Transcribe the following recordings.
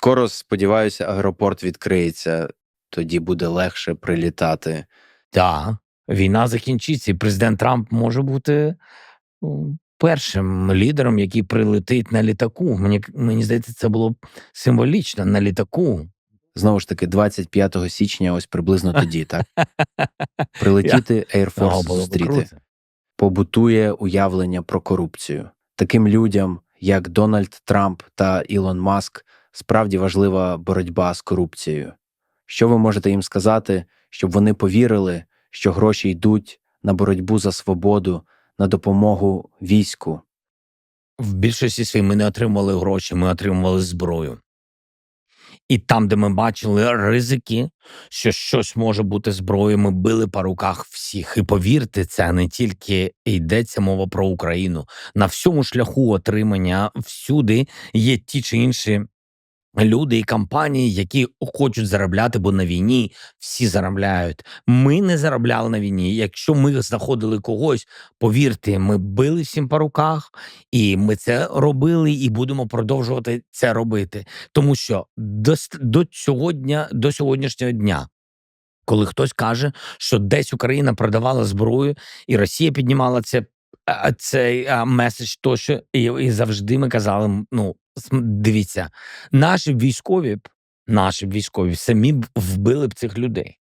Скоро, сподіваюся, аеропорт відкриється, тоді буде легше прилітати. Так, війна закінчиться, і президент Трамп може бути першим лідером, який прилетить на літаку. Мені здається, це було б символічно на літаку. Знову ж таки, 25 січня, ось приблизно тоді, так? Прилетіти Air Force зустріти. Побутує уявлення про корупцію. Таким людям, як Дональд Трамп та Ілон Маск, справді важлива боротьба з корупцією. Що ви можете їм сказати, щоб вони повірили, що гроші йдуть на боротьбу за свободу, на допомогу війську? В більшості своїй ми не отримували гроші, ми отримували зброю. І там, де ми бачили ризики, що щось може бути зброєю, ми били по руках всіх. І повірте, це не тільки йдеться мова про Україну. На всьому шляху отримання всюди є ті чи інші люди і компанії, які хочуть заробляти, бо на війні всі заробляють. Ми не заробляли на війні. Якщо ми знаходили когось, повірте, ми били всім по руках, і ми це робили, і будемо продовжувати це робити. Тому що до сьогоднішнього дня, коли хтось каже, що десь Україна продавала зброю, і Росія піднімала цей меседж тощо, і завжди ми казали, дивіться, наші військові самі б вбили б цих людей.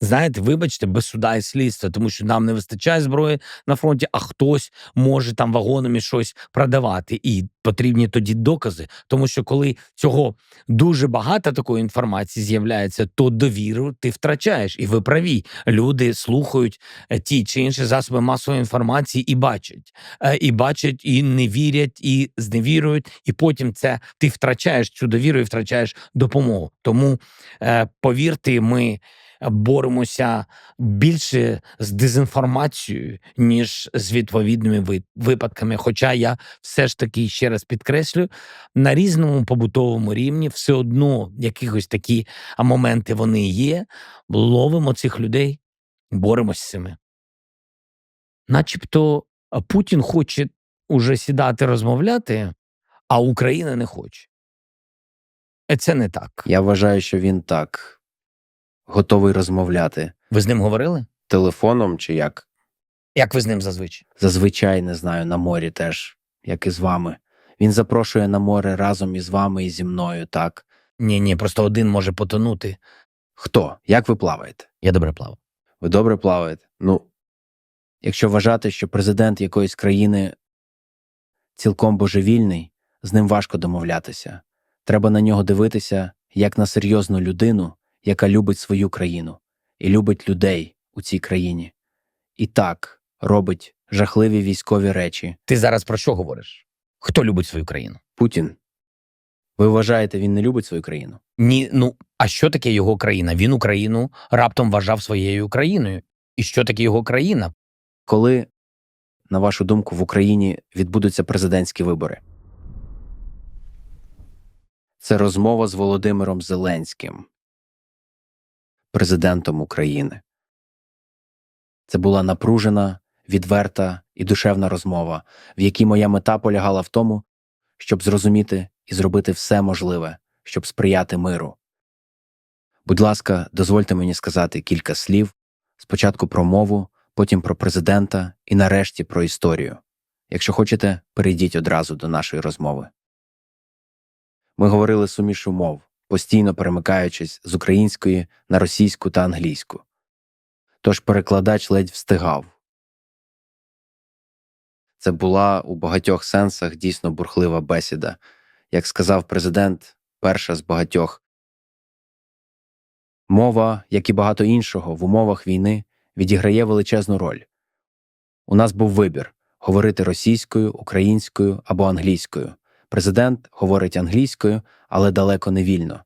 Знаєте, вибачте, без суда і слідства, тому що нам не вистачає зброї на фронті, а хтось може там вагонами щось продавати. І потрібні тоді докази, тому що коли цього дуже багато такої інформації з'являється, то довіру ти втрачаєш. І ви праві, люди слухають ті чи інші засоби масової інформації і бачать, і не вірять, і зневірують, і потім ти втрачаєш цю довіру і втрачаєш допомогу. Тому, повірте, ми боремося більше з дезінформацією, ніж з відповідними випадками. Хоча я все ж таки, ще раз підкреслюю, на різному побутовому рівні все одно якихось такі моменти вони є. Ловимо цих людей, боремося з цими. Начебто Путін хоче уже сідати розмовляти, а Україна не хоче. Це не так. Я вважаю, що він так готовий розмовляти. Ви з ним говорили? Телефоном чи як? Як ви з ним зазвичай? Зазвичай, не знаю, на морі теж, як і з вами. Він запрошує на море разом із вами і зі мною, так? Ні, просто один може потонути. Хто? Як ви плаваєте? Я добре плаваю. Ви добре плаваєте? Якщо вважати, що президент якоїсь країни цілком божевільний, з ним важко домовлятися. Треба на нього дивитися, як на серйозну людину, яка любить свою країну і любить людей у цій країні. І так робить жахливі військові речі. Ти зараз про що говориш? Хто любить свою країну? Путін. Ви вважаєте, він не любить свою країну? Ні, а що таке його країна? Він Україну раптом вважав своєю країною. І що таке його країна? Коли, на вашу думку, в Україні відбудуться президентські вибори? Це розмова з Володимиром Зеленським, президентом України. Це була напружена, відверта і душевна розмова, в якій моя мета полягала в тому, щоб зрозуміти і зробити все можливе, щоб сприяти миру. Будь ласка, дозвольте мені сказати кілька слів, спочатку про мову, потім про президента і нарешті про історію. Якщо хочете, перейдіть одразу до нашої розмови. Ми говорили сумішу мов, постійно перемикаючись з української на російську та англійську. Тож перекладач ледь встигав. Це була у багатьох сенсах дійсно бурхлива бесіда. Як сказав президент, перша з багатьох. Мова, як і багато іншого в умовах війни, відіграє величезну роль. У нас був вибір – говорити російською, українською або англійською. Президент говорить англійською, але далеко не вільно.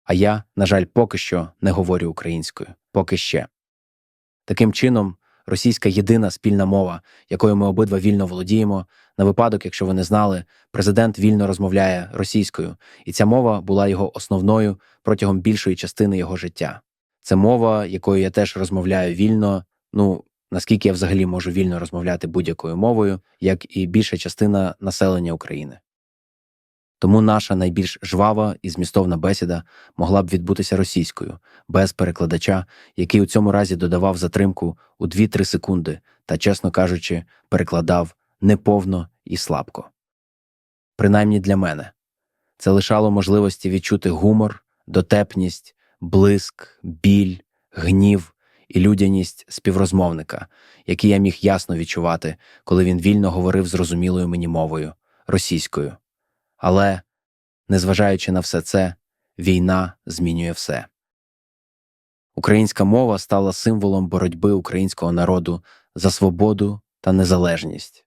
А я, на жаль, поки що не говорю українською. Поки ще. Таким чином, російська єдина спільна мова, якою ми обидва вільно володіємо. На випадок, якщо ви не знали, президент вільно розмовляє російською, і ця мова була його основною протягом більшої частини його життя. Це мова, якою я теж розмовляю вільно, наскільки я взагалі можу вільно розмовляти будь-якою мовою, як і більша частина населення України. Тому наша найбільш жвава і змістовна бесіда могла б відбутися російською, без перекладача, який у цьому разі додавав затримку у 2-3 секунди та, чесно кажучи, перекладав неповно і слабко. Принаймні для мене. Це лишало можливості відчути гумор, дотепність, блиск, біль, гнів і людяність співрозмовника, які я міг ясно відчувати, коли він вільно говорив зрозумілою мені мовою – російською. Але, незважаючи на все це, війна змінює все. Українська мова стала символом боротьби українського народу за свободу та незалежність.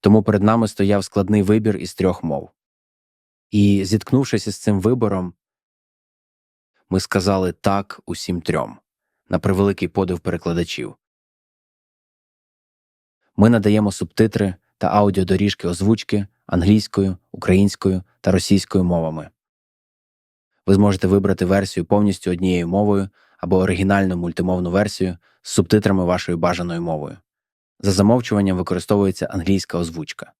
Тому перед нами стояв складний вибір із 3 мов. І, зіткнувшись із цим вибором, ми сказали «так» усім 3, на превеликий подив перекладачів. Ми надаємо субтитри та аудіодоріжки озвучки англійською, українською та російською мовами. Ви зможете вибрати версію повністю однією мовою або оригінальну мультимовну версію з субтитрами вашою бажаною мовою. За замовчуванням використовується англійська озвучка.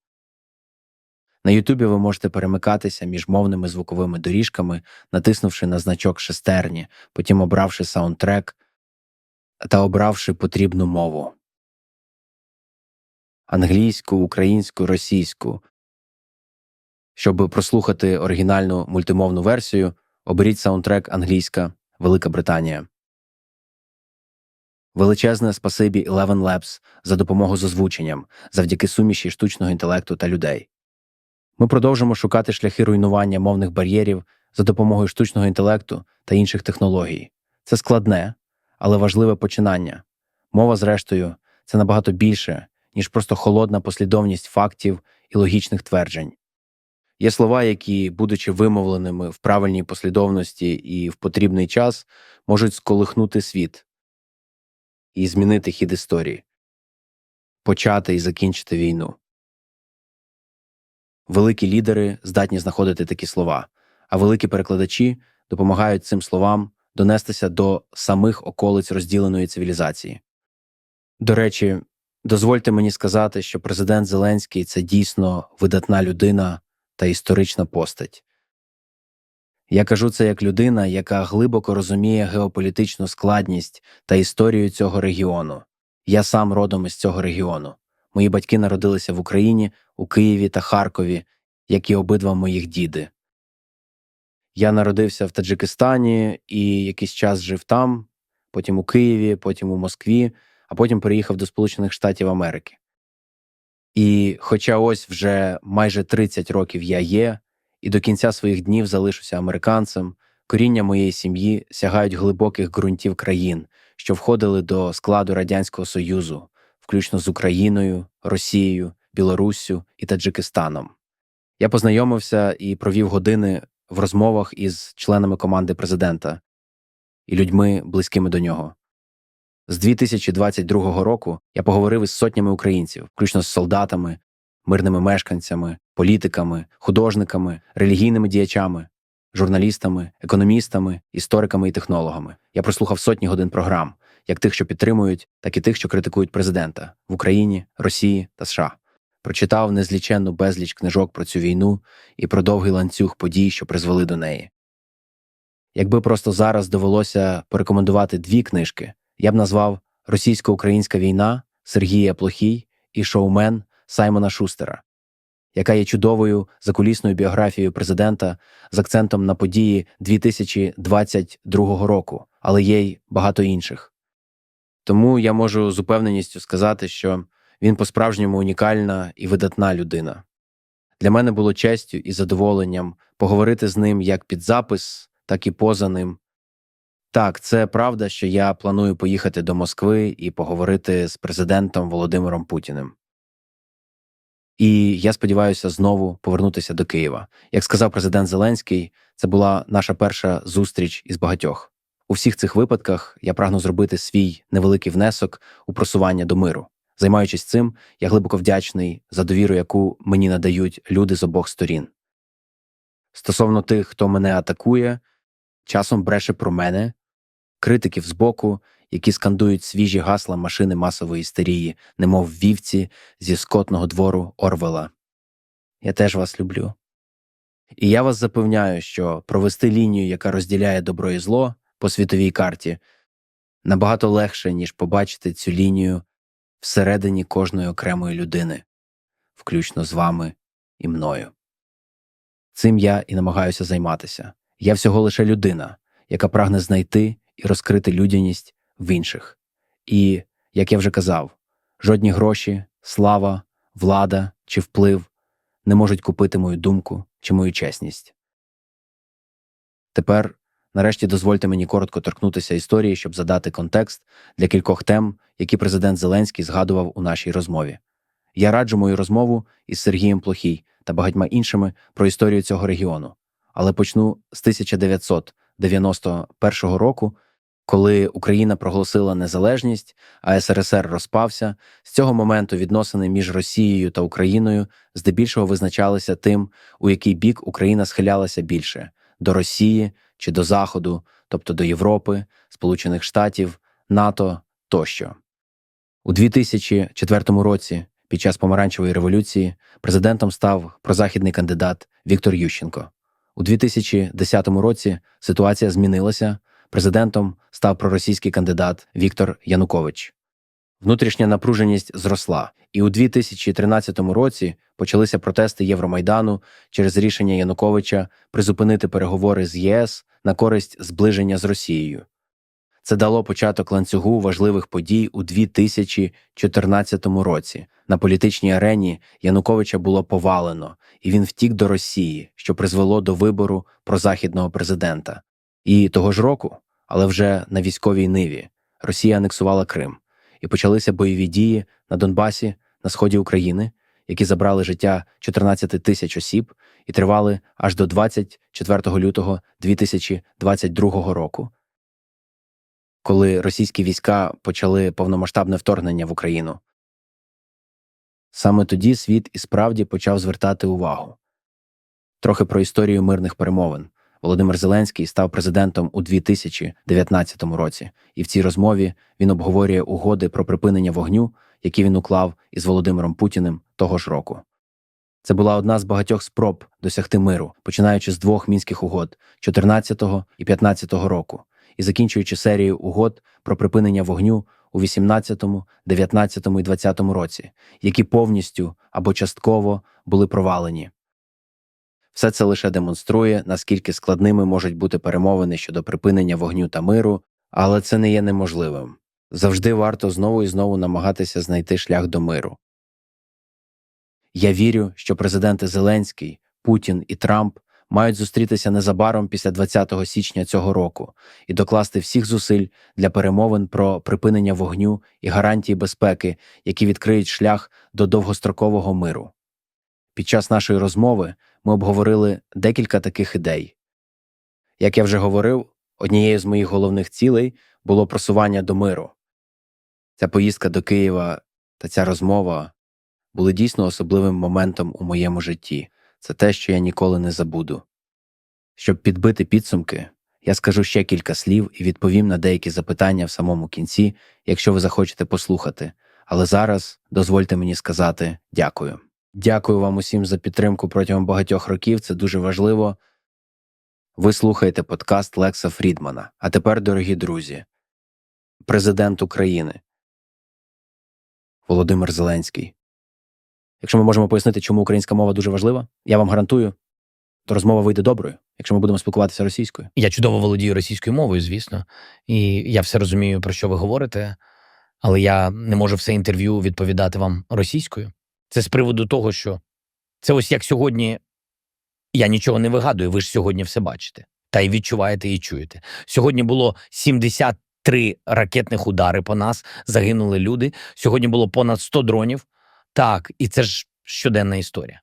На Ютубі ви можете перемикатися між мовними звуковими доріжками, натиснувши на значок шестерні, потім обравши саундтрек та обравши потрібну мову. Англійську, українську, російську. Щоб прослухати оригінальну мультимовну версію, оберіть саундтрек англійська, Велика Британія. Величезне спасибі Eleven Labs за допомогу з озвученням, завдяки суміші штучного інтелекту та людей. Ми продовжимо шукати шляхи руйнування мовних бар'єрів за допомогою штучного інтелекту та інших технологій. Це складне, але важливе починання. Мова, зрештою, це набагато більше, ніж просто холодна послідовність фактів і логічних тверджень. Є слова, які, будучи вимовленими в правильній послідовності і в потрібний час, можуть сколихнути світ і змінити хід історії, почати і закінчити війну. Великі лідери здатні знаходити такі слова, а великі перекладачі допомагають цим словам донестися до самих околиць розділеної цивілізації. До речі, дозвольте мені сказати, що президент Зеленський – це дійсно видатна людина та історична постать. Я кажу це як людина, яка глибоко розуміє геополітичну складність та історію цього регіону. Я сам родом із цього регіону. Мої батьки народилися в Україні, у Києві та Харкові, як і обидва моїх діди. Я народився в Таджикистані і якийсь час жив там, потім у Києві, потім у Москві, а потім переїхав до Сполучених Штатів Америки. І хоча ось вже майже 30 років я є, і до кінця своїх днів залишуся американцем, коріння моєї сім'ї сягають глибоких ґрунтів країн, що входили до складу Радянського Союзу, включно з Україною, Росією, Білоруссю і Таджикистаном. Я познайомився і провів години в розмовах із членами команди президента і людьми, близькими до нього. З 2022 року я поговорив із сотнями українців, включно з солдатами, мирними мешканцями, політиками, художниками, релігійними діячами, журналістами, економістами, істориками і технологами. Я прослухав сотні годин програм, як тих, що підтримують, так і тих, що критикують президента в Україні, Росії та США. Прочитав незліченну безліч книжок про цю війну і про довгий ланцюг подій, що призвели до неї. Якби просто зараз довелося порекомендувати 2 книжки, я б назвав «Російсько-українська війна» Сергія Плохій і «Шоумен» Саймона Шустера, яка є чудовою закулісною біографією президента з акцентом на події 2022 року, але є й багато інших. Тому я можу з упевненістю сказати, що він по-справжньому унікальна і видатна людина. Для мене було честю і задоволенням поговорити з ним як під запис, так і поза ним. Так, це правда, що я планую поїхати до Москви і поговорити з президентом Володимиром Путіним. І я сподіваюся знову повернутися до Києва. Як сказав президент Зеленський, це була наша перша зустріч із багатьох. У всіх цих випадках я прагну зробити свій невеликий внесок у просування до миру. Займаючись цим, я глибоко вдячний за довіру, яку мені надають люди з обох сторін. Стосовно тих, хто мене атакує, часом бреше про мене, критиків збоку, які скандують свіжі гасла машини масової істерії, немов вівці зі скотного двору Орвела. Я теж вас люблю. І я вас запевняю, що провести лінію, яка розділяє добро і зло по світовій карті, набагато легше, ніж побачити цю лінію всередині кожної окремої людини, включно з вами і мною. Цим я і намагаюся займатися. Я всього лише людина, яка прагне знайти і розкрити людяність в інших. І, як я вже казав, жодні гроші, слава, влада чи вплив не можуть купити мою думку чи мою чесність. Тепер, нарешті, дозвольте мені коротко торкнутися історії, щоб задати контекст для кількох тем, які президент Зеленський згадував у нашій розмові. Я раджу мою розмову із Сергієм Плохій та багатьма іншими про історію цього регіону. Але почну з 1991 року, коли Україна проголосила незалежність, а СРСР розпався. З цього моменту відносини між Росією та Україною здебільшого визначалися тим, у який бік Україна схилялася більше – до Росії чи до Заходу, тобто до Європи, Сполучених Штатів, НАТО тощо. У 2004 році, під час Помаранчевої революції, президентом став прозахідний кандидат Віктор Ющенко. У 2010 році ситуація змінилася, президентом став проросійський кандидат Віктор Янукович. Внутрішня напруженість зросла, і у 2013 році почалися протести Євромайдану через рішення Януковича призупинити переговори з ЄС на користь зближення з Росією. Це дало початок ланцюгу важливих подій у 2014 році. На політичній арені Януковича було повалено, і він втік до Росії, що призвело до вибору прозахідного президента. І того ж року, але вже на військовій ниві, Росія анексувала Крим, і почалися бойові дії на Донбасі, на сході України, які забрали життя 14 тисяч осіб і тривали аж до 24 лютого 2022 року, коли російські війська почали повномасштабне вторгнення в Україну. Саме тоді світ і справді почав звертати увагу. Трохи про історію мирних перемовин. Володимир Зеленський став президентом у 2019 році, і в цій розмові він обговорює угоди про припинення вогню, які він уклав із Володимиром Путіним того ж року. Це була одна з багатьох спроб досягти миру, починаючи з двох мінських угод 2014 і 2015 року, і закінчуючи серією угод про припинення вогню у 2018, 2019 і 2020 році, які повністю або частково були провалені. Все це лише демонструє, наскільки складними можуть бути перемовини щодо припинення вогню та миру, але це не є неможливим. Завжди варто знову і знову намагатися знайти шлях до миру. Я вірю, що президенти Зеленський, Путін і Трамп мають зустрітися незабаром після 20 січня цього року і докласти всіх зусиль для перемовин про припинення вогню і гарантії безпеки, які відкриють шлях до довгострокового миру. Під час нашої розмови ми обговорили декілька таких ідей. Як я вже говорив, однією з моїх головних цілей було просування до миру. Ця поїздка до Києва та ця розмова були дійсно особливим моментом у моєму житті. Це те, що я ніколи не забуду. Щоб підбити підсумки, я скажу ще кілька слів і відповім на деякі запитання в самому кінці, якщо ви захочете послухати. Але зараз дозвольте мені сказати дякую. Дякую вам усім за підтримку протягом багатьох років, це дуже важливо. Ви слухаєте подкаст Лекса Фрідмана. А тепер, дорогі друзі, президент України Володимир Зеленський. Якщо ми можемо пояснити, чому українська мова дуже важлива, я вам гарантую, то розмова вийде доброю, якщо ми будемо спілкуватися російською. Я чудово володію російською мовою, звісно, і я все розумію, про що ви говорите, але я не можу все інтерв'ю відповідати вам російською. Це з приводу того, що це ось як сьогодні я нічого не вигадую, ви ж сьогодні все бачите. Та й відчуваєте, і чуєте. Сьогодні було 73 ракетних удари по нас, загинули люди. Сьогодні було понад 100 дронів. Так, і це ж щоденна історія.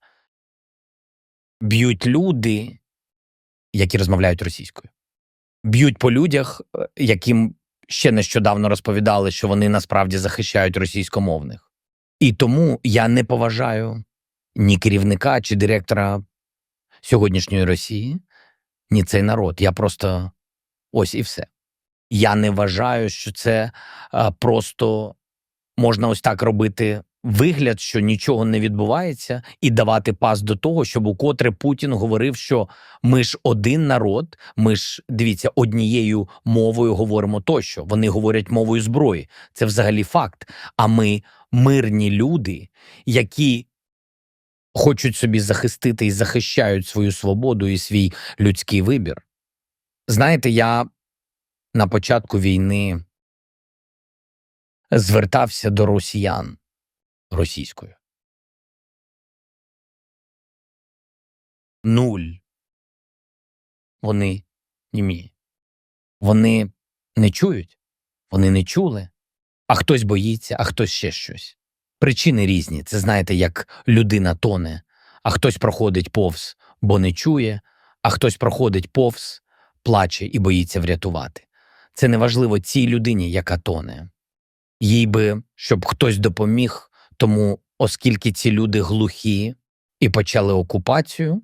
Б'ють люди, які розмовляють російською. Б'ють по людях, яким ще нещодавно розповідали, що вони насправді захищають російськомовних. І тому я не поважаю ні керівника, чи директора сьогоднішньої Росії, ні цей народ. Я просто ось і все. Я не вважаю, що це просто можна ось так робити вигляд, що нічого не відбувається, і давати пас до того, щоб укотре Путін говорив, що ми ж один народ, ми ж, дивіться, однією мовою говоримо тощо. Вони говорять мовою зброї. Це взагалі факт. А ми мирні люди, які хочуть собі захистити і захищають свою свободу і свій людський вибір. Знаєте, я на початку війни звертався до росіян російською. Нуль. Вони німі. Вони не чують, вони не чули. А хтось боїться, а хтось ще щось. Причини різні. Це, знаєте, як людина тоне. А хтось проходить повз, бо не чує, а хтось проходить повз, плаче і боїться врятувати. Це неважливо цій людині, яка тоне. Їй би, щоб хтось допоміг, тому оскільки ці люди глухі і почали окупацію,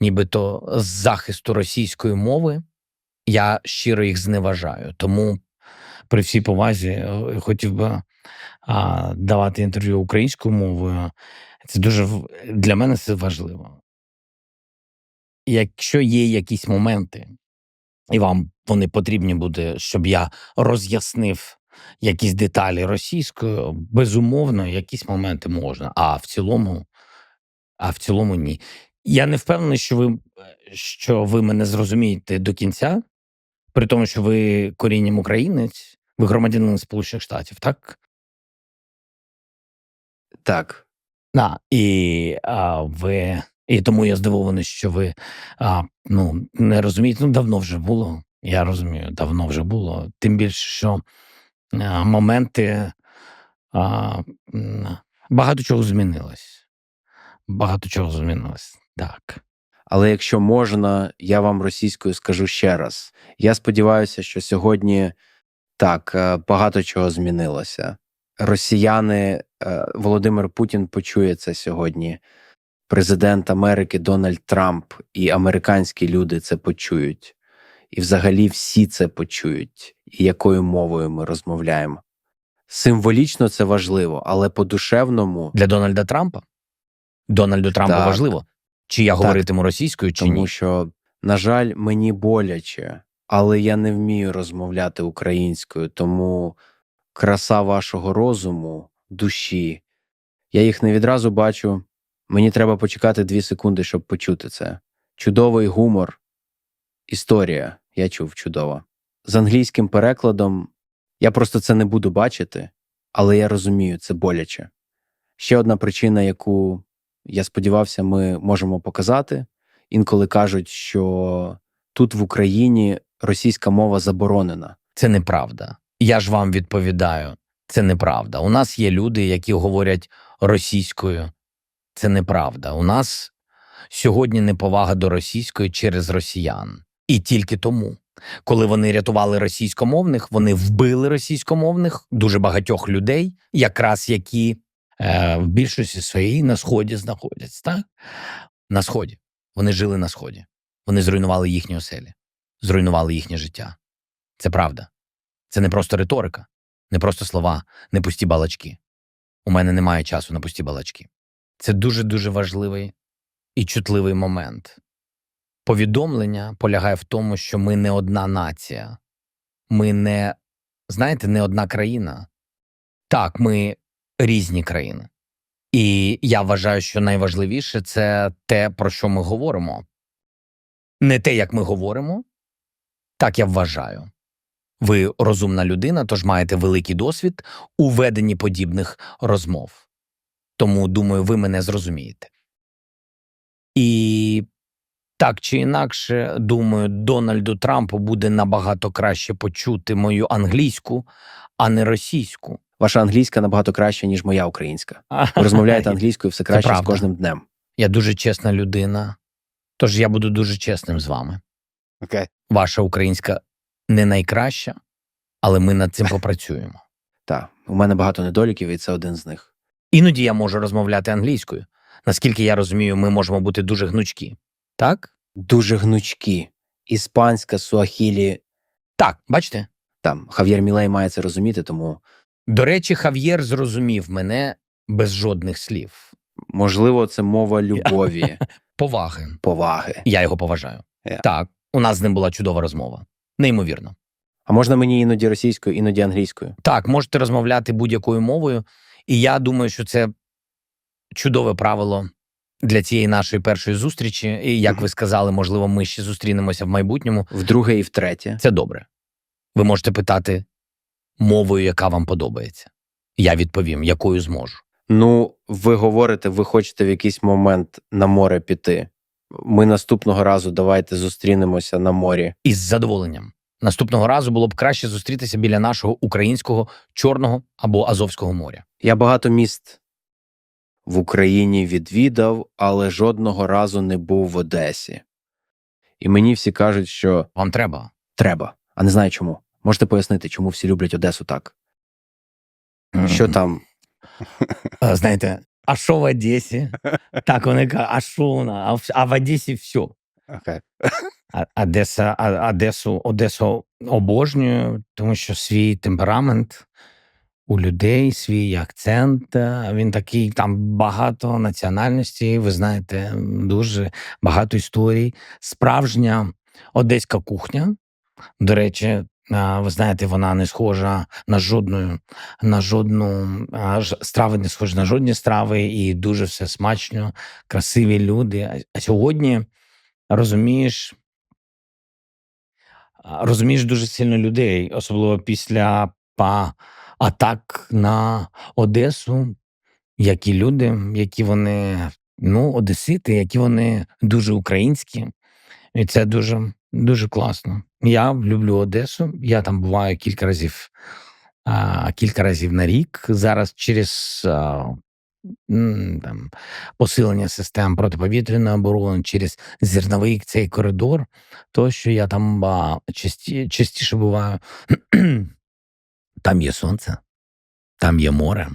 нібито з захисту російської мови, я щиро їх зневажаю. Тому при всій повазі хотів би давати інтерв'ю українською мовою. Це дуже для мене це важливо. Якщо є якісь моменти, і вам вони потрібні буде, щоб я роз'яснив якісь деталі російською, безумовно, якісь моменти можна, а в цілому ні. Я не впевнений, що ви мене зрозумієте до кінця, при тому, що ви корінням українець, ви громадянин Сполучених Штатів, так? Так. І тому я здивований, що ви не розумієте. Давно вже було. Я розумію, давно вже було. Тим більше, що моменти багато чого змінилось. Багато чого змінилось. Так. Але якщо можна, я вам російською скажу ще раз. Я сподіваюся, що сьогодні так, багато чого змінилося. Росіяни, Володимир Путін почує це сьогодні. Президент Америки Дональд Трамп і американські люди це почують. І взагалі всі це почують. І якою мовою ми розмовляємо. Символічно це важливо, але по-душевному... Для Дональда Трампа? Дональду Трампу Так. важливо? Чи я говоритиму російською, чи Тому ні? що, на жаль, мені боляче, але я не вмію розмовляти українською, тому краса вашого розуму, душі, я їх не відразу бачу. Мені треба почекати 2 секунди, щоб почути це. Чудовий гумор. Історія, я чув, чудова. З англійським перекладом я просто це не буду бачити, але я розумію, це боляче. Ще одна причина, яку, я сподівався, ми можемо показати. Інколи кажуть, що тут в Україні російська мова заборонена. Це неправда. Я ж вам відповідаю. Це неправда. У нас є люди, які говорять російською. Це неправда. У нас сьогодні неповага до російської через росіян. І тільки тому. Коли вони рятували російськомовних, вони вбили російськомовних, дуже багатьох людей, якраз які в більшості своїй на Сході знаходяться. Так? На Сході. Вони жили на Сході. Вони зруйнували їхні оселі. Зруйнували їхнє життя. Це правда. Це не просто риторика, не просто слова, не пусті балачки. У мене немає часу на пусті балачки. Це дуже-дуже важливий і чутливий момент. Повідомлення полягає в тому, що ми не одна нація. Ми не, знаєте, не одна країна. Так, ми різні країни. І я вважаю, що найважливіше – це те, про що ми говоримо. Не те, як ми говоримо, так я вважаю. Ви розумна людина, тож маєте великий досвід у веденні подібних розмов. Тому, думаю, ви мене зрозумієте. І так чи інакше, думаю, Дональду Трампу буде набагато краще почути мою англійську, а не російську. Ваша англійська набагато краща, ніж моя українська. Ви розмовляєте англійською все краще з правда. кожним днем. Я дуже чесна людина, тож я буду дуже чесним з вами. Окей. Ваша українська не найкраща, але ми над цим попрацюємо. Так, у мене багато недоліків, і це один з них. Іноді я можу розмовляти англійською. Наскільки я розумію, ми можемо бути дуже гнучкі. Так? Дуже гнучкі. Іспанська, суахілі. Так, бачите? Там, Хав'єр Мілей має це розуміти, тому... До речі, Хав'єр зрозумів мене без жодних слів. Можливо, це мова любові, Поваги. поваги. Я його поважаю. Так, у нас з ним була чудова розмова. Неймовірно. А можна мені іноді російською, іноді англійською? Так, можете розмовляти будь-якою мовою, і я думаю, що це чудове правило для цієї нашої першої зустрічі. І, як ви сказали, можливо, ми ще зустрінемося в майбутньому. Вдруге і втретє. Це добре. Ви можете питати мовою, яка вам подобається. Я відповім, якою зможу. Ну, ви говорите, ви хочете в якийсь момент на море піти. Ми наступного разу давайте зустрінемося на морі. Із задоволенням. Наступного разу було б краще зустрітися біля нашого українського Чорного або Азовського моря. Я багато міст в Україні відвідав, але жодного разу не був в Одесі. І мені всі кажуть, що Вам треба? треба, а не знаю чому. Можете пояснити, чому всі люблять Одесу так? Що там? Знаєте, а що в Одесі? Так, вони кажуть, а що вона? А в Одесі все. Okay. Одесу обожнюю, тому що свій темперамент у людей, свій акцент, він такий, там багато національностей, ви знаєте, дуже багато історій. Справжня одеська кухня, до речі, ви знаєте, вона не схожа на жодну страви, не схожа на жодні страви, і дуже все смачно, красиві люди. А сьогодні розумієш дуже сильно людей, особливо після атак на Одесу, які люди, які вони, одесити, які вони дуже українські. І це дуже, дуже класно. Я люблю Одесу, я там буваю кілька разів на рік. Зараз через посилення систем протиповітряної оборони, через зерновий цей коридор, то що я там частіше буваю. Там є сонце, там є море,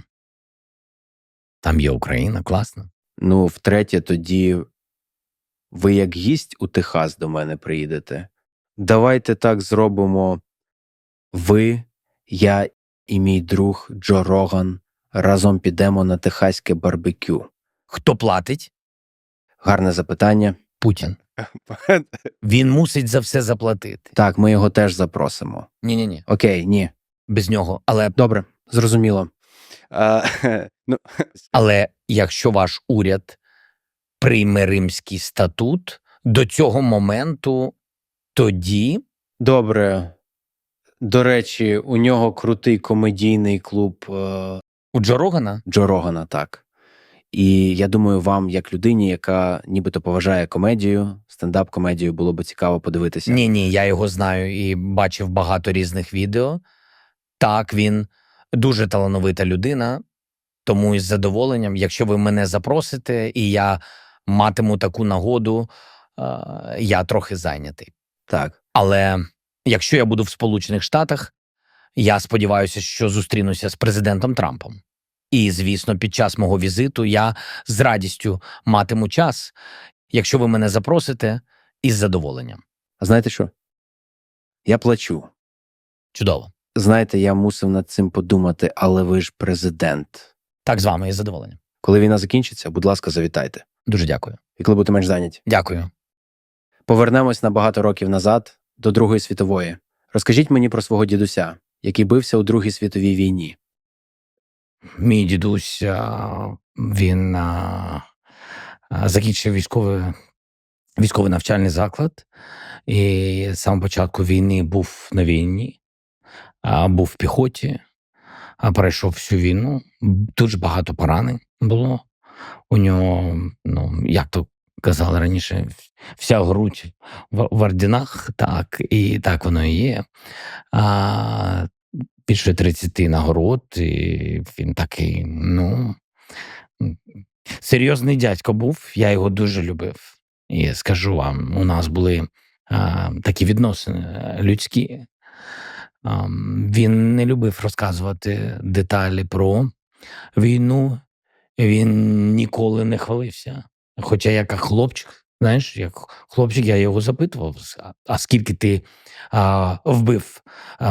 там є Україна, класно. Ну, втретє, тоді ви як гість у Техас до мене приїдете. Давайте так зробимо. Ви, я і мій друг Джо Роган разом підемо на техаське барбекю. Хто платить? Гарне запитання. Путін. Він мусить за все заплатити. Так, ми його теж запросимо. Ні. Окей, ні. Без нього. Але Добре, зрозуміло. Але якщо ваш уряд прийме Римський статут, до цього моменту тоді... Добре. До речі, у нього крутий комедійний клуб У Джо Рогана? Джо Рогана, так. І я думаю, вам, як людині, яка нібито поважає комедію, стендап-комедію, було б цікаво подивитися. Ні, я його знаю і бачив багато різних відео. Так, він дуже талановита людина, тому із задоволенням, якщо ви мене запросите, і я матиму таку нагоду, я трохи зайнятий. Так. Але якщо я буду в Сполучених Штатах, я сподіваюся, що зустрінуся з президентом Трампом. І, звісно, під час мого візиту я з радістю матиму час, якщо ви мене запросите, із задоволенням. А знаєте що? Я плачу. Чудово. Знаєте, я мусив над цим подумати, але ви ж президент. Так, з вами із задоволенням. Коли війна закінчиться, будь ласка, завітайте. Дуже дякую. І коли будете менш зайняті. Дякую. Повернемось на багато років назад, до Другої світової. Розкажіть мені про свого дідуся, який бився у Другій світовій війні. Мій дідусь, він закінчив військовий навчальний заклад. І з самого початку війни був на війні, був в піхоті, перейшов всю війну. Дуже багато поранень було. У нього, як то казали раніше, вся грудь в орденах, так, і так воно і є. Більше 30 нагород, і він такий, серйозний дядько був, я його дуже любив. І скажу вам, у нас були такі відносини людські. Він не любив розказувати деталі про війну, він ніколи не хвалився. Хоча як хлопчик, я його запитував, а скільки ти вбив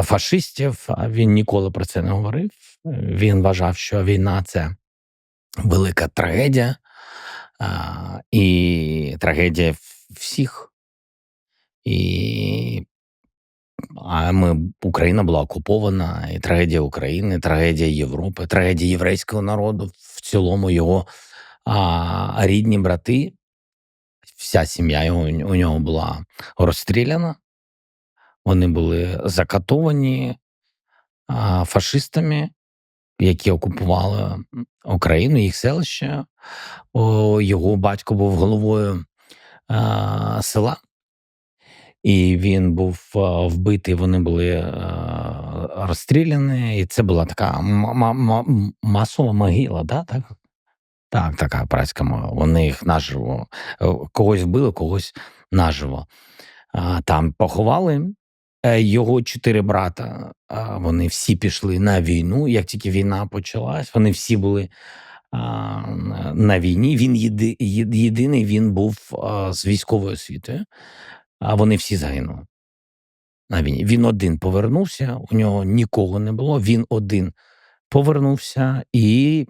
фашистів, а він ніколи про це не говорив. Він вважав, що війна – це велика трагедія, і трагедія всіх. І Україна була окупована, і трагедія України, трагедія Європи, трагедія єврейського народу, в цілому його рідні брати, вся сім'я у нього була розстріляна, вони були закатовані фашистами, які окупували Україну, їх селище. Його батько був головою села, і він був вбитий, вони були розстріляні, і це була така масова могила, да? Так? Так, така братська могила. Вони їх наживо, когось вбили, когось наживо. Там поховали. Його 4 брата, вони всі пішли на війну. Як тільки війна почалась, вони всі були на війні. Він єдиний, він був з військовою освітою, а вони всі загинули на війні. Він один повернувся, у нього нікого не було, він один повернувся і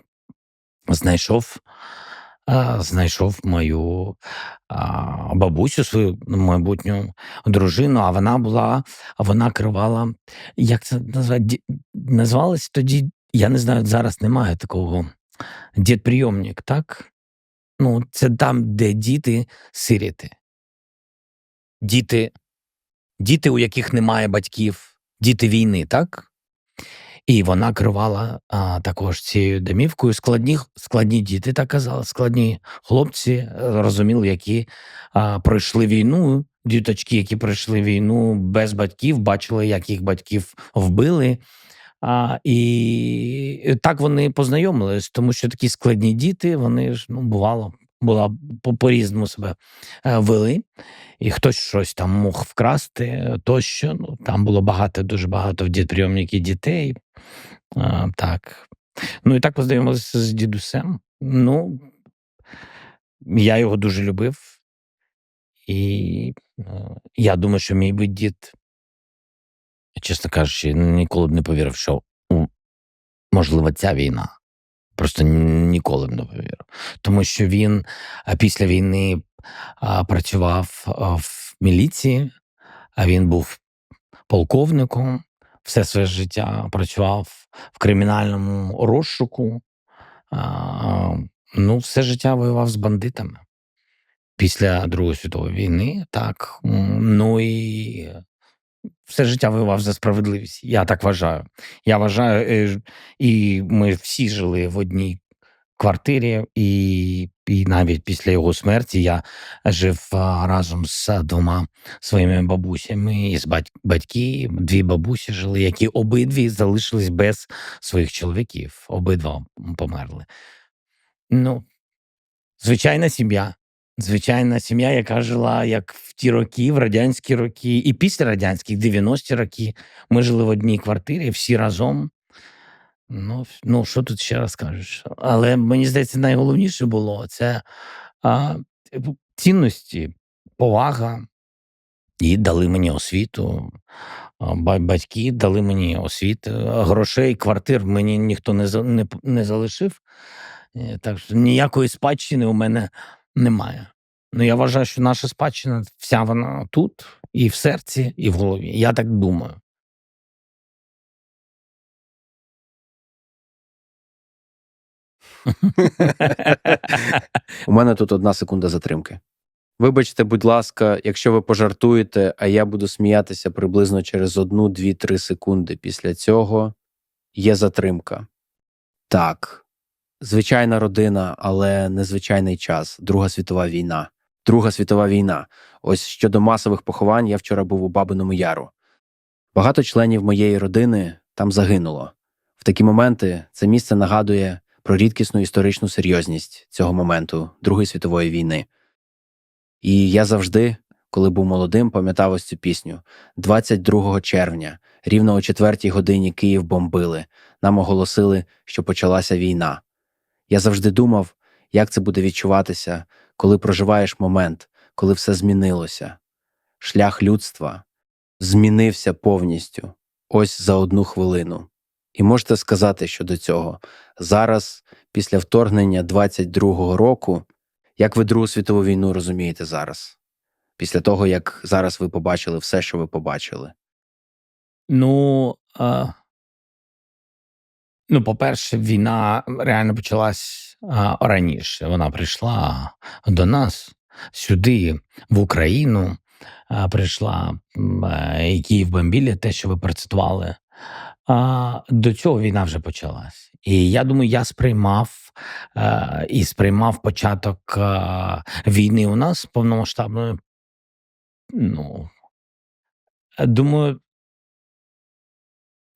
знайшов мою бабусю, свою майбутню дружину, а вона керувала, як це називалось тоді, я не знаю, зараз немає такого, дєдприйомник, так? Ну, це там, де діти-сироти. Діти, у яких немає батьків, діти війни, так? І вона керувала також цією домівкою. Складні діти, так казали, складні хлопці, розуміли, які пройшли війну, діточки, які пройшли війну без батьків, бачили, як їх батьків вбили. І так вони познайомились, тому що такі складні діти, вони ж, була по-різному себе вели. І хтось щось там мог вкрасти, тощо. Там було дуже багато в дітприйомнику дітей. Так. І так познайомилися з дідусем. Я його дуже любив. І я думаю, що мій би дід, чесно кажучи, ніколи б не повірив, що можливо ця війна. Просто ніколи б не повірив. Тому що він після війни працював в міліції, а він був полковником, все своє життя працював в кримінальному розшуку, все життя воював з бандитами. Після Другої світової війни, так, і все життя воював за справедливість. Я так вважаю. Я вважаю, і ми всі жили в одній квартирі, і навіть після його смерті я жив разом з 2 своїми бабусями, і з батьки, 2 бабусі жили, які обидві залишились без своїх чоловіків. Обидва померли. Звичайна сім'я. Звичайна сім'я, яка жила як в ті роки, в радянські роки, і після радянських, 90-ті роки. Ми жили в одній квартирі, всі разом. Що тут ще раз кажеш? Але мені здається, найголовніше було це цінності, повага. І дали мені освіту. Батьки дали мені освіту. Грошей, квартир мені ніхто не залишив. Так що ніякої спадщини у мене немає. Я вважаю, що наша спадщина, вся вона тут, і в серці, і в голові. Я так думаю. У мене тут 1 секунда затримки. Вибачте, будь ласка, якщо ви пожартуєте, а я буду сміятися приблизно через 1, 2, 3 секунди після цього. Є затримка. Так, звичайна родина, але незвичайний час. Друга світова війна. Друга світова війна. Ось щодо масових поховань, я вчора був у Бабиному Яру. Багато членів моєї родини там загинуло. В такі моменти це місце нагадує про рідкісну історичну серйозність цього моменту Другої світової війни. І я завжди, коли був молодим, пам'ятав ось цю пісню. 22 червня, рівно о 4 годині Київ бомбили. Нам оголосили, що почалася війна. Я завжди думав, як це буде відчуватися, коли проживаєш момент, коли все змінилося. Шлях людства змінився повністю, ось за 1 хвилину. І можете сказати щодо цього. Зараз, після вторгнення 22-го року, як ви Другу світову війну розумієте зараз? Після того, як зараз ви побачили все, що ви побачили? Ну, по-перше, війна реально почалась раніше. Вона прийшла до нас сюди, в Україну. Прийшла і Київ бомбілі, те, що ви процитували. До цього війна вже почалась. І я думаю, я сприймав початок війни у нас повномасштабної. Ну, думаю,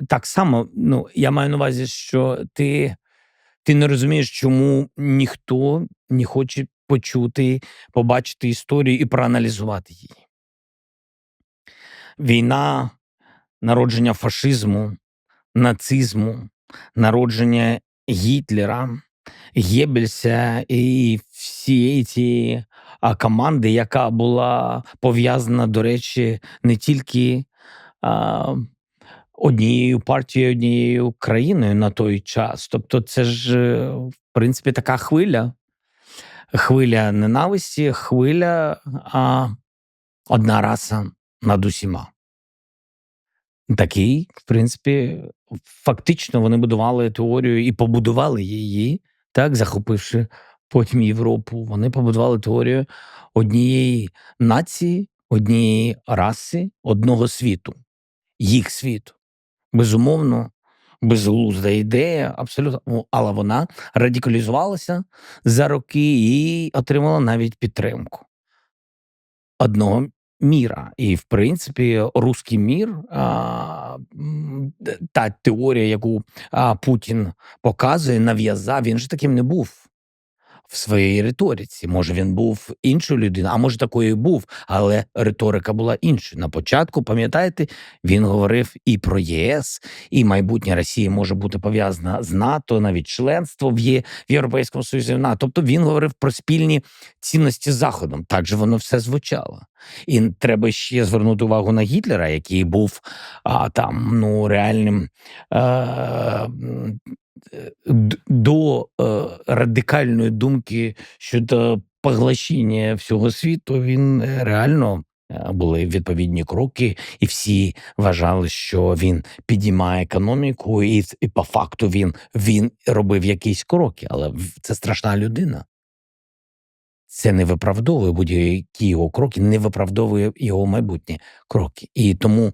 так само, я маю на увазі, що ти не розумієш, чому ніхто не хоче почути, побачити історію і проаналізувати її. Війна, народження фашизму, нацизму, народження Гітлера, Геббельса і всієї цієї команди, яка була пов'язана, до речі, не тільки однією партією, однією країною на той час. Тобто це ж, в принципі, така хвиля ненависті, хвиля одна раса над усіма. Такий, в принципі, фактично вони будували теорію і побудували її, так, захопивши потім Європу. Вони побудували теорію однієї нації, однієї раси, одного світу, їх світу. Безумовно, безглузда ідея, абсолютно, але вона радикалізувалася за роки і отримала навіть підтримку одного міра. І, в принципі, руський мір, та теорія, яку Путін показує, нав'язав, він же таким не був в своїй риториці. Може, він був іншою людиною, а може, такою і був, але риторика була іншою. На початку, пам'ятаєте, він говорив і про ЄС, і майбутнє Росії може бути пов'язане з НАТО, навіть членство в Європейському Союзі, в НАТО. Тобто він говорив про спільні цінності з Заходом. Так же воно все звучало. І треба ще звернути увагу на Гітлера, який був реальним до радикальної думки щодо поглощення всього світу. Він реально були відповідні кроки, і всі вважали, що він підіймає економіку, і по факту він робив якісь кроки, але це страшна людина. Це не виправдовує будь-які його кроки, не виправдовує його майбутні кроки. І тому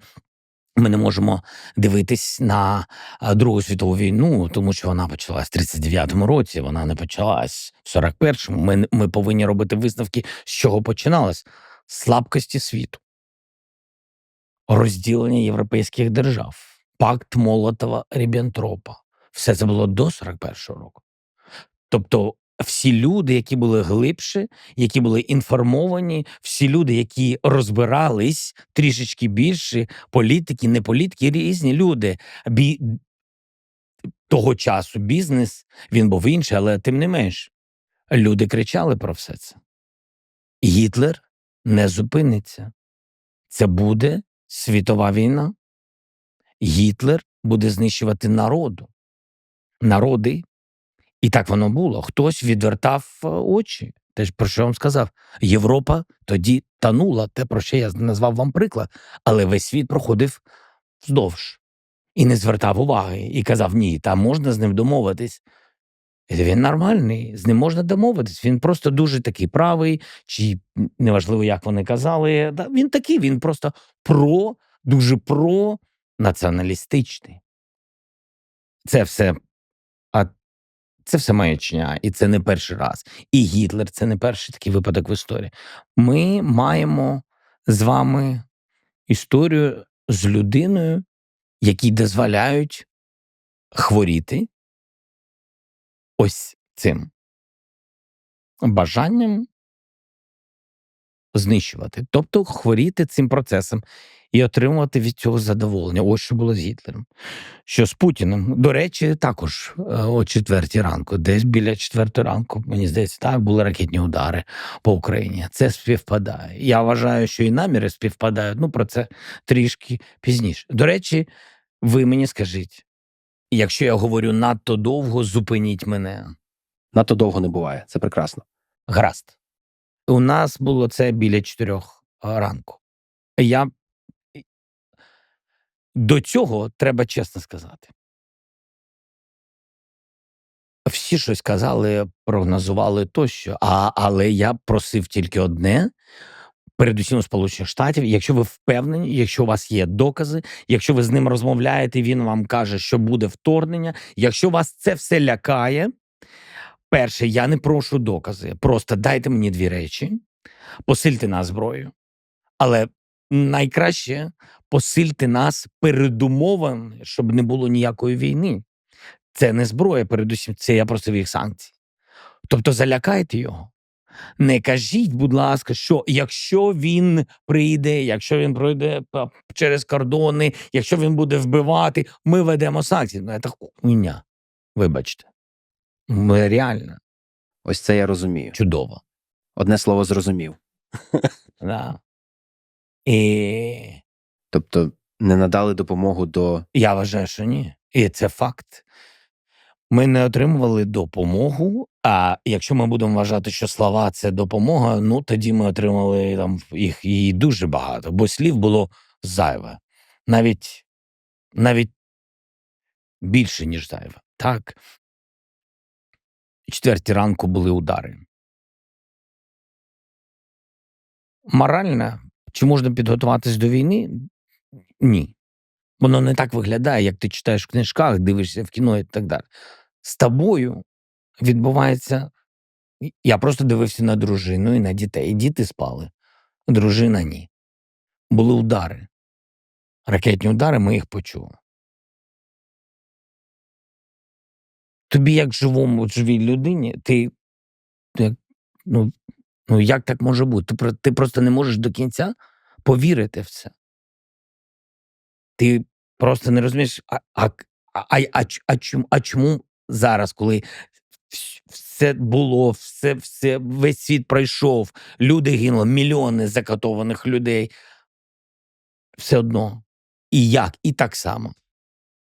ми не можемо дивитись на Другу світову війну, тому що вона почалась в 39-му році, вона не почалась в 41-му. Ми повинні робити висновки, з чого починалось. Слабкості світу, розділення європейських держав, пакт Молотова-Ріббентропа. Все це було до 41-го року. Тобто всі люди, які були глибше, які були інформовані, всі люди, які розбирались трішечки більше, політики, не політики, різні люди. Того часу бізнес, він був інший, але тим не менш, люди кричали про все це. Гітлер не зупиниться. Це буде світова війна. Гітлер буде знищувати народи. І так воно було. Хтось відвертав очі. Те ж, про що я вам сказав. Європа тоді танула, те, про що я назвав вам приклад. Але весь світ проходив вздовж. І не звертав уваги. І казав, ні, там можна з ним домовитись. Він нормальний, з ним можна домовитись. Він просто дуже такий правий, чи неважливо, як вони казали. Він такий, він просто дуже націоналістичний. Це все маячня, і це не перший раз. І Гітлер – це не перший такий випадок в історії. Ми маємо з вами історію з людиною, якій дозволяють хворіти ось цим бажанням знищувати. Тобто хворіти цим процесом і отримувати від цього задоволення. Ось що було з Гітлером. Що з Путіним? До речі, також о 4 ранку, десь біля 4 ранку, мені здається, так, були ракетні удари по Україні. Це співпадає. Я вважаю, що і наміри співпадають. Про це трішки пізніше. До речі, ви мені скажіть, І якщо я говорю надто довго, зупиніть мене. Надто довго не буває. Це прекрасно. Гаразд. У нас було це біля 4 ранку. Я до цього треба чесно сказати. Всі щось казали, прогнозували тощо, але я просив тільки одне, передусім у Сполучених Штатів, якщо ви впевнені, якщо у вас є докази, якщо ви з ним розмовляєте, він вам каже, що буде вторгнення, якщо вас це все лякає, перше, я не прошу докази, просто дайте мені 2 речі, посильте нас зброєю, але найкраще посильте нас передумовами, щоб не було ніякої війни. Це не зброя, передусім, це я просив їх санкцій. Тобто залякайте його. Не кажіть, будь ласка, що якщо він прийде, якщо він пройде через кордони, якщо він буде вбивати, ми ведемо санкції. Ну, це хуйня. Вибачте. Реально Ось це я розумію. чудово. Одне слово зрозумів. Да. І Тобто не надали допомогу до... я вважаю, що ні. І це факт. Ми не отримували допомогу, а якщо ми будемо вважати, що слова – це допомога, ну тоді ми отримали там їх і дуже багато, бо слів було зайве. Навіть більше, ніж зайве. Так. 4 ранку були удари. Морально, чи можна підготуватись до війни? Ні. Воно не так виглядає, як ти читаєш в книжках, дивишся в кіно і так далі. З тобою відбувається. Я просто дивився на дружину і на дітей. І діти спали. Дружина – ні. Були удари. Ракетні удари, ми їх почули. Тобі, як живій людині, як так може бути? Ти просто не можеш до кінця повірити в це. Ти просто не розумієш, чому зараз, коли все було, весь світ пройшов, люди гинули, мільйони закатованих людей. Все одно. І як? І так само.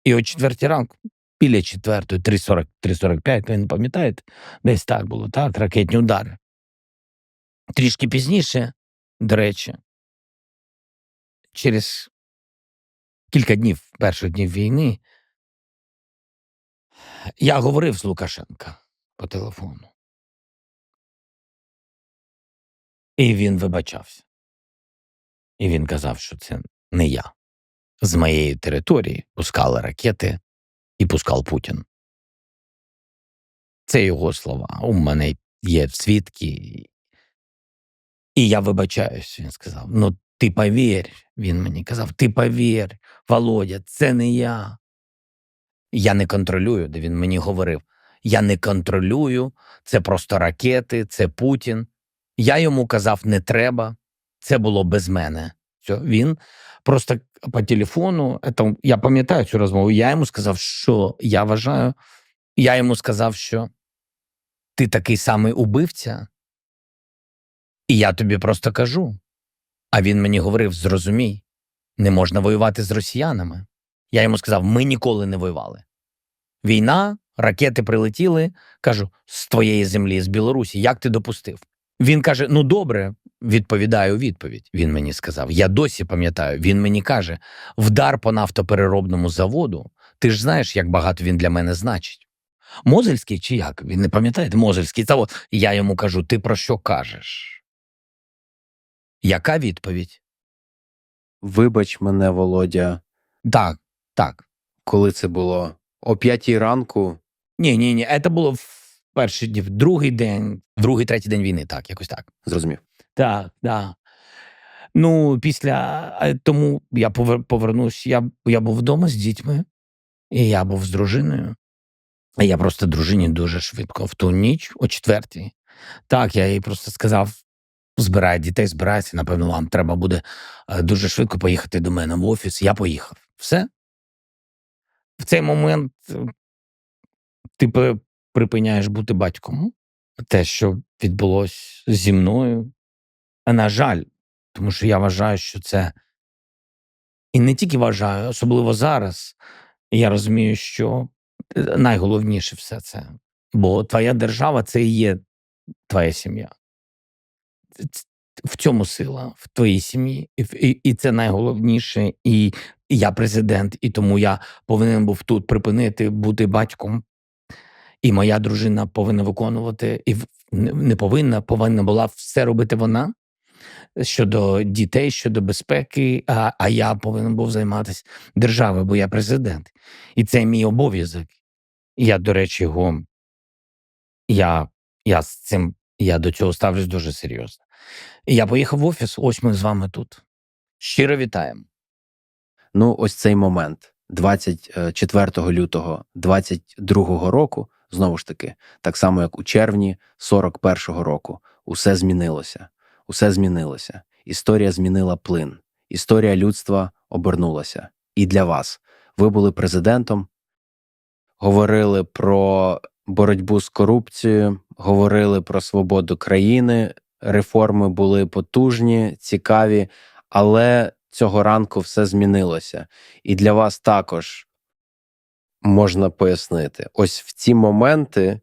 І о 4 ранку, біля 4, 3:40, 3:45, ви не пам'ятаєте? Десь так було, так? Ракетні удари. Трішки пізніше, до речі, через кілька днів, перших днів війни, я говорив з Лукашенка по телефону. І він вибачався. І він казав, що це не я. З моєї території пускали ракети і пускав Путін. Це його слова. У мене є свідки. І я вибачаюсь, він сказав. Ну, ти повір, він мені казав, ти повір, Володя, це не я. Я не контролюю, де він мені говорив. Я не контролюю, це просто ракети, це Путін. Я йому казав, не треба, це було без мене. Все, він просто по телефону, я пам'ятаю цю розмову, я йому сказав, що я вважаю, я йому сказав, що ти такий самий убивця, і я тобі просто кажу. А він мені говорив, зрозумій, не можна воювати з росіянами. Я йому сказав, ми ніколи не воювали. Війна, ракети прилетіли, кажу, з твоєї землі, з Білорусі, як ти допустив? Він каже, ну добре, відповідаю відповідь. Він мені сказав, я досі пам'ятаю, він мені каже, вдар по нафтопереробному заводу, ти ж знаєш, як багато він для мене значить. Мозельський чи як? Він не пам'ятає, Мозельський завод. Я йому кажу, ти про що кажеш? Яка відповідь? Вибач мене, Володя. Так. Коли це було? О 5 ранку? Ні, це було в перший день, другий, третій день війни, так, якось так. Зрозумів. Так. Ну, тому я повернувся, я був вдома з дітьми, і я був з дружиною. І я просто дружині дуже швидко в ту ніч, о 4. Так, я їй просто сказав, збирай дітей, збирайся, напевно, вам треба буде дуже швидко поїхати до мене в офіс. Я поїхав. Все. В цей момент ти припиняєш бути батьком. Те, що відбулося зі мною. А на жаль, тому що я вважаю, що це... І не тільки вважаю, особливо зараз, І я розумію, що найголовніше все це. Бо твоя держава це і є твоя сім'я. В цьому сила, в твоїй сім'ї. І це найголовніше. І я президент, і тому я повинен був тут припинити бути батьком. І моя дружина повинна виконувати, і не повинна, повинна була все робити вона щодо дітей, щодо безпеки, а я повинен був займатися державою, бо я президент. І це мій обов'язок. І я, до речі, я з цим, я до цього ставлюсь дуже серйозно. І я поїхав в офіс, ось ми з вами тут. Щиро вітаємо. Ну, ось цей момент, 24 лютого 22 року, знову ж таки, так само, як у червні 41-го року, усе змінилося. Усе змінилося. Історія змінила плин. Історія людства обернулася. І для вас. Ви були президентом, говорили про боротьбу з корупцією, говорили про свободу країни, реформи були потужні, цікаві, але цього ранку все змінилося. І для вас також можна пояснити. Ось в ці моменти,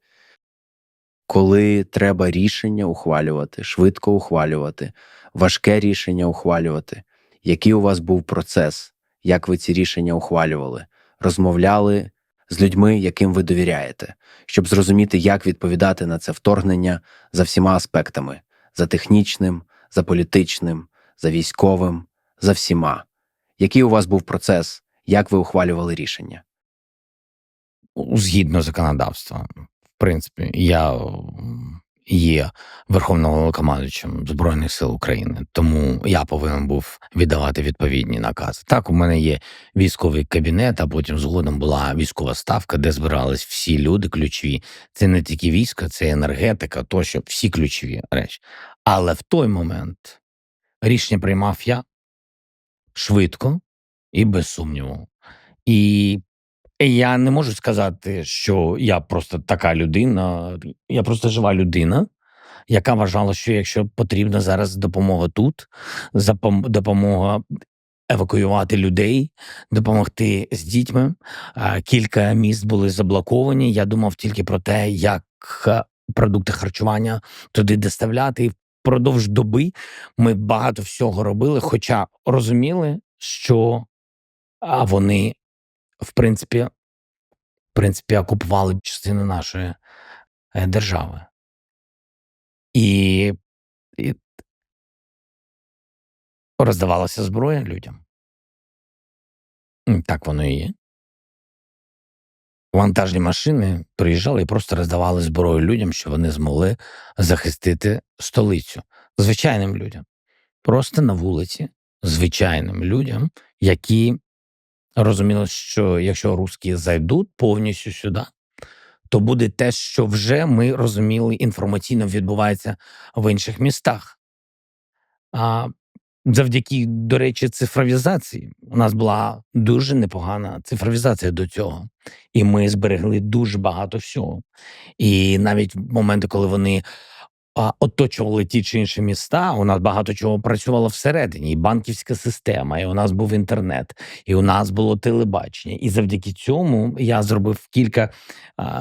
коли треба рішення ухвалювати, швидко ухвалювати, важке рішення ухвалювати, який у вас був процес, як ви ці рішення ухвалювали, розмовляли з людьми, яким ви довіряєте, щоб зрозуміти, як відповідати на це вторгнення за всіма аспектами, за технічним, за політичним, за військовим, за всіма. Який у вас був процес, як ви ухвалювали рішення? Згідно законодавства. В принципі, я є верховним головнокомандуючим Збройних сил України, тому я повинен був віддавати відповідні накази. Так, у мене є військовий кабінет, а потім згодом була військова ставка, де збирались всі люди ключові. Це не тільки військо, це енергетика, тощо, всі ключові речі. Але в той момент рішення приймав я швидко і без сумніву. І я не можу сказати, що я просто така людина, я просто жива людина, яка вважала, що якщо потрібна зараз допомога тут, допомога евакуювати людей, допомогти з дітьми. Кілька міст були заблоковані. Я думав тільки про те, як продукти харчування туди доставляти. І впродовж доби ми багато всього робили, хоча розуміли, що вони, в принципі, окупували частину нашої держави. І роздавалася зброя людям. Так воно і є. Вантажні машини приїжджали і просто роздавали зброю людям, щоб вони змогли захистити столицю. Звичайним людям. Просто на вулиці. Звичайним людям, які розуміли, що якщо русські зайдуть повністю сюди, то буде те, що вже ми розуміли, інформаційно відбувається в інших містах. Завдяки, до речі, цифровізації. У нас була дуже непогана цифровізація до цього. І ми зберегли дуже багато всього. І навіть в моменти, коли вони оточували ті чи інші міста, у нас багато чого працювало всередині. І банківська система, і у нас був інтернет, і у нас було телебачення. І завдяки цьому я зробив кілька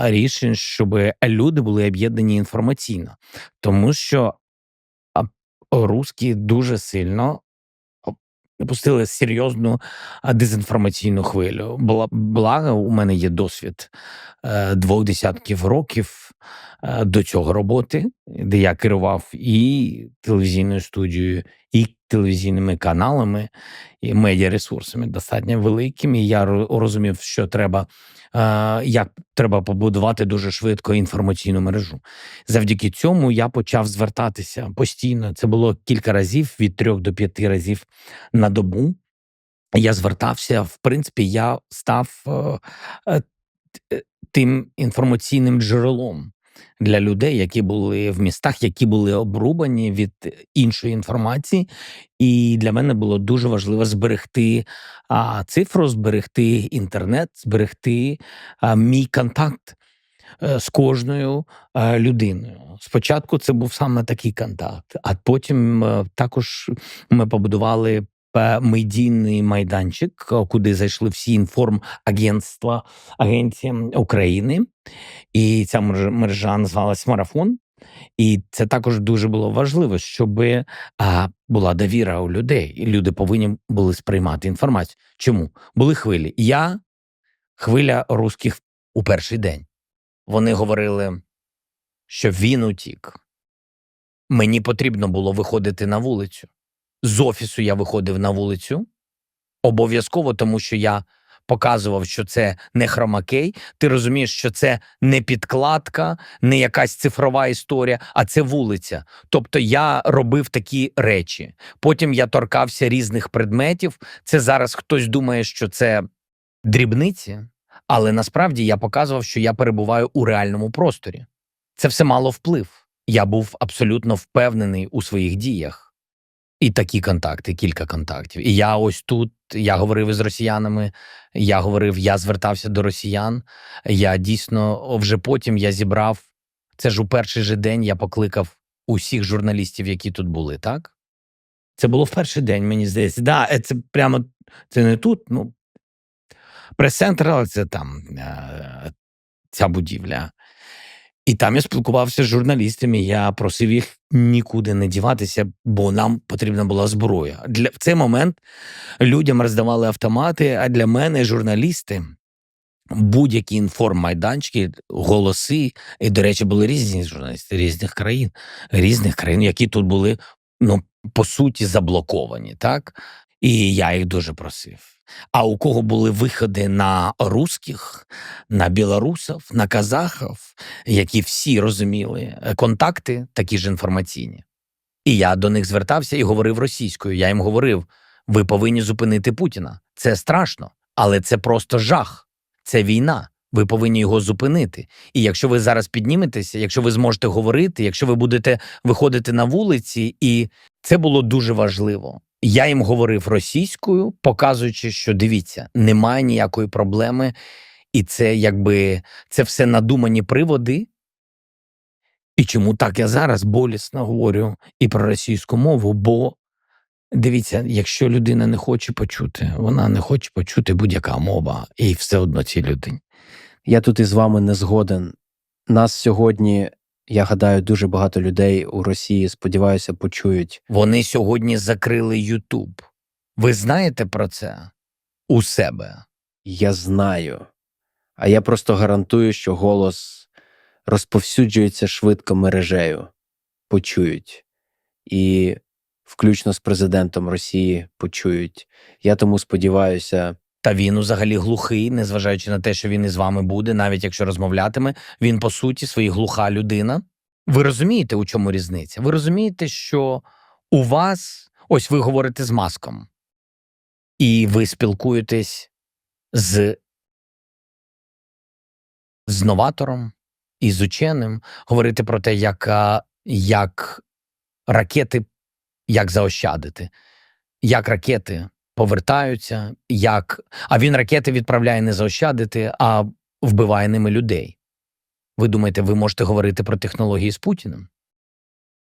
рішень, щоб люди були об'єднані інформаційно. Тому що русські дуже сильно пустили серйозну дезінформаційну хвилю. Благо, у мене є досвід 2 десятків років до цього роботи, де я керував і телевізійною студією, і телевізійними каналами, і медіаресурсами достатньо великими. І я розумів, що треба, як треба побудувати дуже швидко інформаційну мережу. Завдяки цьому я почав звертатися постійно. Це було кілька разів, від 3 до 5 разів на добу. Я звертався, в принципі, я став тим інформаційним джерелом для людей, які були в містах, які були обрубані від іншої інформації. І для мене було дуже важливо зберегти цифру, зберегти інтернет, зберегти мій контакт з кожною людиною. Спочатку це був саме такий контакт, а потім також ми побудували медійний майданчик, куди зайшли всі інформагентства, агенції України. І ця мережа називалась «Марафон». І це також дуже було важливо, щоб була довіра у людей. І люди повинні були сприймати інформацію. Чому? Були хвилі. Хвиля русських у перший день. Вони говорили, що він утік. Мені потрібно було виходити на вулицю. З офісу я виходив на вулицю. Обов'язково, тому що я показував, що це не хромакей. Ти розумієш, що це не підкладка, не якась цифрова історія, а це вулиця. Тобто я робив такі речі. Потім я торкався різних предметів. Це зараз хтось думає, що це дрібниці, але насправді я показував, що я перебуваю у реальному просторі. Це все мало вплив. Я був абсолютно впевнений у своїх діях. І такі контакти, кілька контактів. І я ось тут, я говорив із росіянами, я звертався до росіян. Я дійсно, вже потім я зібрав, це ж у перший же день я покликав усіх журналістів, які тут були, так? Це було в перший день, мені здається. Да, це прямо, це не тут, прес-центр, але це там, ця будівля. І там я спілкувався з журналістами, я просив їх нікуди не діватися, бо нам потрібна була зброя. В цей момент людям роздавали автомати, а для мене журналісти, будь-які інформмайданчики, голоси, і, до речі, були різні журналісти різних країн, які тут були, по суті, заблоковані, так? І я їх дуже просив. А у кого були виходи на русських, на білорусів, на казахів, які всі розуміли контакти, такі ж інформаційні. І я до них звертався і говорив російською. Я їм говорив, ви повинні зупинити Путіна. Це страшно, але це просто жах. Це війна. Ви повинні його зупинити. І якщо ви зараз підніметеся, якщо ви зможете говорити, якщо ви будете виходити на вулиці, і це було дуже важливо. Я їм говорив російською, показуючи, що дивіться, немає ніякої проблеми, і це все надумані приводи. І чому так я зараз болісно говорю і про російську мову, бо, дивіться, якщо людина не хоче почути, вона не хоче почути будь-яка мова, і все одно цій людині. Я тут із вами не згоден. Нас сьогодні, я гадаю, дуже багато людей у Росії, сподіваюся, почують. Вони сьогодні закрили YouTube. Ви знаєте про це? У себе. Я знаю. А я просто гарантую, що голос розповсюджується швидко мережею. Почують. І включно з президентом Росії почують. Я тому сподіваюся... Та він взагалі глухий, незважаючи на те, що він із вами буде, навіть якщо розмовлятиме, він, по суті, своя глуха людина. Ви розумієте, у чому різниця? Ви розумієте, що у вас, ось ви говорите з Маском, і ви спілкуєтесь з новатором і з ученим, говорите про те, як ракети, як заощадити, як ракети повертаються, а він ракети відправляє не заощадити, а вбиває ними людей. Ви думаєте, ви можете говорити про технології з Путіним?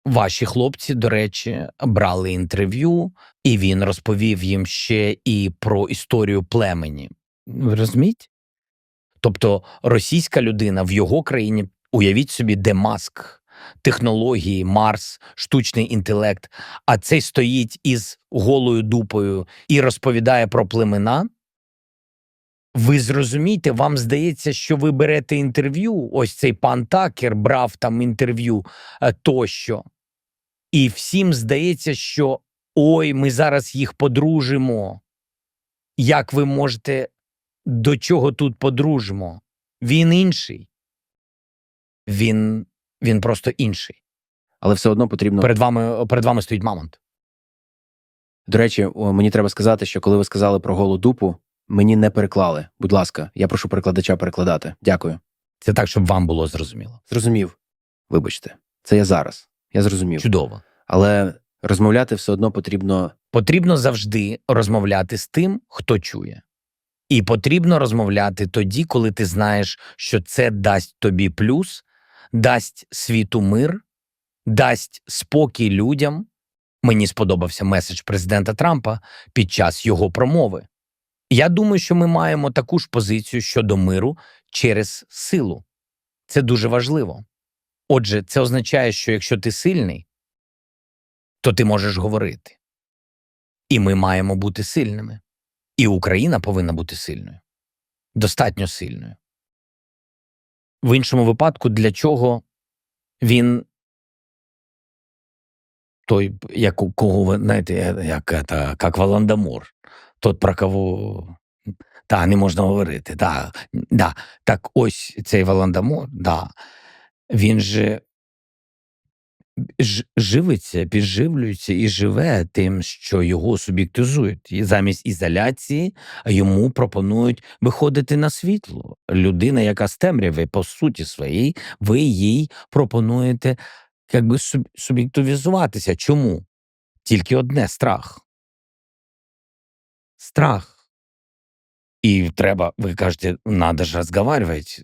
Ваші хлопці, до речі, брали інтерв'ю, і він розповів їм ще і про історію племені. Ви розумієте? Тобто російська людина в його країні, уявіть собі, де Маск, технології, Марс, штучний інтелект, а цей стоїть із голою дупою і розповідає про племена. Ви зрозумієте, вам здається, що ви берете інтерв'ю, ось цей пан Такер брав там інтерв'ю тощо, і всім здається, що ой, ми зараз їх подружимо. Як ви можете, до чого тут подружимо? Він інший. Він просто інший. Але все одно потрібно... Перед вами стоїть мамонт. До речі, мені треба сказати, що коли ви сказали про голу дупу, мені не переклали. Будь ласка, я прошу перекладача перекладати. Дякую. Це так, щоб вам було зрозуміло. Зрозумів. Вибачте. Це я зараз. Я зрозумів. Чудово. Але розмовляти все одно потрібно... Потрібно завжди розмовляти з тим, хто чує. І потрібно розмовляти тоді, коли ти знаєш, що це дасть тобі плюс, дасть світу мир, дасть спокій людям, Мені сподобався меседж президента Трампа під час його промови. Я думаю, що ми маємо таку ж позицію щодо миру через силу. Це дуже важливо. Отже, це означає, що якщо ти сильний, то ти можеш говорити. І ми маємо бути сильними. І Україна повинна бути сильною. Достатньо сильною. В іншому випадку, для чого він той, кого ви знаєте, як Волан-де-Мор, тот, про кого не можна говорити. Так ось цей Волан-де-Мор, він же живиться, підживлюється і живе тим, що його суб'єктизують. І замість ізоляції йому пропонують виходити на світло. Людина, яка з темряви, по суті своїй, ви їй пропонуєте суб'єктивізуватися. Чому? Тільки одне – страх. Страх. І треба, ви кажете, надо ж розговаривать.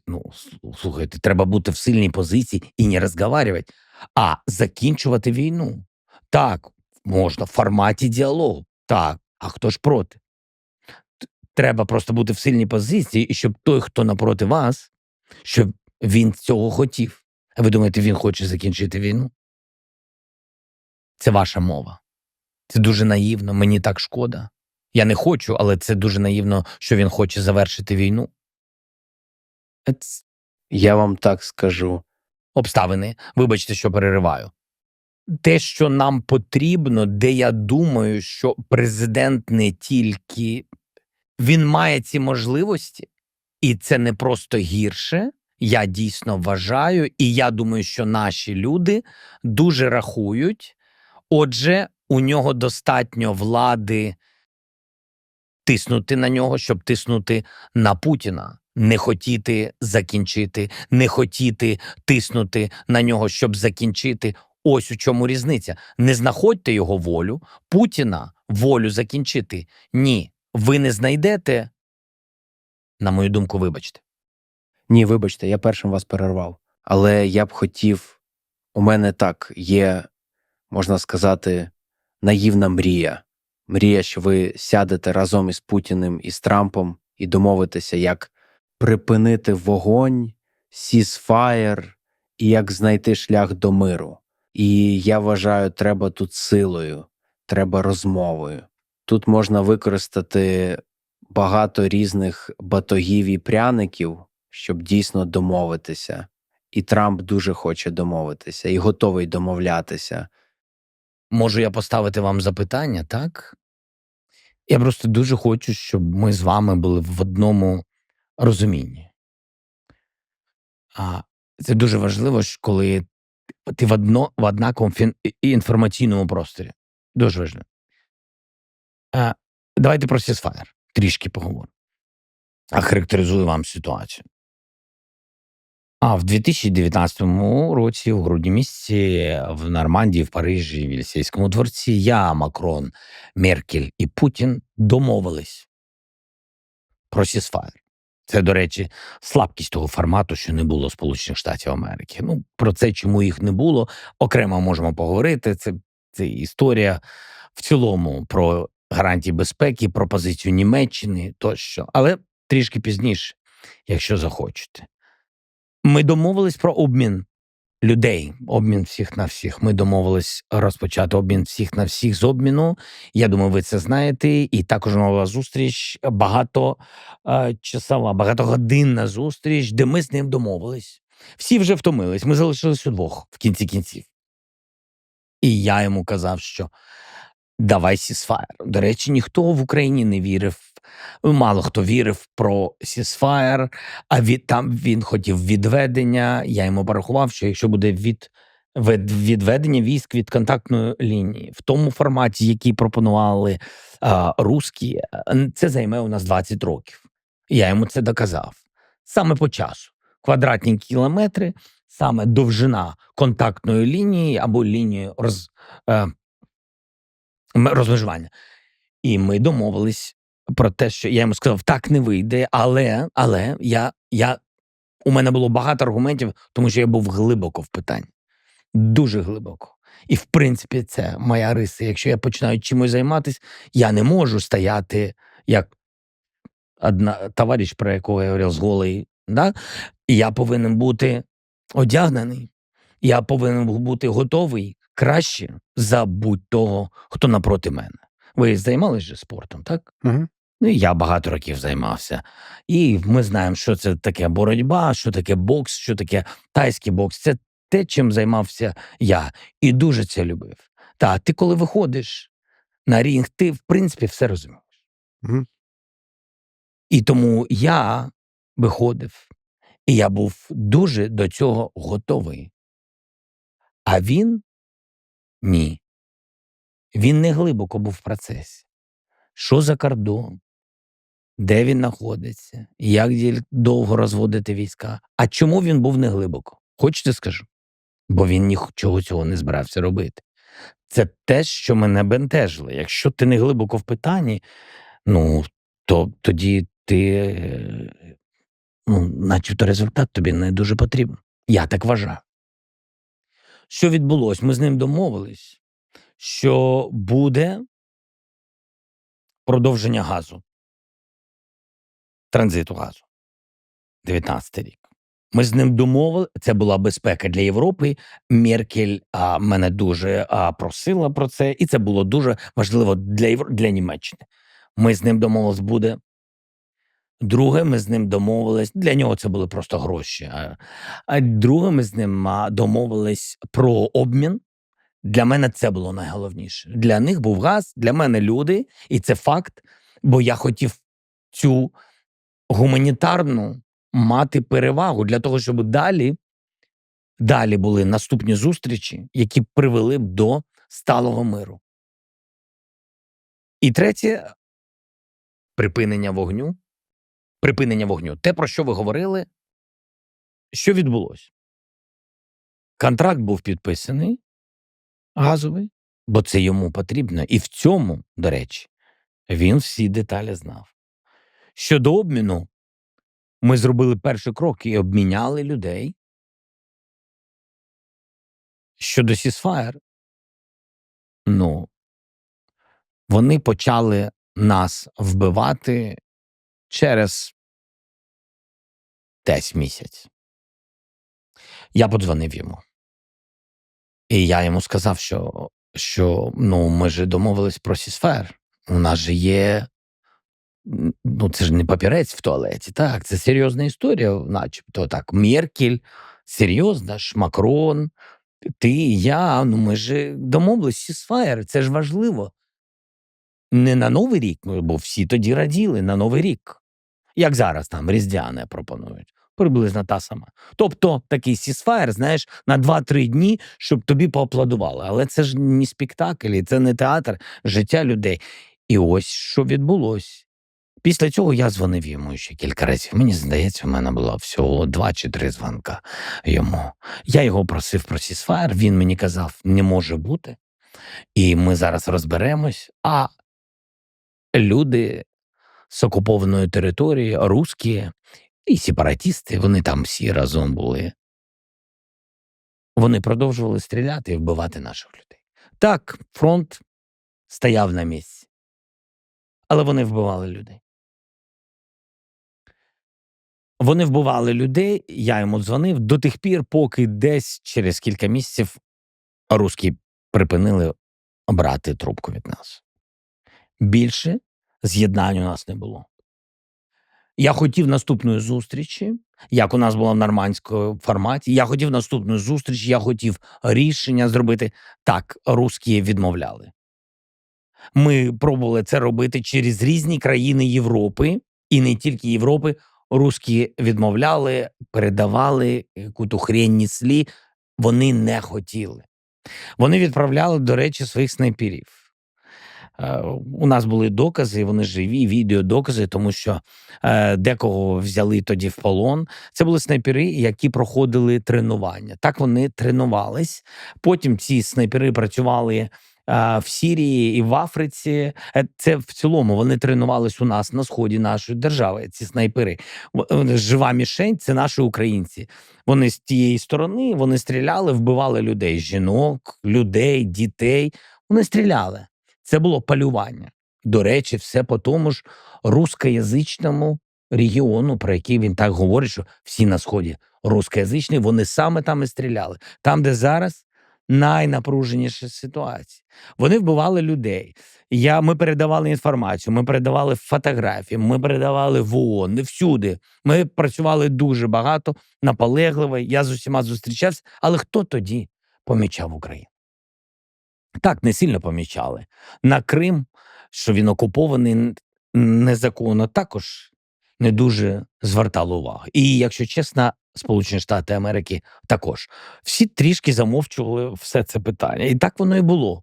Слухайте, треба бути в сильній позиції і не розговаривать, а закінчувати війну. Так, можна в форматі діалогу. Так, а хто ж проти? Треба просто бути в сильній позиції, і щоб той, хто напроти вас, щоб він цього хотів. А ви думаєте, він хоче закінчити війну? Це ваша мова. Це дуже наївно, мені так шкода. Я не хочу, але це дуже наївно, що він хоче завершити війну. Я вам так скажу. Обставини, вибачте, що перериваю. Те, що нам потрібно, де я думаю, що президент не тільки... Він має ці можливості, і це не просто гірше. Я дійсно вважаю, і я думаю, що наші люди дуже рахують. Отже, у нього достатньо влади тиснути на нього, щоб тиснути на Путіна. Не хотіти закінчити, не хотіти тиснути на нього, щоб закінчити. Ось у чому різниця. Не знаходьте його волю, Путіна волю закінчити. Ні, ви не знайдете, на мою думку, вибачте. Ні, вибачте, я першим вас перервав. Але я б хотів, у мене так є, можна сказати, наївна мрія. Мрія, що ви сядете разом із Путіним і з Трампом і домовитеся, як припинити вогонь, ceasefire і як знайти шлях до миру. І я вважаю, треба тут силою, треба розмовою. Тут можна використати багато різних батогів і пряників, щоб дійсно домовитися. І Трамп дуже хоче домовитися, і готовий домовлятися. Можу я поставити вам запитання, так? Я просто дуже хочу, щоб ми з вами були в одному розумінні. Це дуже важливо, коли ти в однаковому інформаційному просторі. Дуже важливо. Давайте про ceasefire трішки поговоримо. Характеризую вам ситуацію. В 2019 році, у грудні місяці, в Нормандії, в Парижі, в Єлісейському дворці, я, Макрон, Меркель і Путін домовились про ceasefire. Це, до речі, слабкість того формату, що не було Сполучених Штатів Америки. Про це, чому їх не було, окремо можемо поговорити. Це історія в цілому про гарантії безпеки, про позицію Німеччини тощо. Але трішки пізніше, якщо захочете. Ми домовились про обмін людей, обмін всіх на всіх. Ми домовились розпочати обмін всіх на всіх з обміну. Я думаю, ви це знаєте. І також нова зустріч, багаточасова, багатогодинна зустріч, де ми з ним домовились. Всі вже втомились, ми залишились удвох в кінці кінців. І я йому казав, що давай ceasefire. До речі, ніхто в Україні не вірив, мало хто вірив про ceasefire, там він хотів відведення. Я йому порахував, що якщо буде відведення військ від контактної лінії в тому форматі, який пропонували русські, це займе у нас 20 років. Я йому це доказав. Саме по часу. Квадратні кілометри, саме довжина контактної лінії або лінії розмежування. І ми домовились про те, що я йому сказав, так не вийде, але у мене було багато аргументів, тому що я був глибоко в питанні. Дуже глибоко. І, в принципі, це моя риса. Якщо я починаю чимось займатися, я не можу стояти, як товариш, про якого я говорив, з голий. Да? І я повинен бути одягнений. Я повинен бути готовий краще за будь-того, хто напроти мене. Ви займалися же спортом, так? Угу. Ну, і я багато років займався. І ми знаємо, що це таке боротьба, що таке бокс, що таке тайський бокс. Це те, чим займався я. І дуже це любив. Та ти коли виходиш на рінг, ти, в принципі, все розумієш. Угу. І тому я виходив, і я був дуже до цього готовий. А він – ні. Він не глибоко був в процесі. Що за кордон? Де він знаходиться? Як довго розводити війська? А чому він був не глибоко? Хочете скажу? Бо він нічого цього не збирався робити. Це те, що мене бентежило. Якщо ти не глибоко в питанні, то тоді ти, начебто результат тобі не дуже потрібен. Я так вважаю. Що відбулося? Ми з ним домовились, що буде продовження газу. Транзиту газу. 19-й рік. Ми з ним домовили, це була безпека для Європи. Меркель мене дуже просила про це, і це було дуже важливо для Німеччини. Ми з ним домовились, буде. Друге, ми з ним домовились, для нього це були просто гроші. А друге, ми з ним домовились про обмін. Для мене це було найголовніше. Для них був газ, для мене люди, і це факт, бо я хотів цю гуманітарну мати перевагу для того, щоб далі були наступні зустрічі, які привели б до сталого миру. І третє – припинення вогню. Припинення вогню. Те, про що ви говорили, що відбулося? Контракт був підписаний, газовий, бо це йому потрібно. І в цьому, до речі, він всі деталі знав. Щодо обміну, ми зробили перший крок і обміняли людей. Щодо ceasefire, вони почали нас вбивати через десь місяць. Я подзвонив йому. І я йому сказав, що ми ж домовились про ceasefire. У нас же є, це ж не папірець в туалеті, так, це серйозна історія, начебто, так, Меркель, серйозна ж, Макрон, ти, я, ми ж домовились ceasefire, це ж важливо. Не на Новий рік, бо всі тоді раділи на Новий рік. Як зараз там різдвяне пропонують. Приблизно та сама. Тобто такий ceasefire, знаєш, на 2-3 дні, щоб тобі поаплодували. Але це ж не спектакль, і це не театр, життя людей. І ось що відбулося. Після цього я дзвонив йому ще кілька разів. Мені здається, в мене було всього 2 чи 3 дзвонка йому. Я його просив про ceasefire, він мені казав, не може бути. І ми зараз розберемось. А люди з окупованої території, русські і сепаратисти, вони там всі разом були. Вони продовжували стріляти і вбивати наших людей. Так, фронт стояв на місці. Але вони вбивали людей. Вони вбивали людей, я йому дзвонив до тих пір, поки десь через кілька місяців русські припинили брати трубку від нас. Більше з'єднань у нас не було. Я хотів наступної зустрічі, як у нас було в нормандському форматі. Я хотів наступну зустріч, я хотів рішення зробити. Так, русські відмовляли. Ми пробували це робити через різні країни Європи, і не тільки Європи. Русські відмовляли, передавали, яку-то хрень несли. Вони не хотіли. Вони відправляли, до речі, своїх снайперів. У нас були докази, вони живі, відеодокази, тому що декого взяли тоді в полон. Це були снайпери, які проходили тренування. Так вони тренувались. Потім ці снайпери працювали в Сірії і в Африці. Це в цілому вони тренувались у нас на сході нашої держави. Ці снайпери. Жива мішень це наші українці. Вони з тієї сторони вони стріляли, вбивали людей, жінок, людей, дітей. Вони стріляли. Це було полювання. До речі, все по тому ж рускоязичному регіону, про який він так говорить, що всі на сході рускоязичні, вони саме там і стріляли. Там, де зараз найнапруженіша ситуація. Вони вбивали людей. Ми передавали інформацію, ми передавали фотографії, ми передавали в ООН, не всюди. Ми працювали дуже багато, наполегливо. Я з усіма зустрічався. Але хто тоді помічав Україну? Так, не сильно помічали. На Крим, що він окупований незаконно, також не дуже звертали увагу. І, якщо чесно, Сполучені Штати Америки також. Всі трішки замовчували все це питання. І так воно і було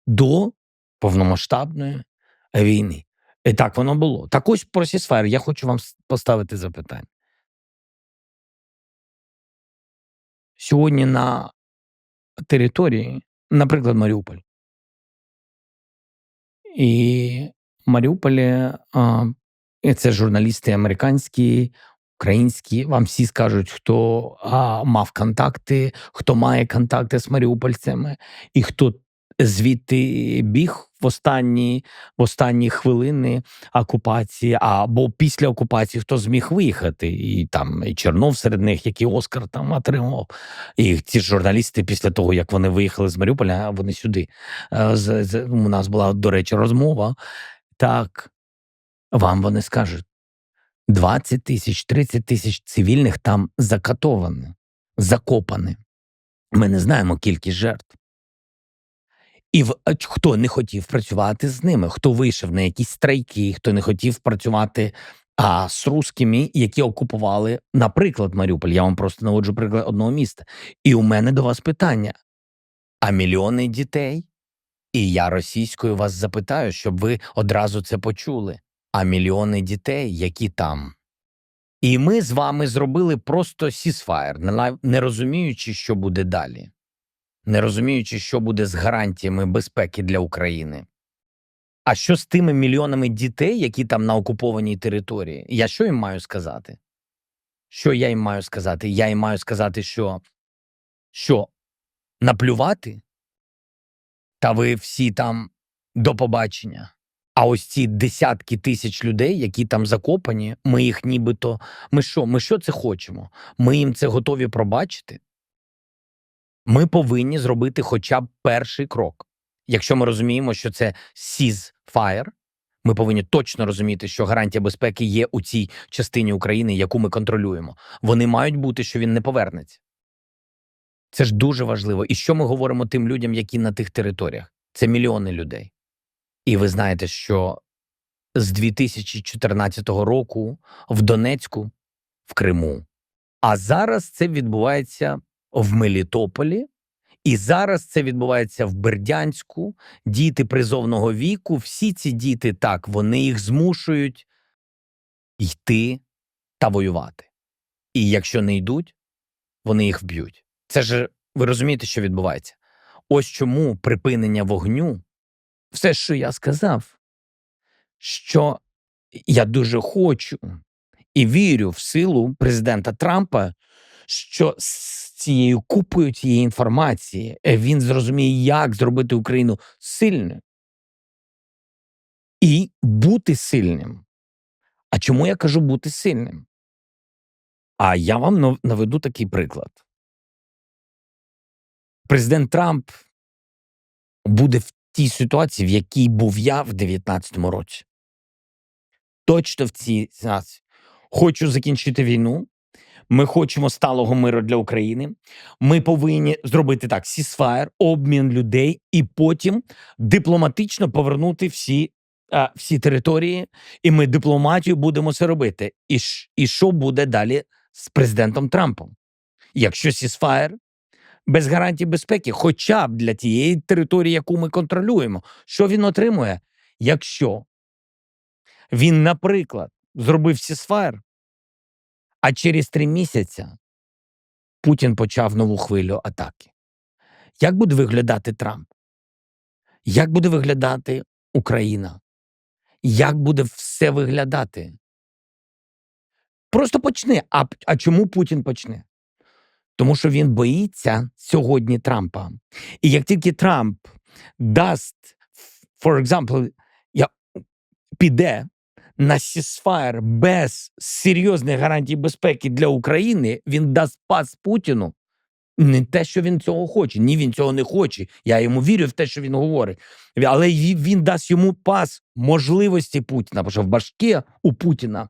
до повномасштабної війни. І так воно було. Так ось про Сісфаєр я хочу вам поставити запитання. Сьогодні на території, наприклад, Маріуполь. І в Маріуполі, і це журналісти американські, українські, вам всі скажуть, хто мав контакти, хто має контакти з маріупольцями, і хто звідти біг в останні хвилини окупації, або після окупації, хто зміг виїхати. І там і Чернов серед них, який Оскар там отримав. І ці журналісти після того, як вони виїхали з Маріуполя, вони сюди. У нас була, до речі, розмова. Так, вам вони скажуть, 20 тисяч, 30 тисяч цивільних там закатовані, закопані. Ми не знаємо кількість жертв. І хто не хотів працювати з ними, хто вийшов на якісь страйки, хто не хотів працювати з русскими, які окупували, наприклад, Маріуполь. Я вам просто наводжу приклад одного міста. І у мене до вас питання. А мільйони дітей? І я російською вас запитаю, щоб ви одразу це почули. А мільйони дітей, які там? І ми з вами зробили просто сісфаєр, не розуміючи, що буде далі. Не розуміючи, що буде з гарантіями безпеки для України. А що з тими мільйонами дітей, які там на окупованій території? Я що їм маю сказати? Що я їм маю сказати? Я їм маю сказати, що наплювати? Та ви всі там до побачення. А ось ці десятки тисяч людей, які там закопані, ми їх нібито... Ми що це хочемо? Ми їм це готові пробачити? Ми повинні зробити хоча б перший крок. Якщо ми розуміємо, що це ceasefire, ми повинні точно розуміти, що гарантія безпеки є у цій частині України, яку ми контролюємо. Вони мають бути, що він не повернеться. Це ж дуже важливо. І що ми говоримо тим людям, які на тих територіях? Це мільйони людей. І ви знаєте, що з 2014 року в Донецьку, в Криму, а зараз це відбувається в Мелітополі, і зараз це відбувається в Бердянську, діти призовного віку, всі ці діти, так, вони їх змушують йти та воювати. І якщо не йдуть, вони їх вб'ють. Це ж, ви розумієте, що відбувається? Ось чому припинення вогню, все, що я сказав, що я дуже хочу і вірю в силу президента Трампа, що з цією купою цієї інформації він зрозуміє, як зробити Україну сильною і бути сильним. А чому я кажу бути сильним? А я вам наведу такий приклад. Президент Трамп буде в тій ситуації, в якій був я в 19-му році. Точно в цій ситуації. Хочу закінчити війну. Ми хочемо сталого миру для України. Ми повинні зробити так: сісфаєр, обмін людей, і потім дипломатично повернути всі території, і ми дипломатію будемо це робити. І що буде далі з президентом Трампом? Якщо сісфаєр без гарантій безпеки, хоча б для тієї території, яку ми контролюємо, що він отримує? Якщо він, наприклад, зробив сісфаєр, а через 3 місяці Путін почав нову хвилю атаки. Як буде виглядати Трамп? Як буде виглядати Україна? Як буде все виглядати? Просто почни. А чому Путін почне? Тому що він боїться сьогодні Трампа. І як тільки Трамп дасть, for example, піде на ceasefire без серйозних гарантій безпеки для України, він дасть пас Путіну. Не те, що він цього хоче. Ні, він цього не хоче. Я йому вірю в те, що він говорить. Але він дасть йому пас можливості Путіна, тому що в башке у Путіна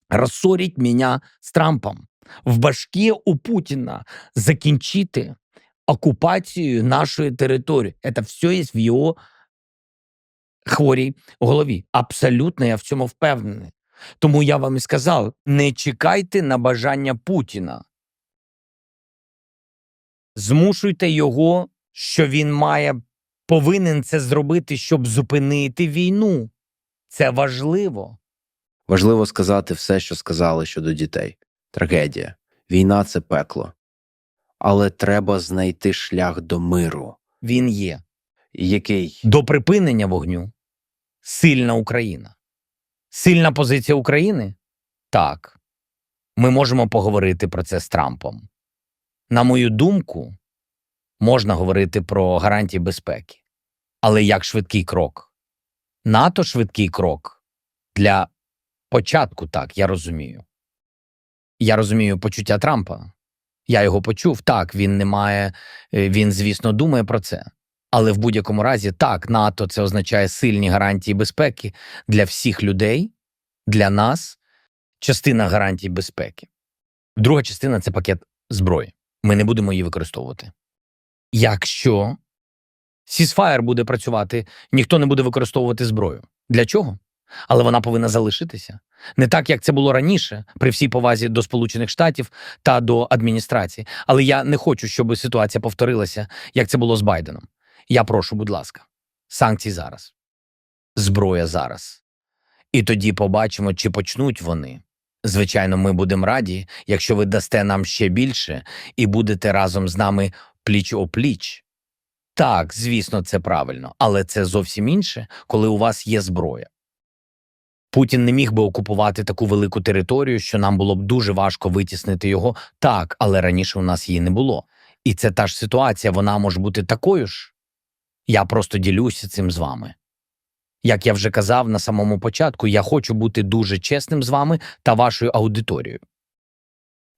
рассорить меня з Трампом. В башке у Путіна закінчити окупацію нашої території. Це все є в його хворій голові. Абсолютно я в цьому впевнений. Тому я вам і сказав, не чекайте на бажання Путіна. Змушуйте його, що він повинен це зробити, щоб зупинити війну. Це важливо. Важливо сказати все, що сказали щодо дітей. Трагедія. Війна – це пекло. Але треба знайти шлях до миру. Він є. Який? До припинення вогню. Сильна Україна. Сильна позиція України? Так. Ми можемо поговорити про це з Трампом. На мою думку, можна говорити про гарантії безпеки. Але як швидкий крок? НАТО швидкий крок. Для початку так, я розумію. Я розумію почуття Трампа. Я його почув. Так, він, звісно, думає про це. Але в будь-якому разі, так, НАТО – це означає сильні гарантії безпеки для всіх людей, для нас. Частина гарантій безпеки. Друга частина – це пакет зброї. Ми не будемо її використовувати. Якщо ceasefire буде працювати, ніхто не буде використовувати зброю. Для чого? Але вона повинна залишитися. Не так, як це було раніше, при всій повазі до Сполучених Штатів та до адміністрації. Але я не хочу, щоб ситуація повторилася, як це було з Байденом. Я прошу, будь ласка, санкції зараз. Зброя зараз. І тоді побачимо, чи почнуть вони. Звичайно, ми будемо раді, якщо ви дасте нам ще більше і будете разом з нами пліч-опліч. Так, звісно, це правильно, але це зовсім інше, коли у вас є зброя. Путін не міг би окупувати таку велику територію, що нам було б дуже важко витіснити його. Так, але раніше у нас її не було. І це та ж ситуація, вона може бути такою ж. Я просто ділюся цим з вами. Як я вже казав на самому початку, я хочу бути дуже чесним з вами та вашою аудиторією.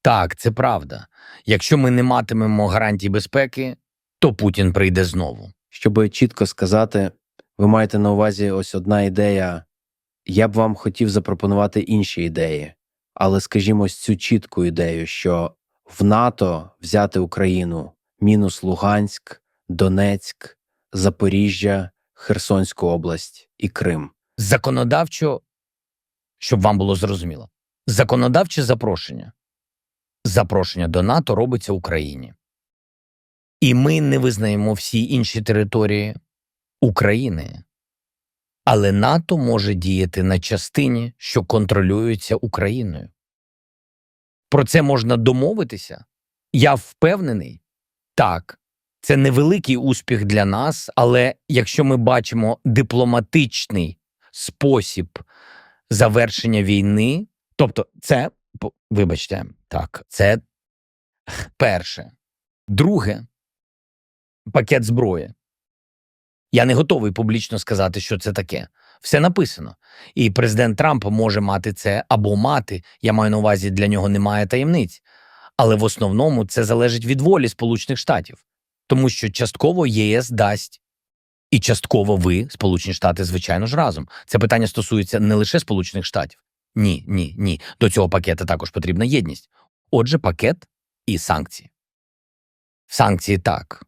Так, це правда. Якщо ми не матимемо гарантій безпеки, то Путін прийде знову. Щоб чітко сказати, ви маєте на увазі ось одна ідея. Я б вам хотів запропонувати інші ідеї. Але, скажімо, ось цю чітку ідею, що в НАТО взяти Україну мінус Луганськ, Донецьк, Запоріжжя, Херсонську область і Крим. Законодавчо, щоб вам було зрозуміло, законодавче запрошення. Запрошення до НАТО робиться Україні. І ми не визнаємо всі інші території України. Але НАТО може діяти на частині, що контролюється Україною. Про це можна домовитися? Я впевнений. Так, це невеликий успіх для нас, але якщо ми бачимо дипломатичний спосіб завершення війни, тобто це, вибачте, так, це перше. Друге, пакет зброї. Я не готовий публічно сказати, що це таке. Все написано. І президент Трамп може мати це або мати, я маю на увазі, для нього немає таємниць. Але в основному це залежить від волі Сполучених Штатів. Тому що частково ЄС дасть, і частково ви, Сполучені Штати, звичайно ж, разом. Це питання стосується не лише Сполучених Штатів. Ні. До цього пакета також потрібна єдність. Отже, пакет і санкції. Санкції так.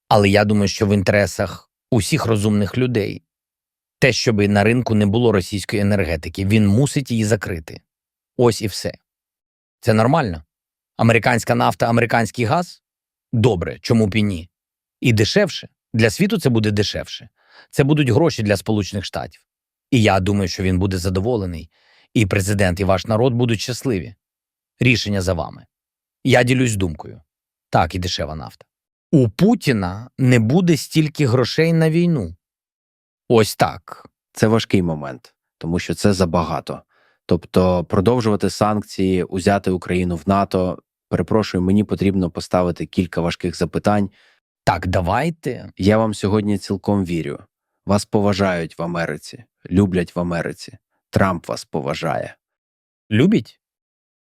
Але я думаю, що в інтересах усіх розумних людей те, щоб на ринку не було російської енергетики, він мусить її закрити. Ось і все. Це нормально. Американська нафта, американський газ? Добре, чому б і ні? І дешевше. Для світу це буде дешевше. Це будуть гроші для Сполучених Штатів. І я думаю, що він буде задоволений. І президент, і ваш народ будуть щасливі. Рішення за вами. Я ділюсь думкою. Так, і дешева нафта. У Путіна не буде стільки грошей на війну. Ось так. Це важкий момент, тому що це забагато. Тобто продовжувати санкції, узяти Україну в НАТО, перепрошую, мені потрібно поставити кілька важких запитань. Так, давайте. Я вам сьогодні цілком вірю. Вас поважають в Америці, люблять в Америці. Трамп вас поважає. Любіть?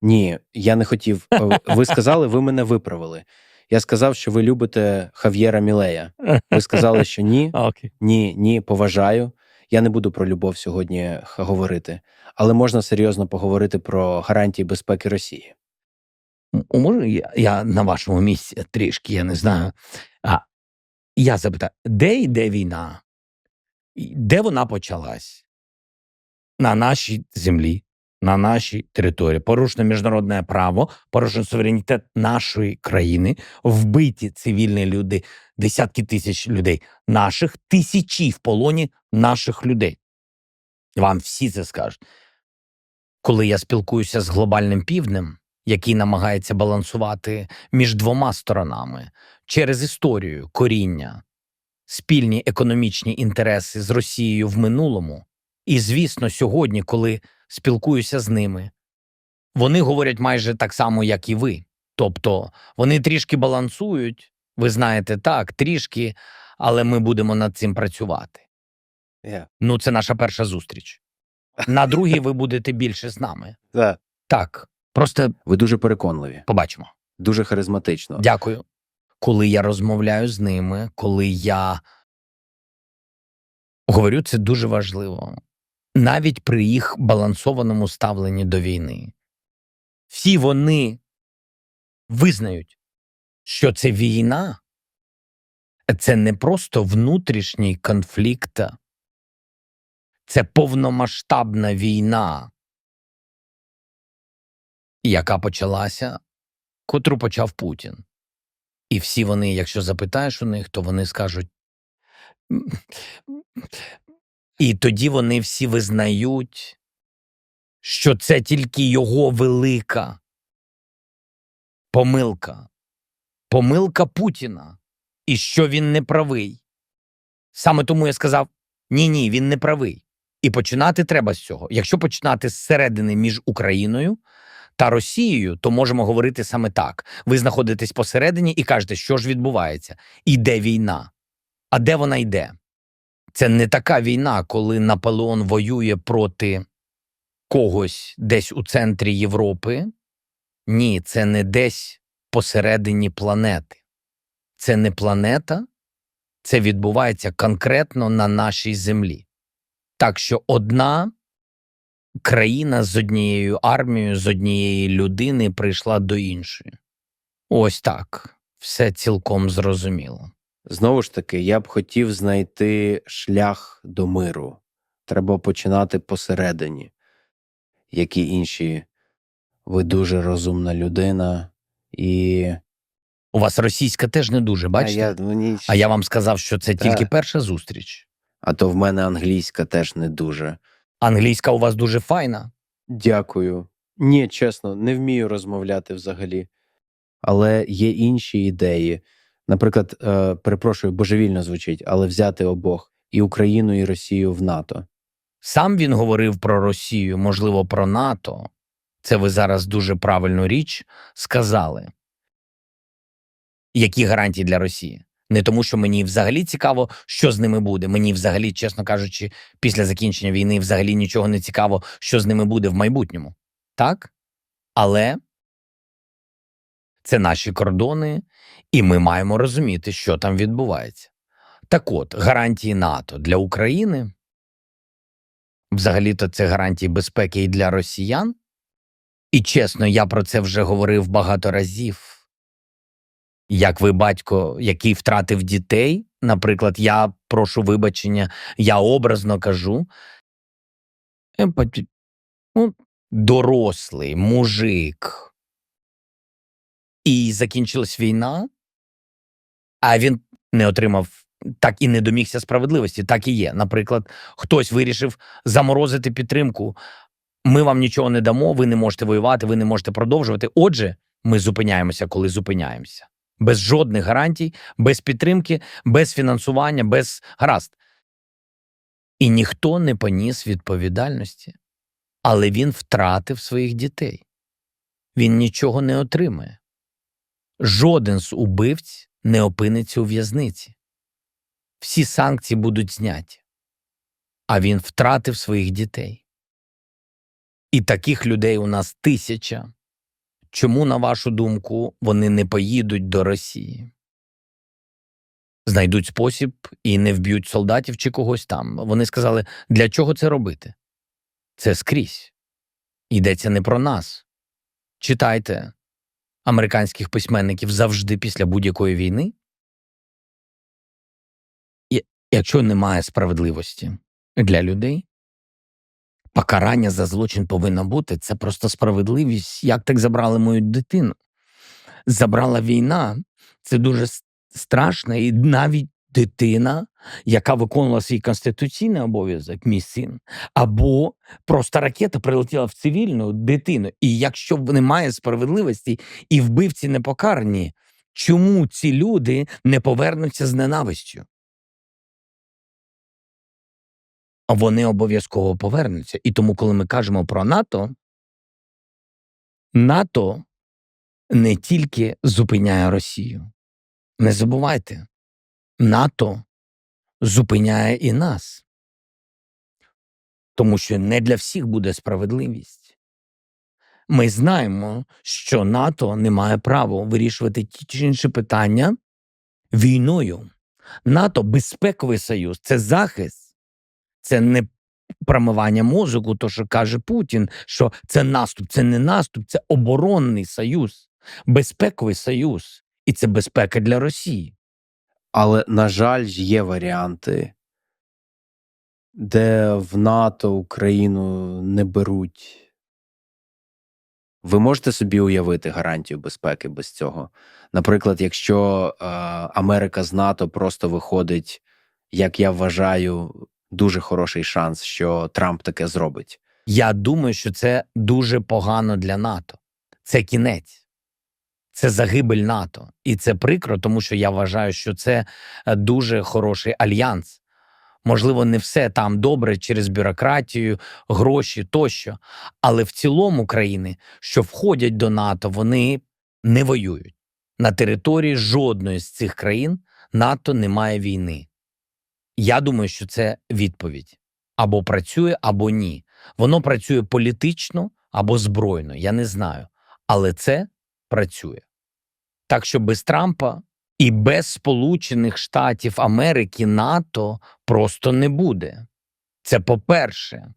Ні, я не хотів. Ви сказали, ви мене виправили. Я сказав, що ви любите Хав'єра Мілея. Ви сказали, що ні. Окей. Ні, поважаю. Я не буду про любов сьогодні говорити. Але можна серйозно поговорити про гарантії безпеки Росії. Може, я на вашому місці трішки, я не знаю. Я запитаю, де йде війна? Де вона почалась? На нашій землі, на нашій території. Порушено міжнародне право, порушено суверенітет нашої країни, вбиті цивільні люди, десятки тисяч людей наших, тисячі в полоні наших людей. Вам всі це скажуть. Коли я спілкуюся з глобальним півднем, який намагається балансувати між двома сторонами через історію, коріння, спільні економічні інтереси з Росією в минулому, і, звісно, сьогодні, коли спілкуюся з ними, вони говорять майже так само, як і ви. Тобто вони трішки балансують, ви знаєте, так, трішки, але ми будемо над цим працювати. Ну, це наша перша зустріч. На другій ви будете більше з нами. Так, просто Ви дуже переконливі, побачимо. дуже харизматично. Дякую. Коли я розмовляю з ними, коли я говорю, це дуже важливо. Навіть при їх балансованому ставленні до війни. Всі вони визнають, що це війна, це не просто внутрішній конфлікт, це повномасштабна війна, яка почалася, котру почав Путін. І всі вони, якщо запитаєш у них, то вони скажуть. І тоді вони всі визнають, що це тільки його велика помилка. Помилка Путіна. І що він не правий. Саме тому я сказав, ні, він не правий. І починати треба з цього. Якщо починати зсередини між Україною та Росією, то можемо говорити саме так. Ви знаходитесь посередині і кажете, що ж відбувається. Іде війна. А де вона йде? Це не така війна, коли Наполеон воює проти когось десь у центрі Європи. Ні, це не десь посередині планети. Це не планета, це відбувається конкретно на нашій землі. Так що одна країна з однією армією, з однієї людини прийшла до іншої. Ось так. Все цілком зрозуміло. Знову ж таки, я б хотів знайти шлях до миру. Треба починати посередині. Як і інші, ви дуже розумна людина і... У вас російська теж не дуже, бачите? А я вам сказав, що це тільки перша зустріч. А то в мене англійська теж не дуже. Англійська у вас дуже файна. Дякую. Ні, чесно, не вмію розмовляти взагалі. Але є інші ідеї. Наприклад, перепрошую, божевільно звучить, але взяти обох – і Україну, і Росію в НАТО. Сам він говорив про Росію, можливо, про НАТО. Це ви зараз дуже правильну річ сказали. Які гарантії для Росії? Не тому, що мені взагалі цікаво, що з ними буде. Мені взагалі, чесно кажучи, після закінчення війни взагалі нічого не цікаво, що з ними буде в майбутньому. Так? Але це наші кордони, і ми маємо розуміти, що там відбувається. Так от, гарантії НАТО для України, взагалі-то це гарантії безпеки і для росіян. І чесно, я про це вже говорив багато разів. Як ви батько, який втратив дітей, наприклад, я прошу вибачення, я образно кажу, дорослий мужик, і закінчилась війна, а він не отримав, так і не домігся справедливості, так і є. Наприклад, хтось вирішив заморозити підтримку, ми вам нічого не дамо, ви не можете воювати, ви не можете продовжувати. Отже, ми зупиняємося, коли зупиняємося. Без жодних гарантій, без підтримки, без фінансування, без гаразд. І ніхто не поніс відповідальності. Але він втратив своїх дітей. Він нічого не отримає. Жоден з убивць не опиниться у в'язниці. Всі санкції будуть зняті. А він втратив своїх дітей. І таких людей у нас 1000. Чому, на вашу думку, вони не поїдуть до Росії? Знайдуть спосіб і не вб'ють солдатів чи когось там. Вони сказали, для чого це робити? Це скрізь. Йдеться не про нас. Читайте американських письменників завжди після будь-якої війни. І якщо немає справедливості для людей, покарання за злочин повинно бути. Це просто справедливість. Як так забрали мою дитину? Забрала війна. Це дуже страшно. І навіть дитина, яка виконувала свій конституційний обов'язок, мій син, або просто ракета прилетіла в цивільну дитину. І якщо немає справедливості і вбивці не покарані, чому ці люди не повернуться з ненавистю? Вони обов'язково повернуться. І тому, коли ми кажемо про НАТО, НАТО не тільки зупиняє Росію. Не забувайте, НАТО зупиняє і нас. Тому що не для всіх буде справедливість. Ми знаємо, що НАТО не має права вирішувати ті чи інші питання війною. НАТО – безпековий союз, це захист, це не промивання мозку, то, що каже Путін, що це наступ, це не наступ, це оборонний союз, безпековий союз. І це безпека для Росії. Але, на жаль, є варіанти, де в НАТО Україну не беруть. Ви можете собі уявити гарантію безпеки без цього? Наприклад, якщо Америка з НАТО просто виходить, як я вважаю, дуже хороший шанс, що Трамп таке зробить. Я думаю, що це дуже погано для НАТО. Це кінець. Це загибель НАТО. І це прикро, тому що я вважаю, що це дуже хороший альянс. Можливо, не все там добре через бюрократію, гроші тощо. Але в цілому країни, що входять до НАТО, вони не воюють. На території жодної з цих країн НАТО немає війни. Я думаю, що це відповідь. Або працює, або ні. Воно працює політично або збройно, я не знаю. Але це працює. Так що без Трампа і без Сполучених Штатів Америки НАТО просто не буде. Це по-перше.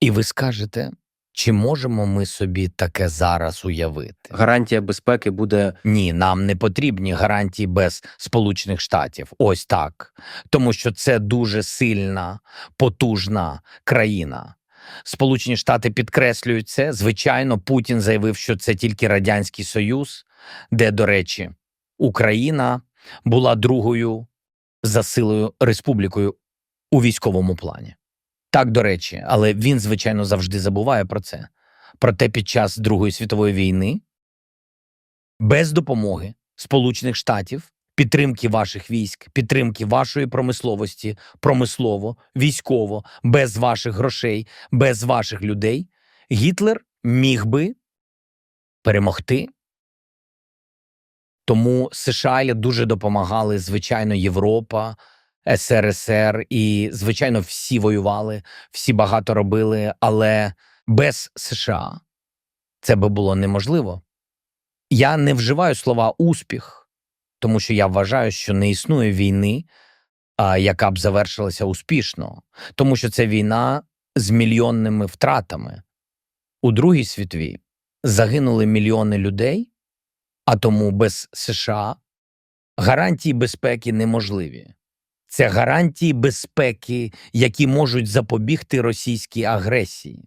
І ви скажете, чи можемо ми собі таке зараз уявити? Гарантія безпеки буде... Ні, нам не потрібні гарантії без Сполучених Штатів. Ось так. Тому що це дуже сильна, потужна країна. Сполучені Штати підкреслюють це. Звичайно, Путін заявив, що це тільки Радянський Союз, де, до речі, Україна була другою за силою республікою у військовому плані. Так, до речі, але він, звичайно, завжди забуває про це. Проте під час Другої світової війни без допомоги Сполучених Штатів, підтримки ваших військ, підтримки вашої промисловості, промислово, військово, без ваших грошей, без ваших людей, Гітлер міг би перемогти. Тому США дуже допомагали, звичайно, Європа, СРСР і, звичайно, всі воювали, всі багато робили, але без США це би було неможливо. Я не вживаю слова «успіх», тому що я вважаю, що не існує війни, яка б завершилася успішно, тому що це війна з мільйонними втратами. У Другій світовій загинули мільйони людей, а тому без США гарантії безпеки неможливі. Це гарантії безпеки, які можуть запобігти російській агресії.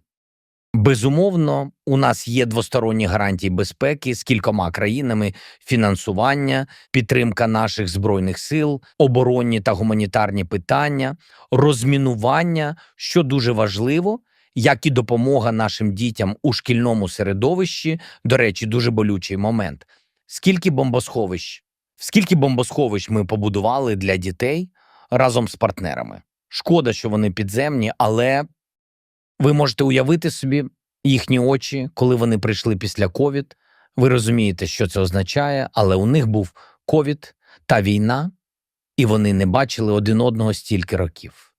Безумовно, у нас є двосторонні гарантії безпеки з кількома країнами: фінансування, підтримка наших Збройних сил, оборонні та гуманітарні питання, розмінування, що дуже важливо, як і допомога нашим дітям у шкільному середовищі. До речі, дуже болючий момент. Скільки бомбосховищ ми побудували для дітей разом з партнерами? Шкода, що вони підземні, але ви можете уявити собі їхні очі, коли вони прийшли після ковід. Ви розумієте, що це означає, але у них був ковід та війна, і вони не бачили один одного стільки років.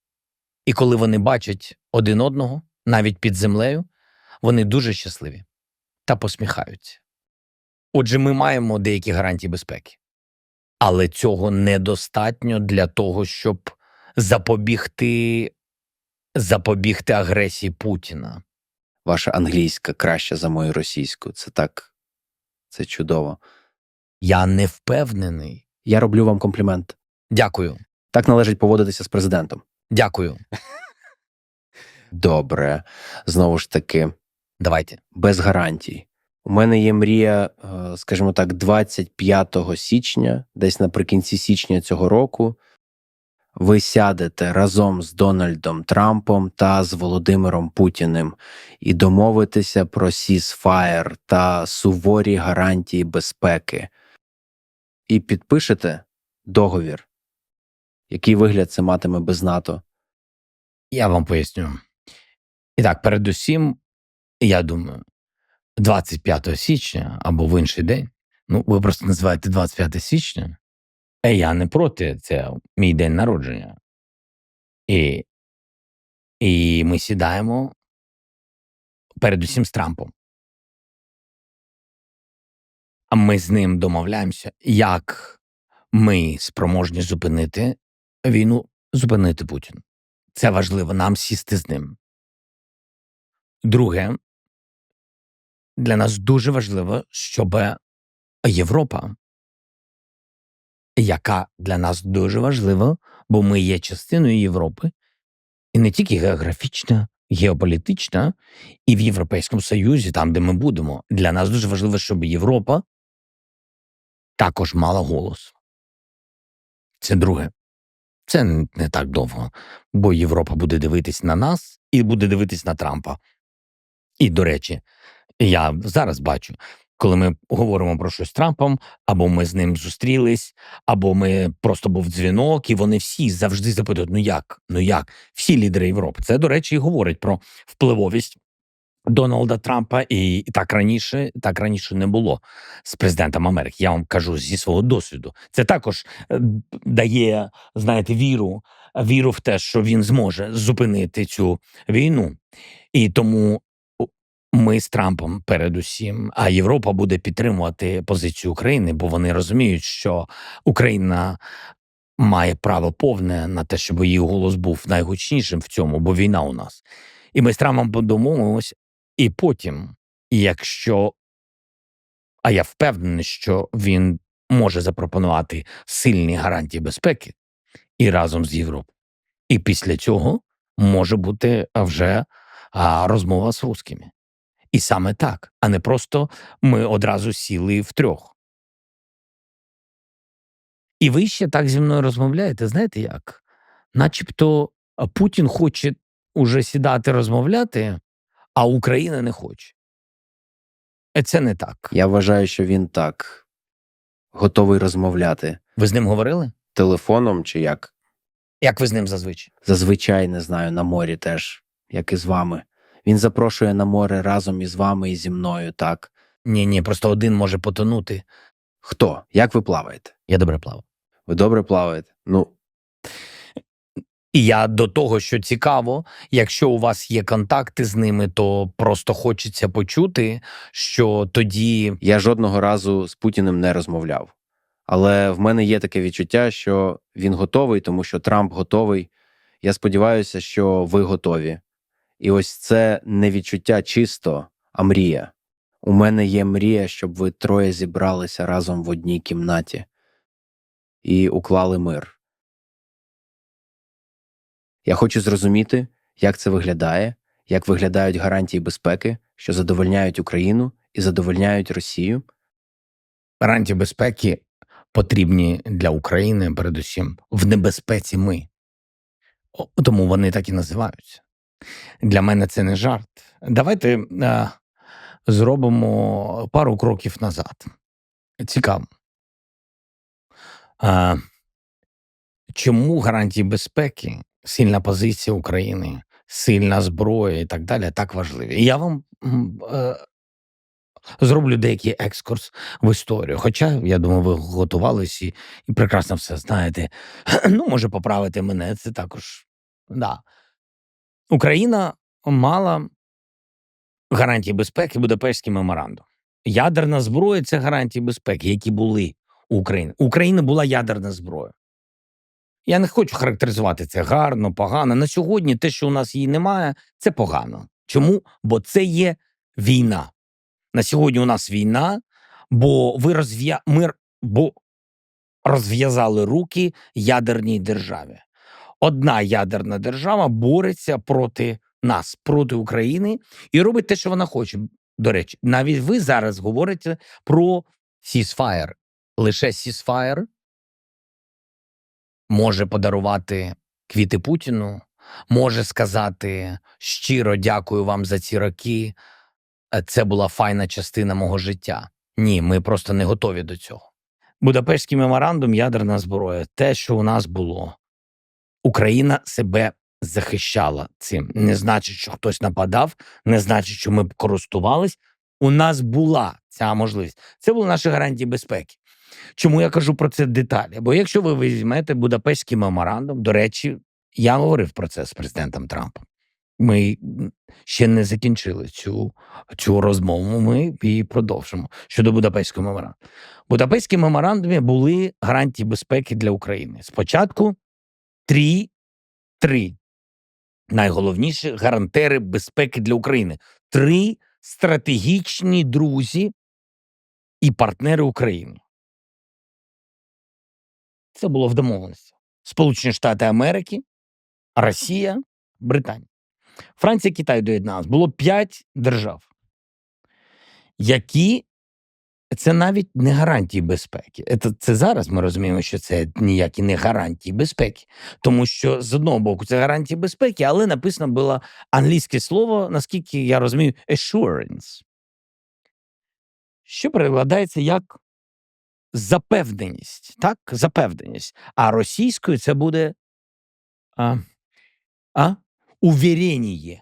І коли вони бачать один одного, навіть під землею, вони дуже щасливі та посміхаються. Отже, ми маємо деякі гарантії безпеки. Але цього недостатньо для того, щоб запобігти агресії Путіна. Ваша англійська краща за мою російську. Це чудово. Я не впевнений. Я роблю вам комплімент. Дякую. Так належить поводитися з президентом. Дякую. Добре. Знову ж таки, Давайте. без гарантій. У мене є мрія, скажімо так, 25 січня, десь наприкінці січня цього року, ви сядете разом з Дональдом Трампом та з Володимиром Путіним і домовитеся про ceasefire та суворі гарантії безпеки. І підпишете договір. Який вигляд це матиме без НАТО? Я вам поясню. І так, передусім, я думаю, 25 січня або в інший день, ви просто називаєте 25 січня, я не проти, це мій день народження. І ми сідаємо передусім з Трампом. А ми з ним домовляємося, як ми спроможні зупинити війну, зупинити Путіна. Це важливо, нам сісти з ним. Друге, для нас дуже важливо, щоб Європа, яка для нас дуже важлива, бо ми є частиною Європи, і не тільки географічна, геополітична, і в Європейському Союзі, там, де ми будемо. Для нас дуже важливо, щоб Європа також мала голос. Це друге. Це не так довго, бо Європа буде дивитись на нас і буде дивитись на Трампа. І, до речі, я зараз бачу, коли ми говоримо про щось з Трампом, або ми з ним зустрілись, або ми просто був дзвінок, і вони всі завжди запитують, ну як? Всі лідери Європи. Це, до речі, і говорить про впливовість Дональда Трампа, і так раніше не було з президентом Америки. Я вам кажу зі свого досвіду. Це також дає, знаєте, віру в те, що він зможе зупинити цю війну. І тому ми з Трампом передусім, а Європа буде підтримувати позицію України, бо вони розуміють, що Україна має право повне на те, щоб її голос був найгучнішим в цьому, бо війна у нас. І ми з Трампом подумаємось, і потім, а я впевнений, що він може запропонувати сильні гарантії безпеки і разом з Європою. І після цього може бути вже розмова з русскими. І саме так, а не просто ми одразу сіли втрьох. І ви ще так зі мною розмовляєте, знаєте як? Начебто Путін хоче уже сідати розмовляти, а Україна не хоче. Це не так. Я вважаю, що він так готовий розмовляти. Ви з ним говорили? Телефоном чи як? Як ви з ним зазвичай? Зазвичай, не знаю, на морі теж, як і з вами. Він запрошує на море разом із вами і зі мною, так? Ні, просто один може потонути. Хто? Як ви плаваєте? Я добре плавав. Ви добре плаваєте? І я до того, що цікаво, якщо у вас є контакти з ними, то просто хочеться почути, що тоді... Я жодного разу з Путіним не розмовляв. Але в мене є таке відчуття, що він готовий, тому що Трамп готовий. Я сподіваюся, що ви готові. І ось це не відчуття чисто, а мрія. У мене є мрія, щоб ви троє зібралися разом в одній кімнаті і уклали мир. Я хочу зрозуміти, як це виглядає, як виглядають гарантії безпеки, що задовольняють Україну і задовольняють Росію. Гарантії безпеки потрібні для України, передусім, в небезпеці ми. Тому вони так і називаються. Для мене це не жарт. Давайте зробимо пару кроків назад. Цікаво. Чому гарантії безпеки Сильна позиція України, сильна зброя і так далі так важливі. І я вам зроблю деякий екскурс в історію. Хоча, я думаю, ви готувались і прекрасно все знаєте. Ну, може, поправити мене, це також. Да. Україна мала гарантії безпеки, Будапештський меморандум. Ядерна зброя це гарантії безпеки, які були у України. У України була ядерна зброя. Я не хочу характеризувати це гарно, погано. На сьогодні те, що у нас її немає, це погано. Чому? Бо це є війна. На сьогодні у нас війна, бо бо розв'язали руки ядерній державі. Одна ядерна держава бореться проти нас, проти України і робить те, що вона хоче. До речі, навіть ви зараз говорите про ceasefire. Лише ceasefire може подарувати квіти Путіну, може сказати щиро дякую вам за ці роки, це була файна частина мого життя. Ні, ми просто не готові до цього. Будапештський меморандум, ядерна зброя, те, що у нас було. Україна себе захищала цим. Не значить, що хтось нападав, не значить, що ми б користувались. У нас була ця можливість. Це були наші гарантії безпеки. Чому я кажу про це деталі? Бо якщо ви візьмете Будапештський меморандум, до речі, я говорив про це з президентом Трампом. Ми ще не закінчили цю розмову, ми її продовжимо щодо Будапештського меморандуму. В Будапештському меморандумі були гарантії безпеки для України. Спочатку три найголовніші гарантери безпеки для України. 3 стратегічні друзі і партнери України. Це було в домовленості. Сполучені Штати Америки, Росія, Британія. Франція, Китай доєдналися. Було 5 держав, які це навіть не гарантії безпеки. Це зараз ми розуміємо, що це ніякі не гарантії безпеки. Тому що, з одного боку, це гарантії безпеки, але написано було англійське слово, наскільки я розумію, assurance, що перекладається як запевненість. Так? Запевненість. А російською це буде увірєніє.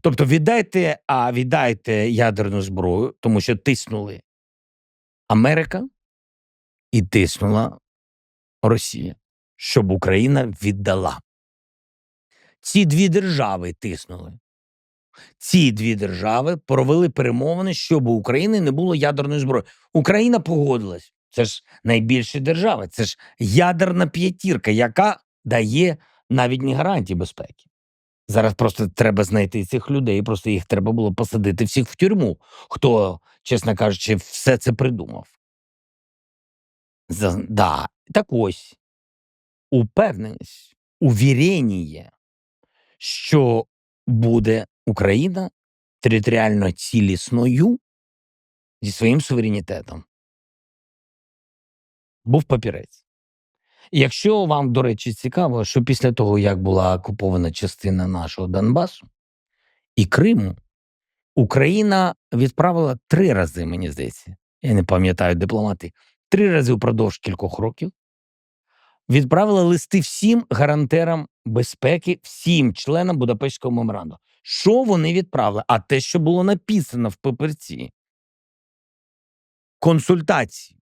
Тобто віддайте ядерну зброю, тому що тиснули Америка і тиснула Росія, щоб Україна віддала. Ці 2 держави тиснули. Ці 2 держави провели перемовини, щоб у України не було ядерної зброї. Україна погодилась. Це ж найбільші держави, це ж ядерна п'ятірка, яка дає навіть не гарантії безпеки. Зараз просто треба знайти цих людей, просто їх треба було посадити всіх в тюрму, хто, чесно кажучи, все це придумав. Так ось, упевненість, увірєніє, що буде Україна територіально цілісною зі своїм суверенітетом. Був папірець. І якщо вам, до речі, цікаво, що після того, як була окупована частина нашого Донбасу і Криму, Україна відправила 3 рази, мені здається, я не пам'ятаю дипломати, 3 рази впродовж кількох років, відправила листи всім гарантерам безпеки, всім членам Будапештського меморандуму. Що вони відправили? А те, що було написано в папірці. Консультації.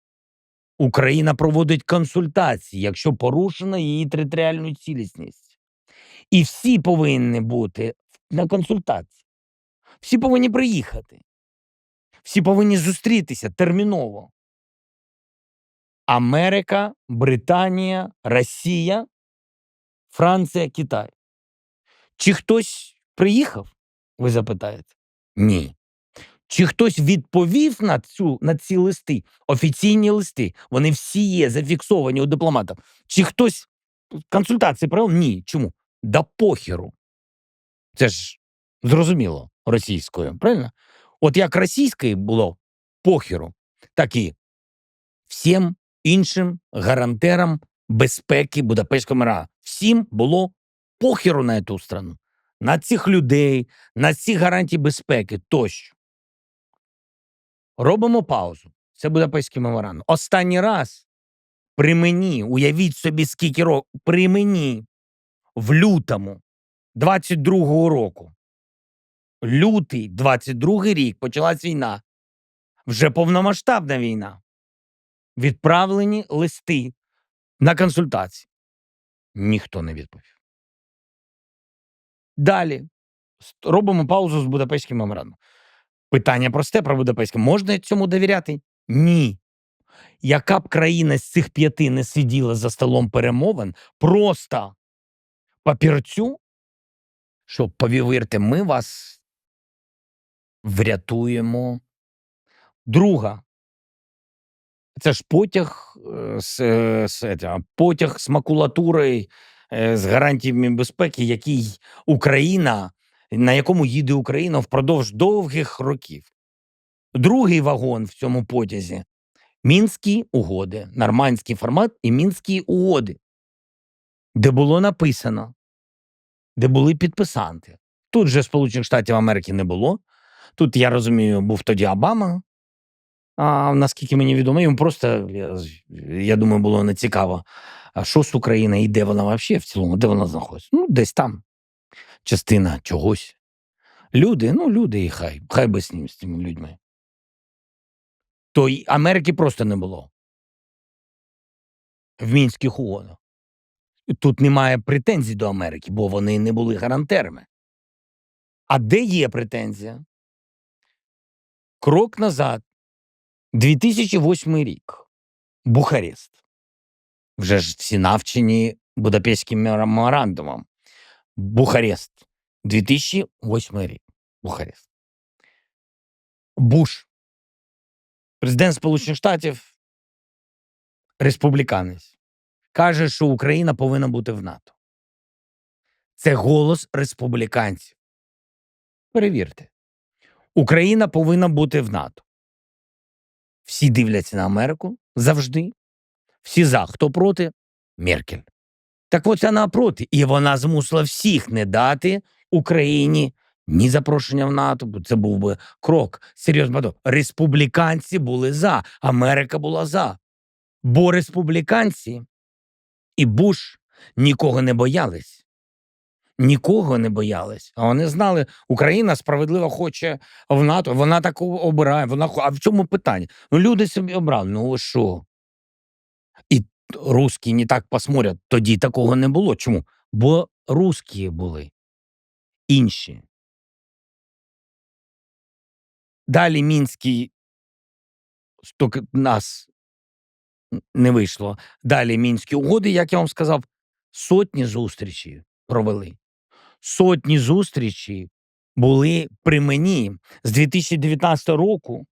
Україна проводить консультації, якщо порушена її територіальну цілісність. І всі повинні бути на консультації. Всі повинні приїхати. Всі повинні зустрітися терміново. Америка, Британія, Росія, Франція, Китай. Чи хтось приїхав, ви запитаєте? Ні. Чи хтось відповів на ці листи, офіційні листи? Вони всі є зафіксовані у дипломатів. Чи хтось консультації провів? Ні. Чому? Да похеру. Це ж зрозуміло російською, правильно? От як російською було похеру, так і всім іншим гарантерам безпеки Будапештського меморандуму. Всім було похеру на цю страну, на цих людей, на ці гарантії безпеки тощо. Робимо паузу. Це Будапештський меморандум. Останній раз при мені, уявіть собі, скільки років, при мені в лютому 22-го року. Лютий 22-й рік почалась війна. Вже повномасштабна війна. Відправлені листи на консультації. Ніхто не відповів. Далі робимо паузу з Будапештським меморандумом. Питання просте про Будапештське. Можна цьому довіряти? Ні. Яка б країна з цих 5 не сиділа за столом перемовин, просто папірцю, що, повірте, ми вас врятуємо. Друга. Це ж потяг потяг з макулатурою, з гарантіями безпеки, на якому їде Україна впродовж довгих років. Другий вагон в цьому потязі – Мінські угоди, нормандський формат і Мінські угоди, де було написано, де були підписанти. Тут же Сполучених Штатів Америки не було. Тут, я розумію, був тоді Обама. А наскільки мені відомо, йому просто, я думаю, було нецікаво, а що з Україною і де вона взагалі в цілому, де вона знаходиться. Ну, десь там. Частина чогось. Люди і хай би з цими людьми. То й Америки просто не було. В Мінських угодах. Тут немає претензій до Америки, бо вони не були гарантерами. А де є претензія? Крок назад. 2008 рік. Бухарест. Вже ж всі навчені Будапештським меморандумом. Бухарест. 2008 рік. Бухарест. Буш. Президент Сполучених Штатів. Республіканець. Каже, що Україна повинна бути в НАТО. Це голос республіканців. Перевірте. Україна повинна бути в НАТО. Всі дивляться на Америку завжди. Всі за. Хто проти? Меркель. Так от вона проти. І вона змусила всіх не дати Україні ні запрошення в НАТО, бо це був би крок. Серйозно, республіканці були за, Америка була за. Бо республіканці і Буш нікого не боялись. Нікого не боялись. А вони знали, Україна справедливо хоче в НАТО, вона так обирає. А в чому питання? Люди собі обрали. Ви що? І русські не так посмотрять. Тоді такого не було. Чому? Бо русські були. Інші. Далі Мінський, тільки нас не вийшло. Далі Мінські угоди, як я вам сказав, сотні зустрічей провели. Сотні зустрічей були при мені. З 2019 року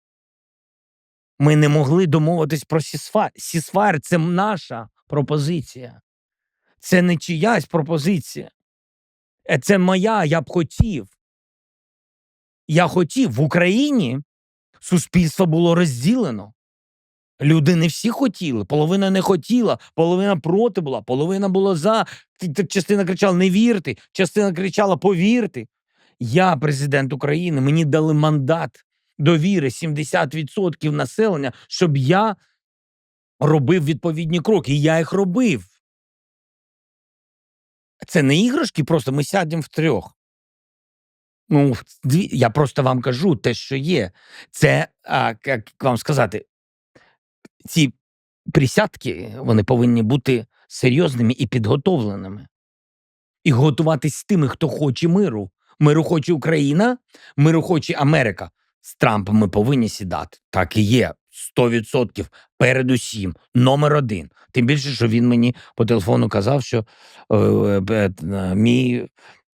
ми не могли домовитись про сісфайр. Це наша пропозиція. Це не чиясь пропозиція. Це моя, я б хотів. Я хотів. В Україні суспільство було розділено. Люди не всі хотіли, половина не хотіла, половина проти була, половина була за. Частина кричала «не вірте», частина кричала «повірте». Я президент України, мені дали мандат довіри 70% населення, щоб я робив відповідні кроки. І я їх робив. Це не іграшки, просто ми сядемо втрьох. Я просто вам кажу те, що є. Це, як вам сказати, ці присядки, вони повинні бути серйозними і підготовленими. І готуватись з тими, хто хоче миру. Миру хоче Україна, миру хоче Америка. З Трампом ми повинні сідати. Так і є. 100%. Передусім. Номер 1. Тим більше, що він мені по телефону казав, що мій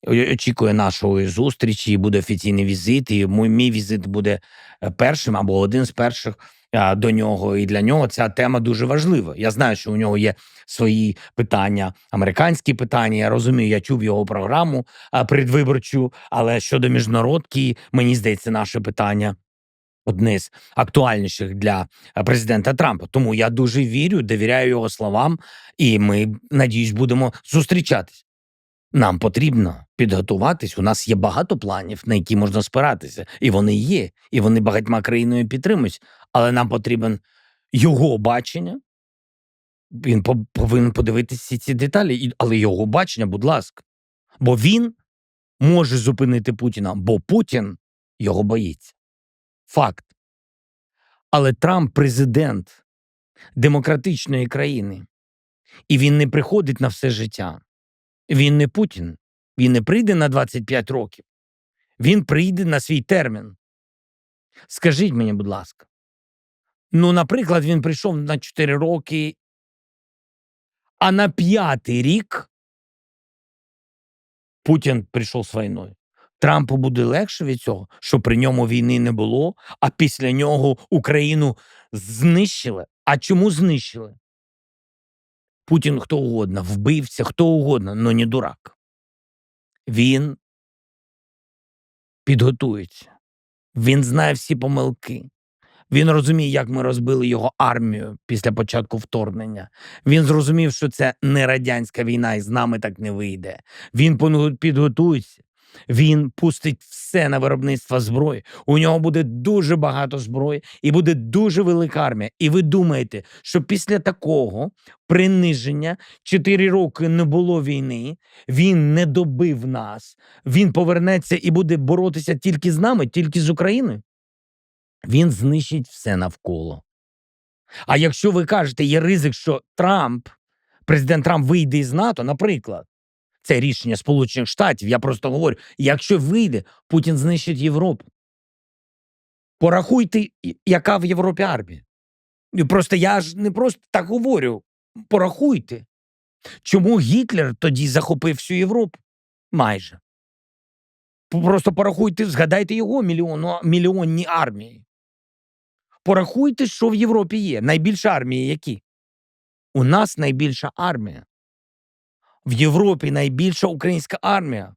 очікує нашої зустрічі, буде офіційний візит, і мій візит буде першим або один з перших до нього. І для нього ця тема дуже важлива. Я знаю, що у нього є свої питання, американські питання. Я розумію, я чув його програму предвиборчу, але щодо міжнародки, мені здається, наше питання одне з актуальніших для президента Трампа. Тому я дуже вірю, довіряю його словам, і ми, надіюсь, будемо зустрічатись. Нам потрібно підготуватись. У нас є багато планів, на які можна спиратися. І вони є, і вони багатьма країнами підтримують. Але нам потрібен його бачення, Він повинен подивитися всі ці деталі, але його бачення, будь ласка. Бо він може зупинити Путіна, бо Путін його боїться. Факт. Але Трамп – президент демократичної країни. І він не приходить на все життя. Він не Путін. Він не прийде на 25 років. Він прийде на свій термін. Скажіть мені, будь ласка. Наприклад, він прийшов на 4 роки, а на 5-й рік Путін прийшов з війною. Трампу буде легше від цього, що при ньому війни не було, а після нього Україну знищили. А чому знищили? Путін хто угодно, вбивця, хто угодно, но не дурак. Він підготується. Він знає всі помилки. Він розуміє, як ми розбили його армію після початку вторгнення. Він зрозумів, що це не радянська війна і з нами так не вийде. Він підготується. Він пустить все на виробництво зброї. У нього буде дуже багато зброї і буде дуже велика армія. І ви думаєте, що після такого приниження 4 роки не було війни, він не добив нас, він повернеться і буде боротися тільки з нами, тільки з Україною? Він знищить все навколо. А якщо ви кажете, є ризик, що президент Трамп вийде із НАТО, наприклад, це рішення Сполучених Штатів, я просто говорю, якщо вийде, Путін знищить Європу. Порахуйте, яка в Європі армія. І просто я ж не просто так говорю. Порахуйте. Чому Гітлер тоді захопив всю Європу? Майже. Просто порахуйте, згадайте його мільйонні армії. Порахуйте, що в Європі є. Найбільша армія які? У нас найбільша армія. В Європі найбільша українська армія.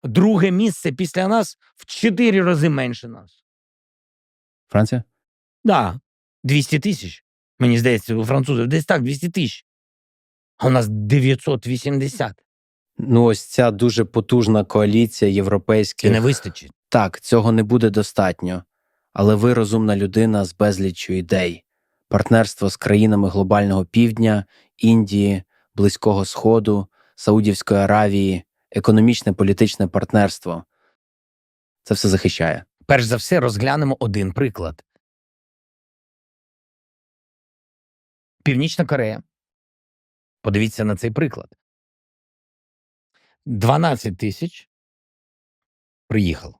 Друге місце після нас в 4 рази менше нас. Франція? Да, 200 тисяч. Мені здається, у французів десь так, 200 тисяч. А у нас 980. Ось ця дуже потужна коаліція європейських... Це не вистачить. Так, цього не буде достатньо. Але ви розумна людина з безліччю ідей. Партнерство з країнами глобального півдня, Індії, Близького Сходу, Саудівської Аравії, економічне політичне партнерство. Це все захищає. Перш за все розглянемо один приклад. Північна Корея. Подивіться на цей приклад. 12 тисяч приїхало.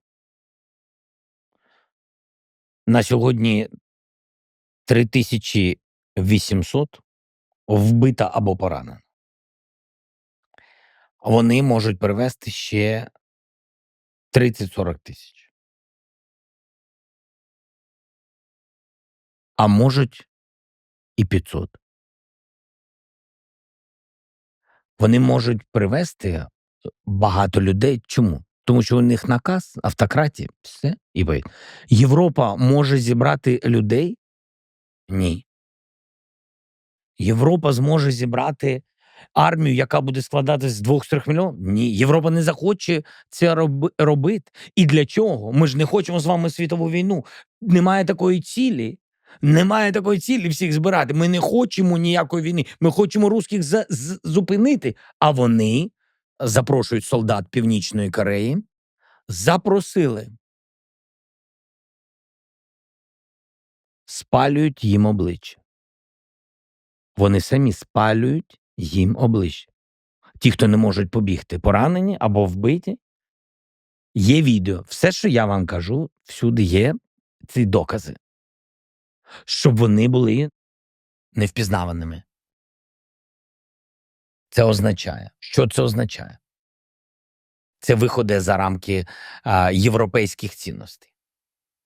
На сьогодні 3800 вбито або поранено. Вони можуть привезти ще 30-40 тисяч. А можуть і 500. Вони можуть привезти багато людей. Чому? Тому що у них наказ, автократія, все, і вийде. Європа може зібрати людей? Ні. Європа зможе зібрати армію, яка буде складатися з 2-3 мільйонів? Ні. Європа не захоче це робити. І для чого? Ми ж не хочемо з вами світову війну. Немає такої цілі. Немає такої цілі всіх збирати. Ми не хочемо ніякої війни. Ми хочемо русських зупинити. А вони запрошують солдат Північної Кореї. Запросили. Спалюють їм обличчя. Вони самі спалюють їм обличчя. Ті, хто не можуть побігти, поранені або вбиті. Є відео. Все, що я вам кажу, всюди є ці докази. Щоб вони були невпізнаваними. Це означає. Що це означає? Це виходить за рамки європейських цінностей.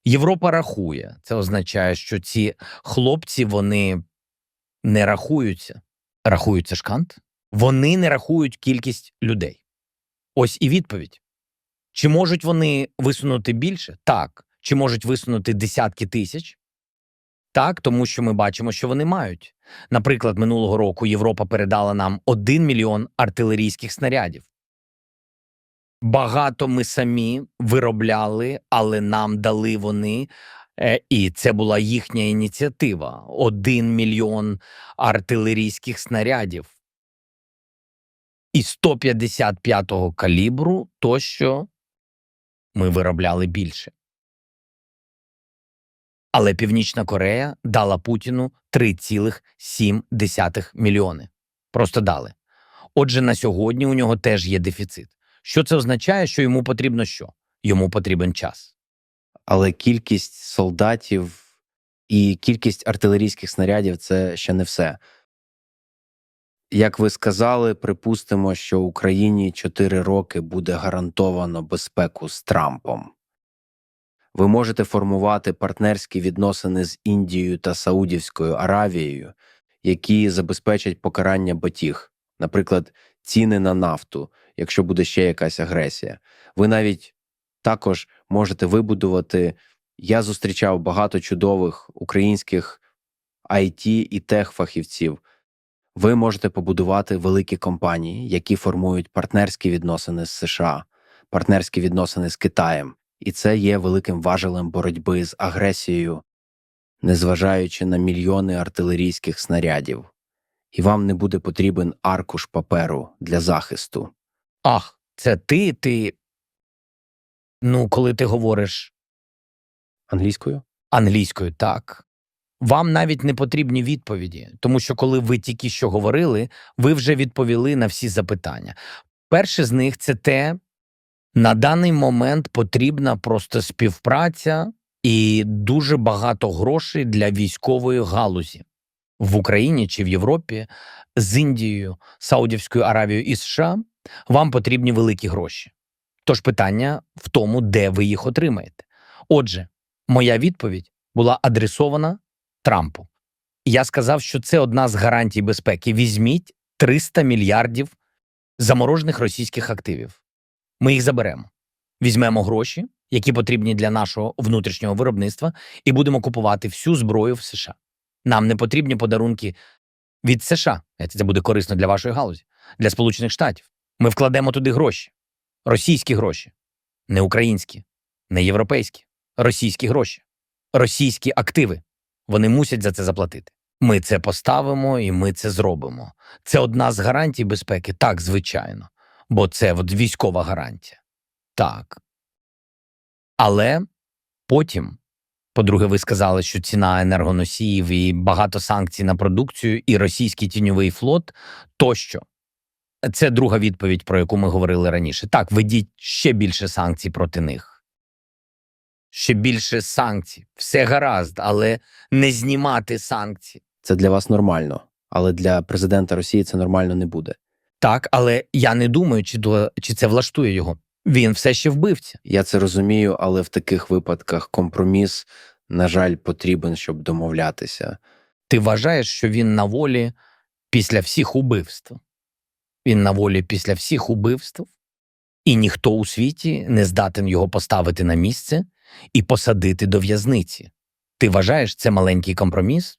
Європа рахує. Це означає, що ці хлопці, вони не рахуються. Рахується ж Кант. Вони не рахують кількість людей. Ось і відповідь. Чи можуть вони висунути більше? Так. Чи можуть висунути десятки тисяч? Так, тому що ми бачимо, що вони мають. Наприклад, минулого року Європа передала нам 1 мільйон артилерійських снарядів. Багато ми самі виробляли, але нам дали вони І це була їхня ініціатива. 1 мільйон артилерійських снарядів і 155-го калібру тощо ми виробляли більше. Але Північна Корея дала Путіну 3,7 мільйони. Просто дали. Отже, на сьогодні у нього теж є дефіцит. Що це означає? Що йому потрібно що? Йому потрібен час. Але кількість солдатів і кількість артилерійських снарядів – це ще не все. Як ви сказали, припустимо, що Україні 4 роки буде гарантовано безпеку з Трампом. Ви можете формувати партнерські відносини з Індією та Саудівською Аравією, які забезпечать покарання батіг, наприклад, ціни на нафту, якщо буде ще якась агресія. Ви навіть також можете вибудувати, я зустрічав багато чудових українських IT і тех-фахівців. Ви можете побудувати великі компанії, які формують партнерські відносини з США, партнерські відносини з Китаєм. І це є великим важелем боротьби з агресією, незважаючи на мільйони артилерійських снарядів. І вам не буде потрібен аркуш паперу для захисту. Ах, це ти. Ну, коли ти говориш Англійською? англійською, так. Вам навіть не потрібні відповіді, тому що коли ви тільки що говорили, ви вже відповіли на всі запитання. Перше з них – це те, на даний момент потрібна просто співпраця і дуже багато грошей для військової галузі. В Україні чи в Європі з Індією, Саудівською Аравією і США вам потрібні великі гроші. Тож питання в тому, де ви їх отримаєте. Отже, моя відповідь була адресована Трампу. Я сказав, що це одна з гарантій безпеки. Візьміть 300 мільярдів заморожених російських активів. Ми їх заберемо. Візьмемо гроші, які потрібні для нашого внутрішнього виробництва, і будемо купувати всю зброю в США. Нам не потрібні подарунки від США. Це буде корисно для вашої галузі, для Сполучених Штатів. Ми вкладемо туди гроші. Російські гроші. Не українські, не європейські. Російські гроші. Російські активи. Вони мусять за це заплатити. Ми це поставимо і ми це зробимо. Це одна з гарантій безпеки? Так, звичайно. Бо це військова гарантія. Так. Але потім, по-друге, ви сказали, що ціна енергоносіїв і багато санкцій на продукцію, і російський тіньовий флот тощо. Це друга відповідь, про яку ми говорили раніше. Так, введіть ще більше санкцій проти них. Ще більше санкцій. Все гаразд, але не знімати санкції. Це для вас нормально, але для президента Росії це нормально не буде. Так, але я не думаю, чи це влаштує його. Він все ще вбивця. Я це розумію, але в таких випадках компроміс, на жаль, потрібен, щоб домовлятися. Ти вважаєш, що він на волі після всіх убивств? Він на волі після всіх убивств? І ніхто у світі не здатен його поставити на місце і посадити до в'язниці. Ти вважаєш, це маленький компроміс?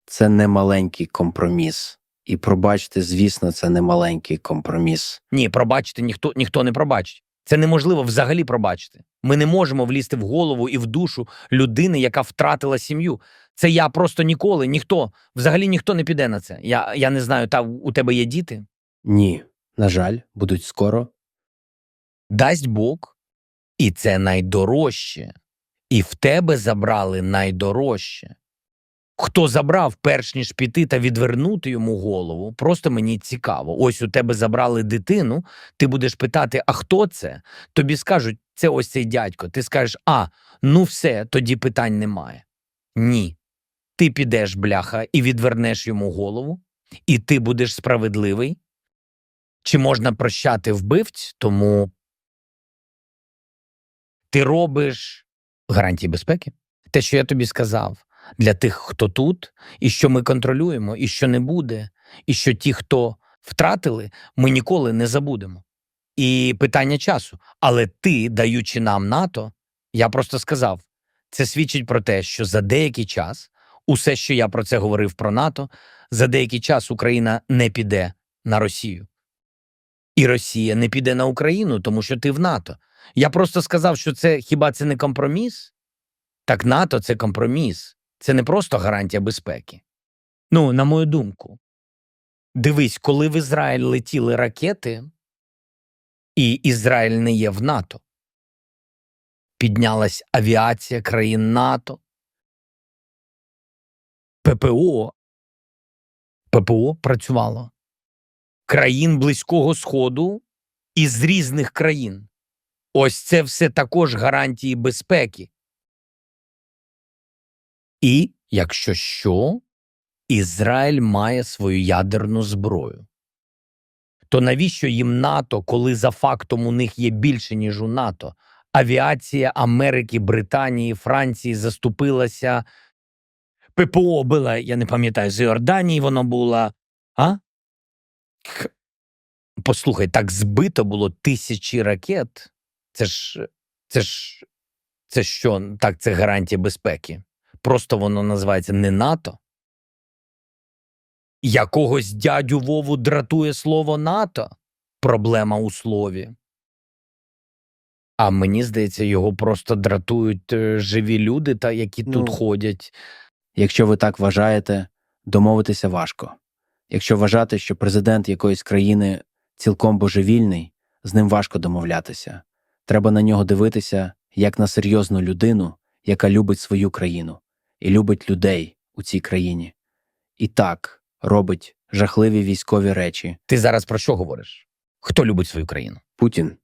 Це не маленький компроміс. І пробачте, звісно, це не маленький компроміс. Ні, пробачити ніхто не пробачить. Це неможливо взагалі пробачити. Ми не можемо влізти в голову і в душу людини, яка втратила сім'ю. Це я просто ніколи, взагалі ніхто не піде на це. Я не знаю, у тебе є діти? Ні, на жаль, будуть скоро. Дасть Бог, і це найдорожче. І в тебе забрали найдорожче. Хто забрав, перш ніж піти та відвернути йому голову, просто мені цікаво. Ось у тебе забрали дитину, ти будеш питати, а хто це? Тобі скажуть, це ось цей дядько. Ти скажеш, ну все, тоді питань немає. Ні. Ти підеш, бляха, і відвернеш йому голову, і ти будеш справедливий. Чи можна прощати вбивць, тому ти робиш гарантії безпеки? Те, що я тобі сказав. Для тих, хто тут, і що ми контролюємо, і що не буде, і що ті, хто втратили, ми ніколи не забудемо. І питання часу. Але ти, даючи нам НАТО, я просто сказав, це свідчить про те, що за деякий час, усе, що я про це говорив про НАТО, за деякий час Україна не піде на Росію. І Росія не піде на Україну, тому що ти в НАТО. Я просто сказав, що хіба це не компроміс? Так НАТО – це компроміс. Це не просто гарантія безпеки. Ну, на мою думку. Дивись, коли в Ізраїль летіли ракети, і Ізраїль не є в НАТО, піднялась авіація країн НАТО, ППО працювало. Країн Близького Сходу із різних країн. Ось це все також гарантії безпеки. І, якщо що, Ізраїль має свою ядерну зброю. То навіщо їм НАТО, коли за фактом у них є більше, ніж у НАТО? Авіація Америки, Британії, Франції заступилася. ППО було, я не пам'ятаю, з Йорданії воно було. А? Послухай, так збито було тисячі ракет. Це що? Так, це гарантія безпеки. Просто воно називається не НАТО. Якогось дядю Вову дратує слово НАТО? Проблема у слові. А мені здається, його просто дратують живі люди, які тут ходять. Якщо ви так вважаєте, домовитися важко. Якщо вважати, що президент якоїсь країни цілком божевільний, з ним важко домовлятися. Треба на нього дивитися як на серйозну людину, яка любить свою країну і любить людей у цій країні. І так, робить жахливі військові речі. Ти зараз про що говориш? Хто любить свою країну? Путін.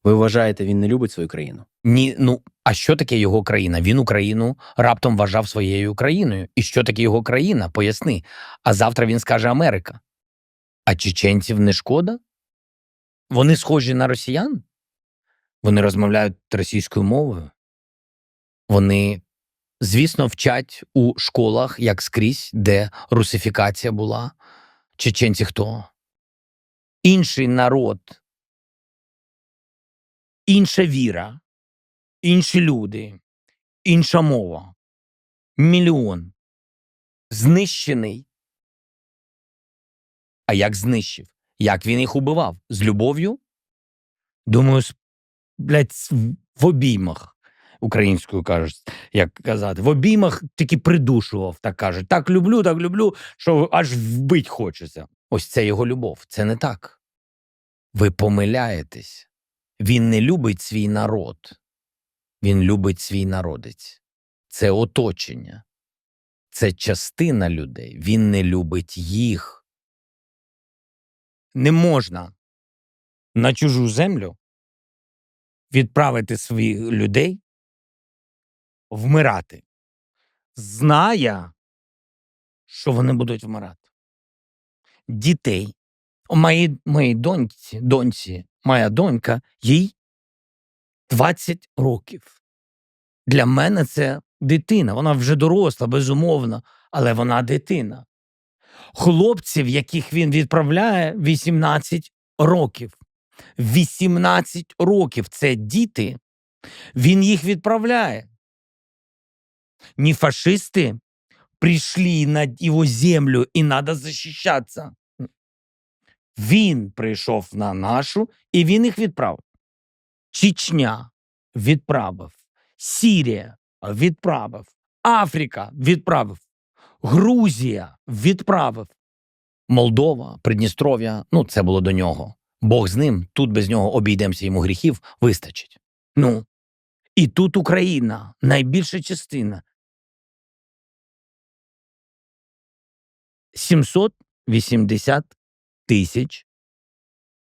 Ви вважаєте, він не любить свою країну? Ні, а що таке його країна? Він Україну раптом вважав своєю країною. І що таке його країна? Поясни. А завтра він скаже Америка. А чеченців не шкода? Вони схожі на росіян? Вони розмовляють російською мовою? Вони, звісно, вчать у школах, як скрізь, де русифікація була. Чеченці хто? Інший народ. Інша віра. Інші люди. Інша мова. Мільйон. Знищений. А як знищив? Як він їх убивав? З любов'ю? Думаю, в обіймах. Українською кажуть, як казати. В обіймах тільки придушував, так кажуть. Так люблю, що аж вбить хочеться. Ось це його любов. Це не так. Ви помиляєтесь. Він не любить свій народ. Він любить свій народець. Це оточення. Це частина людей. Він не любить їх. Не можна на чужу землю відправити своїх людей вмирати, знає, що вони будуть вмирати. Дітей. Моїй доньці, моя донька, їй 20 років. Для мене це дитина. Вона вже доросла, безумовно, але вона дитина. Хлопців, яких він відправляє, 18 років. 18 років – це діти. Він їх відправляє. Не фашисты пришли на його землю і треба захищатися. Він прийшов на нашу, і він їх відправив. Чечня відправив. Сирія відправив. Африка відправив. Грузія відправив. Молдова, Придністров'я, це було до нього. Бог з ним, тут без нього обійдемося, йому гріхів вистачить. І тут Україна, найбільша частина. 780 тисяч,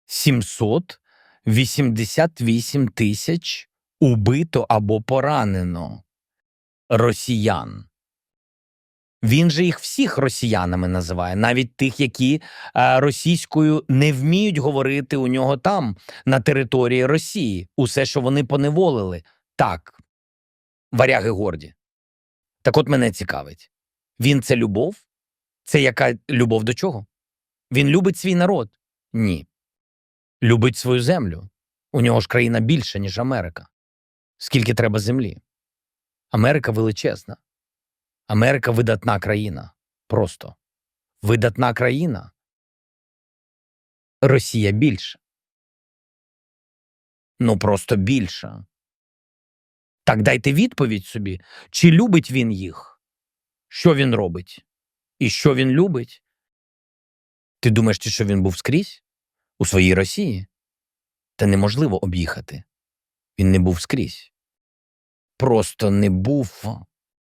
788 тисяч убито або поранено росіян. Він же їх всіх росіянами називає, навіть тих, які російською не вміють говорити у нього там, на території Росії. Усе, що вони поневолили. Так, варяги горді. Так от мене цікавить. Він – це любов? Це яка любов до чого? Він любить свій народ? Ні. Любить свою землю. У нього ж країна більша, ніж Америка. Скільки треба землі? Америка величезна. Америка видатна країна. Просто. Видатна країна. Росія більша. Просто більша. Так дайте відповідь собі, чи любить він їх? Що він робить? І що він любить? Ти думаєш, що він був скрізь? У своїй Росії? Та неможливо об'їхати. Він не був скрізь. Просто не був.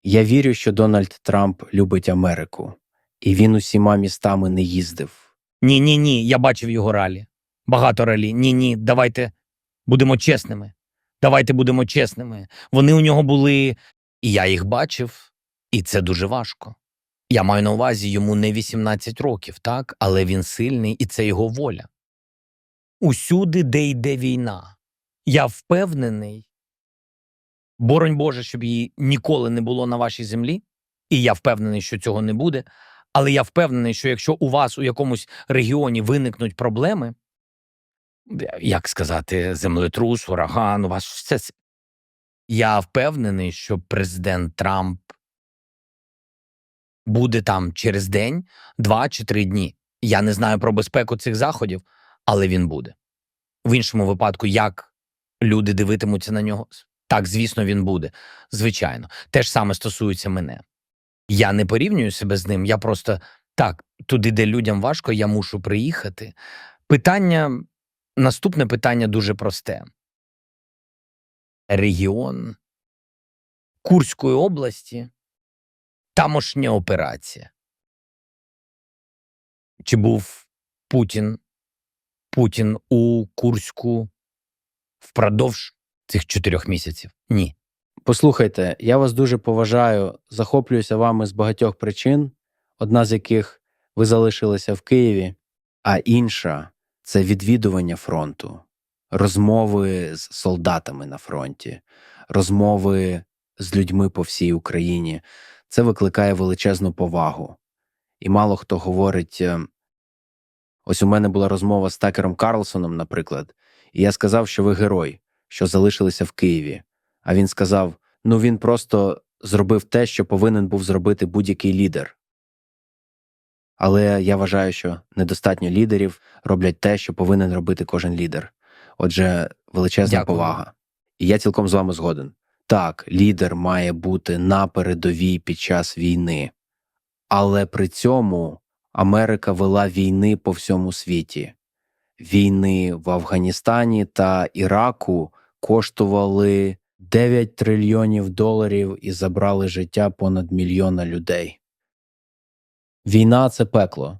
Я вірю, що Дональд Трамп любить Америку, і він усіма містами не їздив. Ні, я бачив його ралі. Багато ралі. Ні, давайте будемо чесними. Давайте будемо чесними. Вони у нього були, і я їх бачив, і це дуже важко. Я маю на увазі, йому не 18 років, так? Але він сильний, і це його воля. Усюди, де йде війна. Я впевнений, боронь Боже, щоб її ніколи не було на вашій землі, і я впевнений, що цього не буде, але я впевнений, що якщо у вас у якомусь регіоні виникнуть проблеми, як сказати, землетрус, ураган, у вас все це. Я впевнений, що президент Трамп буде там через день, 2 чи 3 дні. Я не знаю про безпеку цих заходів, але він буде. В іншому випадку, як люди дивитимуться на нього? Так, звісно, він буде. Звичайно. Те ж саме стосується мене. Я не порівнюю себе з ним, я просто так, туди, де людям важко, я мушу приїхати. Наступне питання дуже просте. Регіон Курської області, тамошня операція. Чи був Путін у Курську впродовж цих 4 місяців? Ні. Послухайте, я вас дуже поважаю, захоплююся вами з багатьох причин, одна з яких ви залишилися в Києві, а інша – це відвідування фронту, розмови з солдатами на фронті, розмови з людьми по всій Україні. Це викликає величезну повагу. І мало хто говорить, ось у мене була розмова з Такером Карлсоном, наприклад, і я сказав, що ви герой, що залишилися в Києві. А він сказав, він просто зробив те, що повинен був зробити будь-який лідер. Але я вважаю, що недостатньо лідерів роблять те, що повинен робити кожен лідер. Отже, величезна Дякую. повага. І я цілком з вами згоден. Так, лідер має бути на передовій під час війни. Але при цьому Америка вела війни по всьому світі. Війни в Афганістані та Іраку коштували $9 трильйонів і забрали життя понад 1 мільйона людей. Війна – це пекло.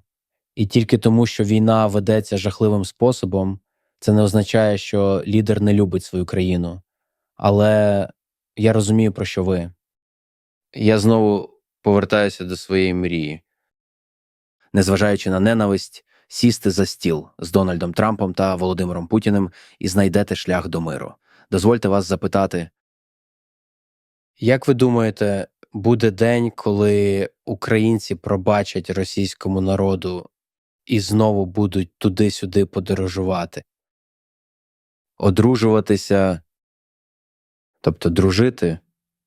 І тільки тому, що війна ведеться жахливим способом, це не означає, що лідер не любить свою країну. Але я розумію, про що ви. Я знову повертаюся до своєї мрії. Незважаючи на ненависть, сісти за стіл з Дональдом Трампом та Володимиром Путіним і знайдете шлях до миру. Дозвольте вас запитати, як ви думаєте, буде день, коли українці пробачать російському народу і знову будуть туди-сюди подорожувати? Одружуватися, тобто дружити,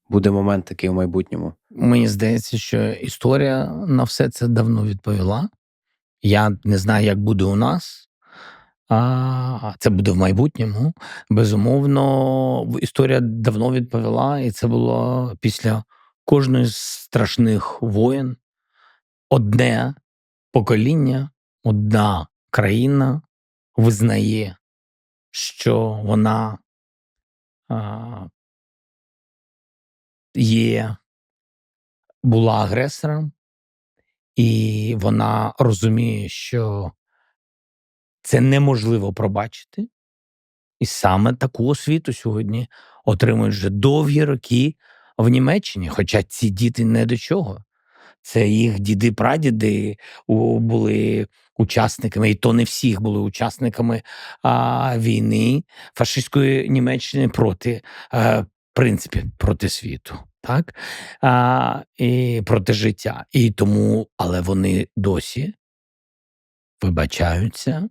буде момент такий в майбутньому. Мені здається, що історія на все це давно відповіла. Я не знаю, як буде у нас, а це буде в майбутньому. Безумовно, історія давно відповіла, і це було після кожної з страшних воєн. Одне покоління, одна країна визнає, що вона була агресором, і вона розуміє, що це неможливо пробачити. І саме таку освіту сьогодні отримують вже довгі роки в Німеччині, хоча ці діти не до чого. Це їх діди-прадіди були учасниками, і то не всіх були учасниками війни фашистської Німеччини проти, в принципі, проти світу. Так? І проти життя. І тому, але вони досі вибачаються.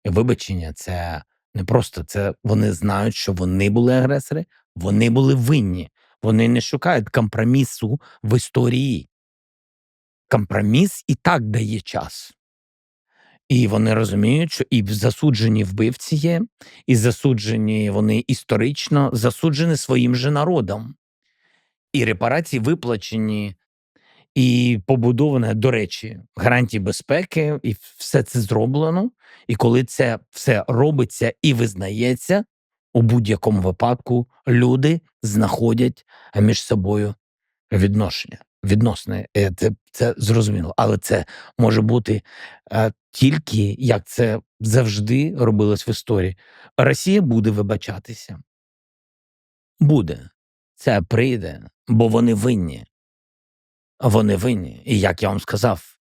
І вибачення – це не просто, це вони знають, що вони були агресори, вони були винні. Вони не шукають компромісу в історії. Компроміс і так дає час. І вони розуміють, що і засуджені вбивці є, і засуджені вони історично, засуджені своїм же народом. І репарації виплачені, і побудоване, до речі, гарантії безпеки, і все це зроблено. І коли це все робиться і визнається, у будь-якому випадку люди знаходять між собою відносини. Це зрозуміло. Але це може бути тільки, як це завжди робилось в історії. Росія буде вибачатися. Буде. Це прийде, бо вони винні. Вони винні. І як я вам сказав,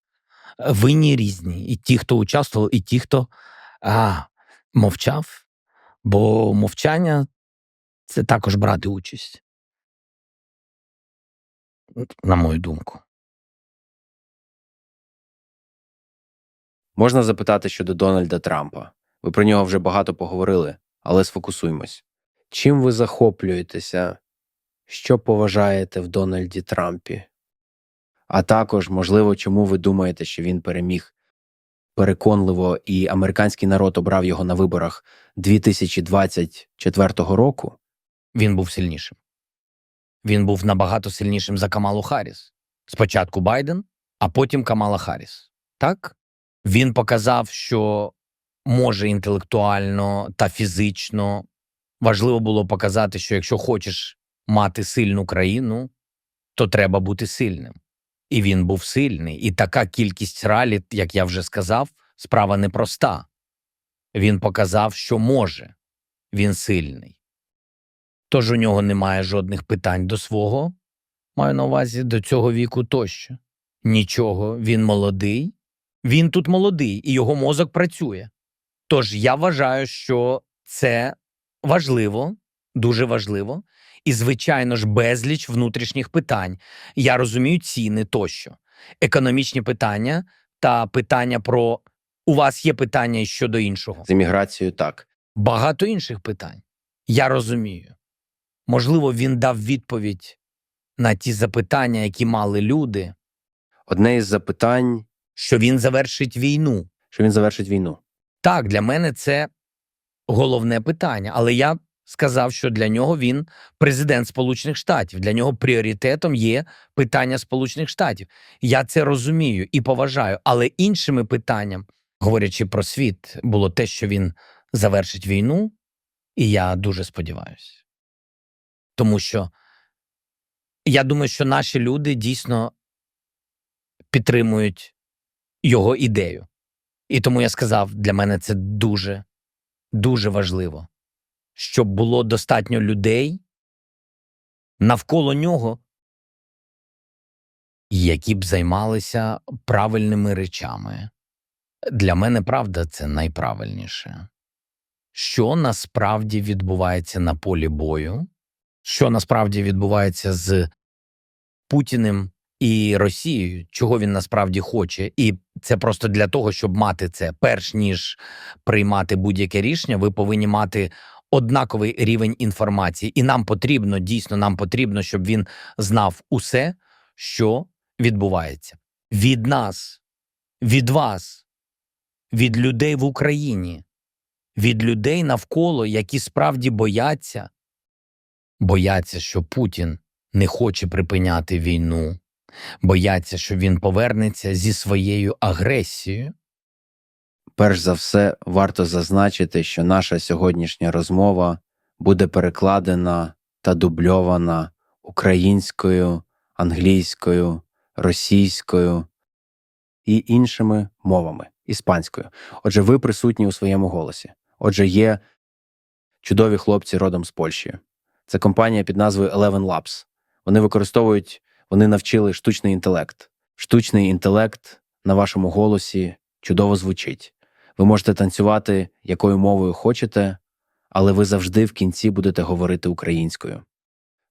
винні різні. І ті, хто участвував, і ті, хто мовчав. Бо мовчання – це також брати участь. На мою думку. Можна запитати щодо Дональда Трампа. Ви про нього вже багато поговорили, але сфокусуємось. Чим ви захоплюєтеся? Що поважаєте в Дональді Трампі? А також, можливо, чому ви думаєте, що він переміг переконливо і американський народ обрав його на виборах 2024 року? Він був сильнішим. Він був набагато сильнішим за Камалу Харріс. Спочатку Байден, а потім Камала Харріс. Так? Він показав, що може інтелектуально та фізично. Важливо було показати, що якщо хочеш мати сильну країну, то треба бути сильним. І він був сильний. І така кількість ралі, як я вже сказав, справа непроста. Він показав, що може. Він сильний. Тож у нього немає жодних питань до свого, маю на увазі, до цього віку тощо. Нічого, він молодий. Він тут молодий, і його мозок працює. Тож я вважаю, що це важливо, дуже важливо. І, звичайно ж, безліч внутрішніх питань. Я розумію ціни тощо. Економічні питання та питання про «у вас є питання щодо іншого». З імміграцією – так. Багато інших питань. Я розумію. Можливо, він дав відповідь на ті запитання, які мали люди. Одне із запитань, Що він завершить війну. що він завершить війну. Так, для мене це головне питання. Але я сказав, що для нього він президент Сполучених Штатів. Для нього пріоритетом є питання Сполучених Штатів. Я це розумію і поважаю. Але іншими питанням, говорячи про світ, було те, що він завершить війну. І я дуже сподіваюся. Тому що я думаю, що наші люди дійсно підтримують його ідею. І тому я сказав, для мене це дуже, дуже важливо, щоб було достатньо людей навколо нього, які б займалися правильними речами. Для мене, правда, це найправильніше. Що насправді відбувається на полі бою, що насправді відбувається з Путіним і Росією, чого він насправді хоче. І це просто для того, щоб мати це. Перш ніж приймати будь-яке рішення, ви повинні мати однаковий рівень інформації. І нам потрібно, дійсно, нам потрібно, щоб він знав усе, що відбувається. Від нас, від вас, від людей в Україні, від людей навколо, які справді бояться, що Путін не хоче припиняти війну, бояться, що він повернеться зі своєю агресією. Перш за все, варто зазначити, що наша сьогоднішня розмова буде перекладена та дубльована українською, англійською, російською і іншими мовами, іспанською. Отже, ви присутні у своєму голосі. Отже, є чудові хлопці родом з Польщі. Це компанія під назвою Eleven Labs. Вони навчили штучний інтелект. Штучний інтелект на вашому голосі чудово звучить. Ви можете танцювати, якою мовою хочете, але ви завжди в кінці будете говорити українською.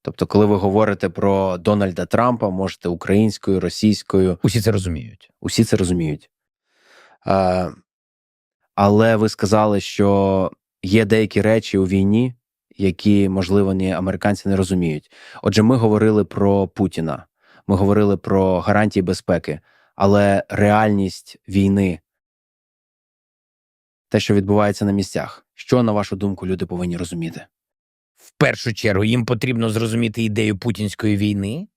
Тобто, коли ви говорите про Дональда Трампа, можете українською, російською. Усі це розуміють. Усі це розуміють. Але ви сказали, що є деякі речі у війні, які, можливо, американці не розуміють. Отже, ми говорили про Путіна, ми говорили про гарантії безпеки, але реальність війни те, що відбувається на місцях? Що, на вашу думку, люди повинні розуміти? В першу чергу їм потрібно зрозуміти ідею путінської війни.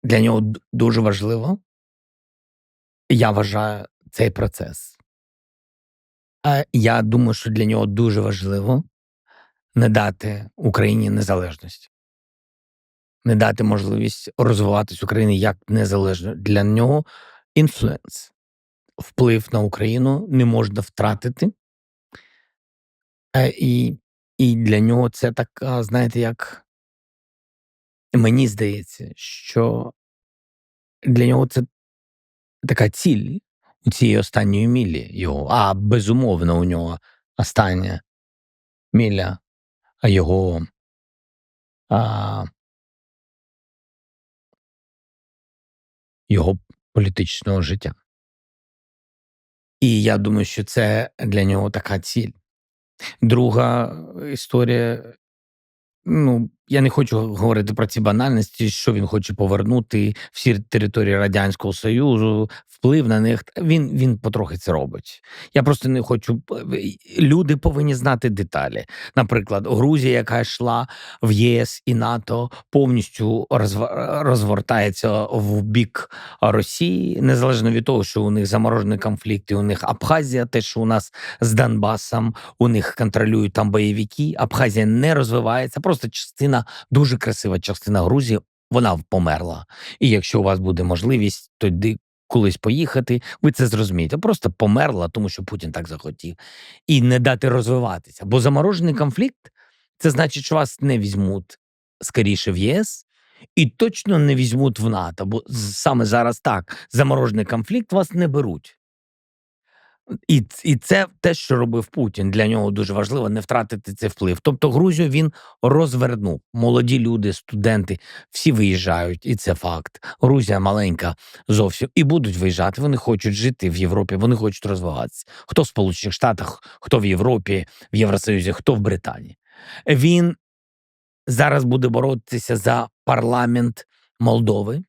Для нього дуже важливо, я вважаю, цей процес. Я думаю, що для нього дуже важливо не дати Україні незалежності, не дати можливість розвиватись Україні як незалежно. Для нього інфлюенс, вплив на Україну не можна втратити. І для нього це така, знаєте, як мені здається, що для нього це така ціль у цієї останньої мілі його. А безумовно, у нього остання міля його а, його політичного життя. І я думаю, що це для нього така ціль. Друга історія, я не хочу говорити про ці банальності, що він хоче повернути всі території Радянського Союзу, вплив на них. Він потрохи це робить. Я просто не хочу. Люди повинні знати деталі. Наприклад, Грузія, яка йшла в ЄС і НАТО, повністю розвертається в бік Росії, незалежно від того, що у них заморожені конфлікти, у них Абхазія, те, що у нас з Донбасом, у них контролюють там бойовики. Абхазія не розвивається, просто частина, дуже красива частина Грузії, вона померла. І якщо у вас буде можливість тоді колись поїхати, ви це зрозумієте. Просто померла, тому що Путін так захотів. І не дати розвиватися. Бо заморожений конфлікт – це значить, що вас не візьмуть скоріше в ЄС і точно не візьмуть в НАТО. Бо саме зараз так, заморожений конфлікт вас не беруть. І це те, що робив Путін. Для нього дуже важливо не втратити цей вплив. Тобто Грузію він розвернув. Молоді люди, студенти, всі виїжджають, і це факт. Грузія маленька зовсім. І будуть виїжджати. Вони хочуть жити в Європі, вони хочуть розвиватися. Хто в Сполучених Штатах, хто в Європі, в Євросоюзі, хто в Британії. Він зараз буде боротися за парламент Молдови.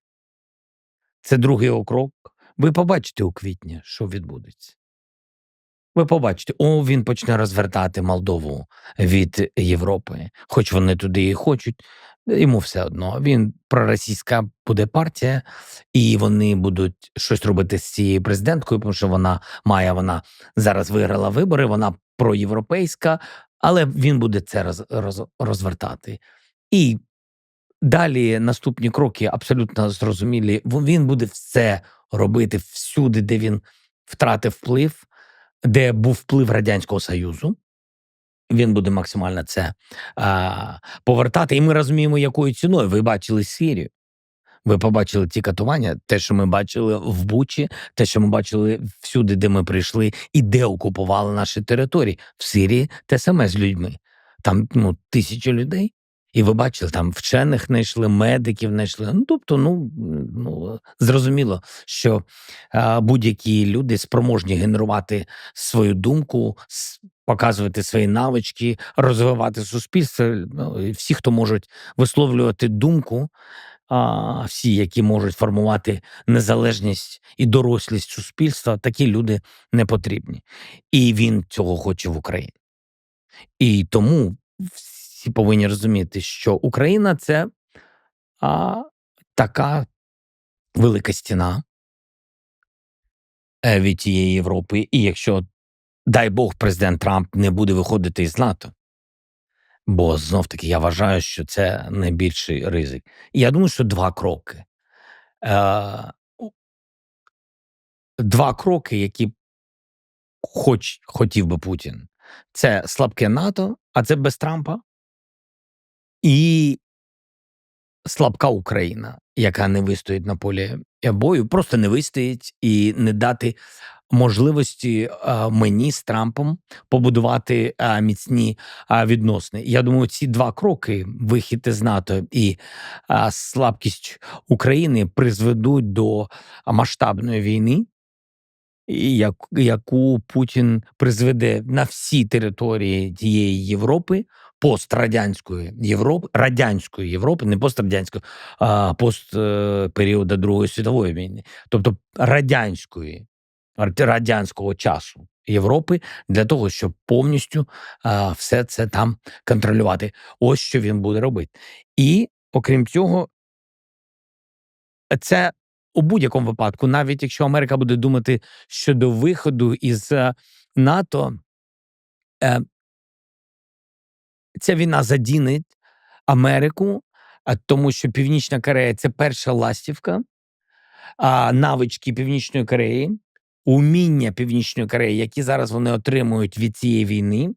Це другий його крок. Ви побачите у квітні, що відбудеться. Ви побачите, він почне розвертати Молдову від Європи, хоч вони туди і хочуть, йому все одно. Він проросійська буде партія, і вони будуть щось робити з цією президенткою, тому що вона зараз виграла вибори, вона проєвропейська, але він буде це розвертати. І далі наступні кроки абсолютно зрозумілі. Він буде все робити всюди, де він втратив вплив, де був вплив Радянського Союзу, він буде максимально це повертати. І ми розуміємо, якою ціною. Ви бачили Сирію, ви побачили ті катування, те, що ми бачили в Бучі, те, що ми бачили всюди, де ми прийшли, і де окупували наші території. В Сирії те саме з людьми. Там тисячі людей. І ви бачили, там вчених знайшли, медиків знайшли. Тобто, зрозуміло, що будь-які люди спроможні генерувати свою думку, показувати свої навички, розвивати суспільство. І всі, хто можуть висловлювати думку, всі, які можуть формувати незалежність і дорослість суспільства, такі люди не потрібні. І він цього хоче в Україні. І тому всі повинні розуміти, що Україна – це така велика стіна від тієї Європи. І якщо, дай Бог, президент Трамп не буде виходити із НАТО, бо знов-таки я вважаю, що це найбільший ризик. І я думаю, що два кроки. Два кроки, які хотів би Путін. Це слабке НАТО, а це без Трампа. І слабка Україна, яка не вистоїть на полі бою, просто не вистоїть і не дати можливості мені з Трампом побудувати міцні відносини. Я думаю, ці два кроки, вихід із НАТО і слабкість України, призведуть до масштабної війни, яку Путін призведе на всі території тієї Європи, пострадянської Європи, не пострадянської, а періоду Другої світової війни. Тобто радянського часу Європи для того, щоб повністю все це там контролювати. Ось що він буде робити. І окрім цього, це у будь-якому випадку, навіть якщо Америка буде думати щодо виходу із НАТО, е, ця війна задіне Америку, тому що Північна Корея це перша ластівка, навички Північної Кореї, уміння Північної Кореї, які зараз вони отримують від цієї війни,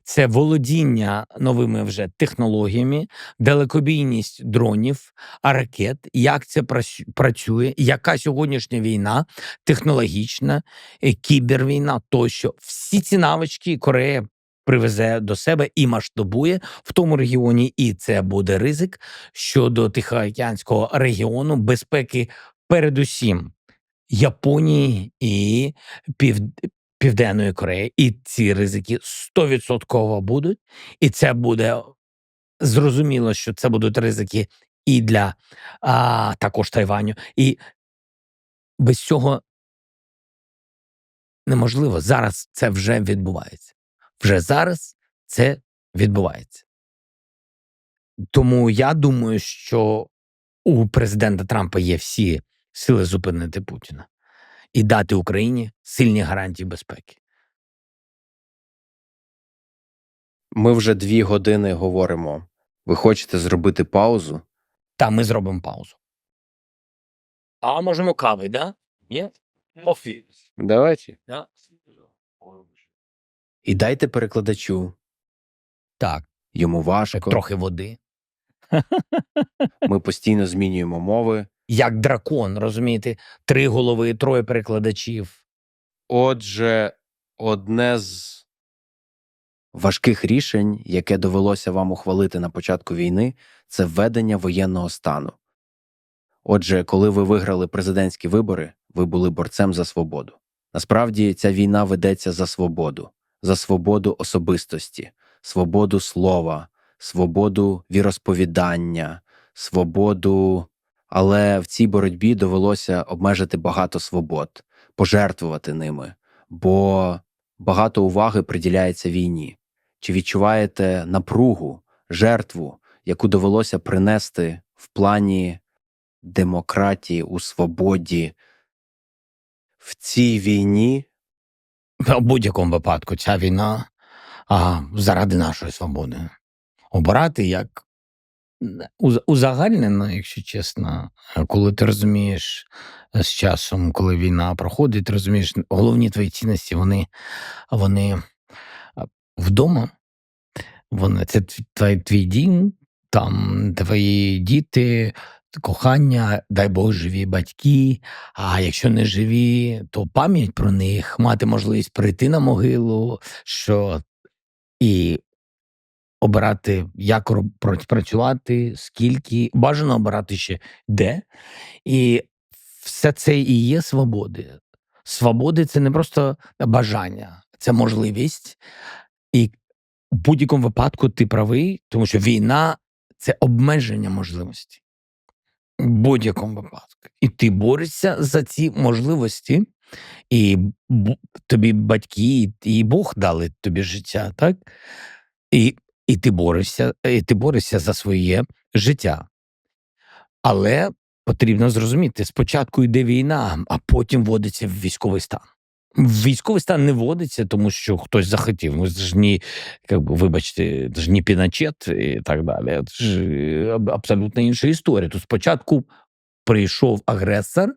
це володіння новими вже технологіями, далекобійність дронів, ракет, як це працює, яка сьогоднішня війна, технологічна, кібервійна тощо. Всі ці навички Корея привезе до себе і масштабує в тому регіоні, і це буде ризик щодо Тихоокеанського регіону, безпеки передусім Японії і Південної Кореї. І ці ризики 100% будуть. І це буде зрозуміло, що це будуть ризики і для також Тайваню. І без цього неможливо. Зараз це вже відбувається. Вже зараз це відбувається. Тому я думаю, що у президента Трампа є всі сили зупинити Путіна і дати Україні сильні гарантії безпеки. Ми вже 2 години говоримо. Ви хочете зробити паузу? Та ми зробимо паузу. А можемо кави, да? Є? Кофі. Давайте. Да? І дайте перекладачу. Так, Йому важко. трохи води. Ми постійно змінюємо мови. Як дракон, розумієте? 3 голови, 3 перекладачів. Отже, одне з важких рішень, яке довелося вам ухвалити на початку війни, це введення воєнного стану. Отже, коли ви виграли президентські вибори, ви були борцем за свободу. Насправді, ця війна ведеться за свободу особистості, свободу слова, свободу віросповідання, свободу. Але в цій боротьбі довелося обмежити багато свобод, пожертвувати ними, бо багато уваги приділяється війні. Чи відчуваєте напругу, жертву, яку довелося принести в плані демократії, у свободі, в цій війні? В будь-якому випадку ця війна заради нашої свободи. Обирати як узагальнено, якщо чесно, коли ти розумієш з часом, коли війна проходить, ти розумієш, головні твої цінності, вони вдома, це твій дім, там твої діти, кохання, дай Бог, живі батьки, а якщо не живі, то пам'ять про них, мати можливість прийти на могилу, і обирати, як працювати, скільки, бажано обирати ще де. І все це і є свободи. Свободи – це не просто бажання, це можливість. І в будь-якому випадку ти правий, тому що війна – це обмеження можливостей. В будь-якому випадку. І ти борешся за ці можливості, і тобі батьки, і Бог дали тобі життя, так? І ти борешся за своє життя. Але потрібно зрозуміти, спочатку йде війна, а потім вводиться військовий стан. Військовий стан не вводиться, тому що хтось захотів. Ми ж ні, вибачте, це ж не Піночет і так далі. Це ж абсолютно інша історія. Тут спочатку прийшов агресор,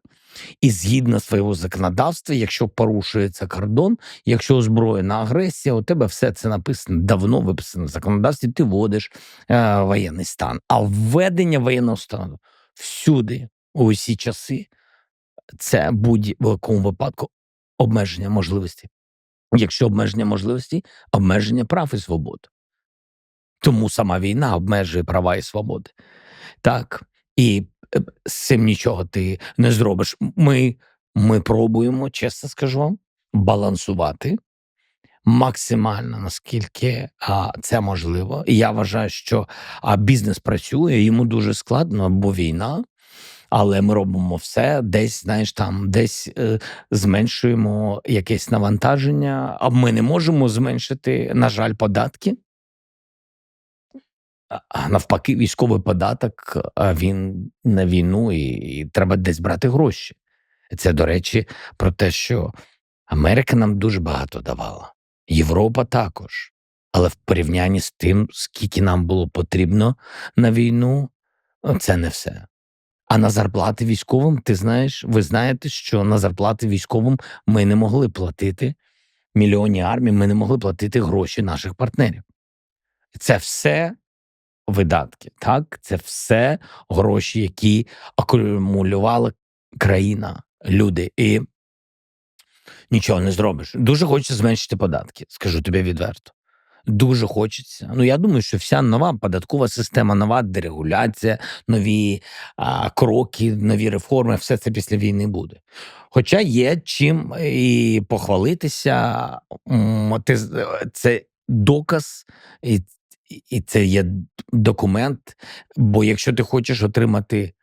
і згідно свого законодавства, якщо порушується кордон, якщо озброєна агресія, у тебе все це написано, давно виписано в законодавстві, ти вводиш воєнний стан. А введення воєнного стану всюди, у усі часи, це в будь-якому випадку обмеження можливостей. Якщо обмеження можливостей, обмеження прав і свобод. Тому сама війна обмежує права і свободи. Так, і з цим нічого ти не зробиш. Ми пробуємо, чесно скажу вам, балансувати максимально, наскільки це можливо. І я вважаю, що бізнес працює, йому дуже складно, бо війна. Але ми робимо все, десь, знаєш, там, десь зменшуємо якесь навантаження, а ми не можемо зменшити, на жаль, податки. А навпаки, військовий податок, він на війну, і треба десь брати гроші. Це, до речі, про те, що Америка нам дуже багато давала, Європа також. Але в порівнянні з тим, скільки нам було потрібно на війну, це не все. А на зарплати військовим, ти знаєш, ви знаєте, що на зарплати військовим ми не могли платити, мільйонній армії, ми не могли платити гроші наших партнерів. Це все видатки, так? Це все гроші, які акумулювала країна, люди. І нічого не зробиш. Дуже хочеться зменшити податки, скажу тобі відверто. Дуже хочеться. Ну, я думаю, що вся нова податкова система, нова дерегуляція, нові кроки, нові реформи, все це після війни буде. Хоча є чим і похвалитися, це доказ, і це є документ. Бо якщо ти хочеш отримати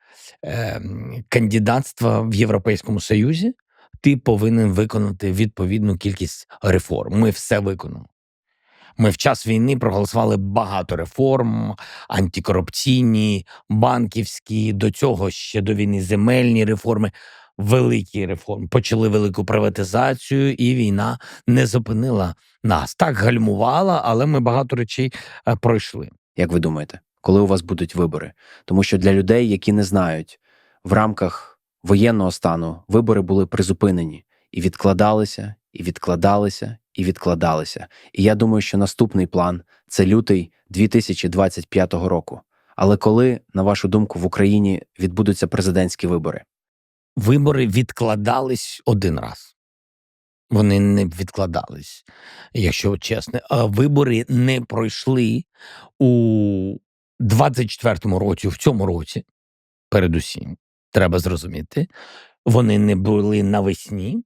кандидатство в Європейському Союзі, ти повинен виконати відповідну кількість реформ. Ми все виконали. Ми в час війни проголосували багато реформ, антикорупційні, банківські, до цього ще до війни земельні реформи, великі реформи. Почали велику приватизацію, і війна не зупинила нас. Так гальмувала, але ми багато речей пройшли. Як ви думаєте, коли у вас будуть вибори? Тому що для людей, які не знають, в рамках воєнного стану вибори були призупинені і відкладалися, і відкладалися, і відкладалися. І я думаю, що наступний план – це лютий 2025 року. Але коли, на вашу думку, в Україні відбудуться президентські вибори? Вибори відкладались один раз. Вони не відкладались, якщо чесно. Вибори не пройшли у 24-му році, в цьому році, передусім, треба зрозуміти. Вони не були навесні.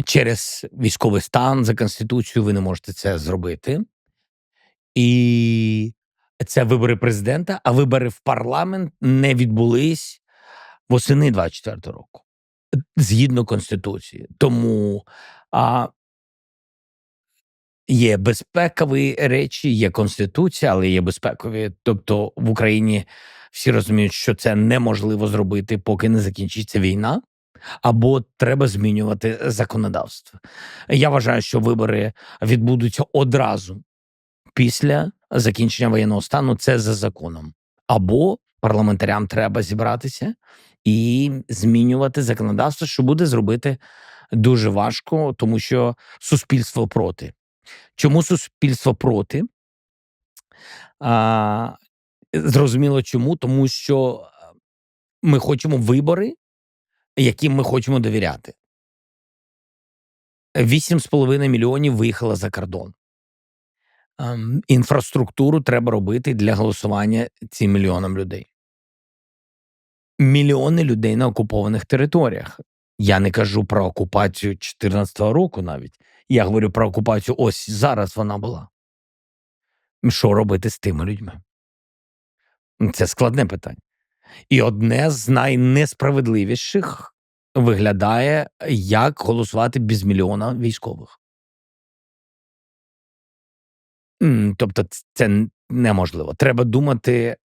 Через військовий стан за Конституцією ви не можете це зробити. І це вибори президента, а вибори в парламент не відбулись восени 24 року. Згідно Конституції. Тому є безпекові речі, є Конституція, але є безпекові. Тобто в Україні всі розуміють, що це неможливо зробити, поки не закінчиться війна, або треба змінювати законодавство. Я вважаю, що вибори відбудуться одразу після закінчення воєнного стану, це за законом. Або парламентарям треба зібратися і змінювати законодавство, що буде зробити дуже важко, тому що суспільство проти. Чому суспільство проти? Зрозуміло чому, тому що ми хочемо вибори, яким ми хочемо довіряти. 8,5 мільйонів виїхало за кордон. Інфраструктуру треба робити для голосування цим мільйонам людей. Мільйони людей на окупованих територіях. Я не кажу про окупацію 14-го року навіть. Я говорю про окупацію, ось зараз вона була. Що робити з тими людьми? Це складне питання. І одне з найнесправедливіших виглядає, як голосувати без мільйона військових. Тобто це неможливо. Треба думати,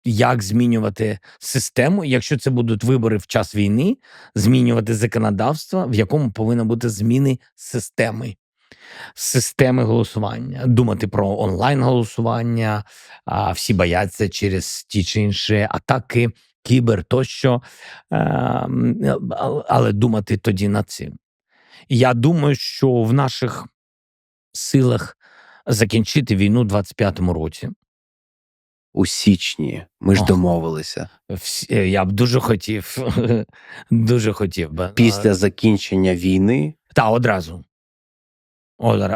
як змінювати систему, якщо це будуть вибори в час війни, змінювати законодавство, в якому повинні бути зміни системи голосування. Думати про онлайн-голосування, всі бояться через ті чи інші атаки, кібер тощо, але думати тоді над цим. Я думаю, що в наших силах закінчити війну у 25-му році. У січні. Ми ж домовилися. Я б дуже хотів. Дуже хотів би. Після закінчення війни? Та, одразу.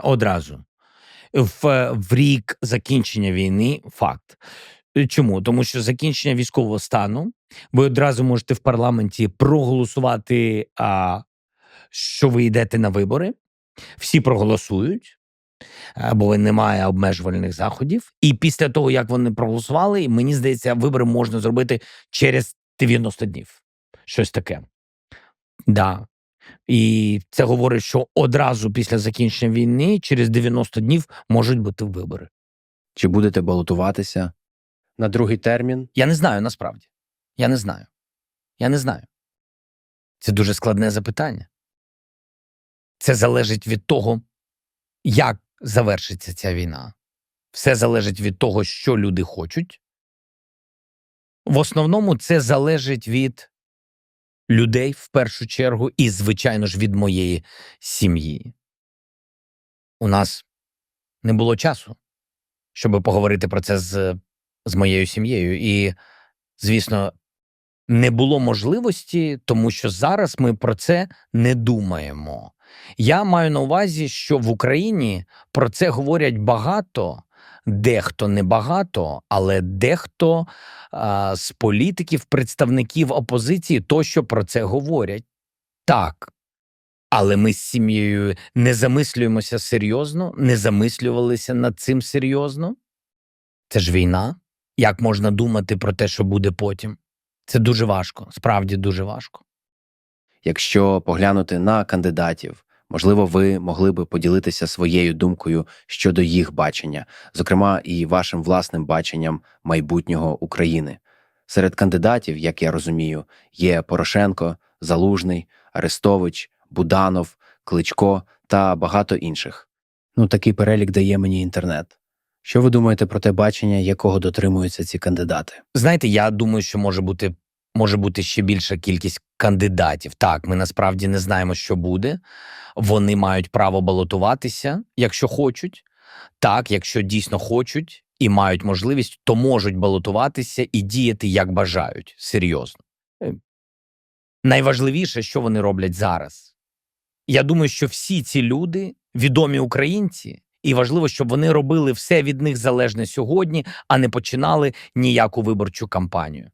Одразу. В рік закінчення війни – факт. Чому? Тому що закінчення військового стану, ви одразу можете в парламенті проголосувати, що ви йдете на вибори. Всі проголосують, бо немає обмежувальних заходів. І після того, як вони проголосували, мені здається, вибори можна зробити через 90 днів. Щось таке. Да. І це говорить, що одразу після закінчення війни, через 90 днів, можуть бути вибори. Чи будете балотуватися на другий термін? Я не знаю насправді. Я не знаю. Я не знаю. Це дуже складне запитання. Це залежить від того, як завершиться ця війна. Все залежить від того, що люди хочуть. В основному це залежить від людей в першу чергу і, звичайно ж, від моєї сім'ї. У нас не було часу, щоб поговорити про це з моєю сім'єю. І, звісно, не було можливості, тому що зараз ми про це не думаємо. Я маю на увазі, що в Україні про це говорять багато, дехто не багато, але дехто з політиків, представників опозиції тощо про це говорять. Так, але ми з сім'єю не замислюємося серйозно, не замислювалися над цим серйозно. Це ж війна. Як можна думати про те, що буде потім? Це дуже важко, справді дуже важко. Якщо поглянути на кандидатів, можливо, ви могли би поділитися своєю думкою щодо їх бачення, зокрема і вашим власним баченням майбутнього України. Серед кандидатів, як я розумію, є Порошенко, Залужний, Арестович, Буданов, Кличко та багато інших. Такий перелік дає мені інтернет. Що ви думаєте про те бачення, якого дотримуються ці кандидати? Знаєте, я думаю, що може бути ще більша кількість кандидатів. Так, ми насправді не знаємо, що буде. Вони мають право балотуватися, якщо хочуть. Так, якщо дійсно хочуть і мають можливість, то можуть балотуватися і діяти, як бажають. Серйозно. Найважливіше, що вони роблять зараз. Я думаю, що всі ці люди відомі українці, і важливо, щоб вони робили все від них залежне сьогодні, а не починали ніяку виборчу кампанію.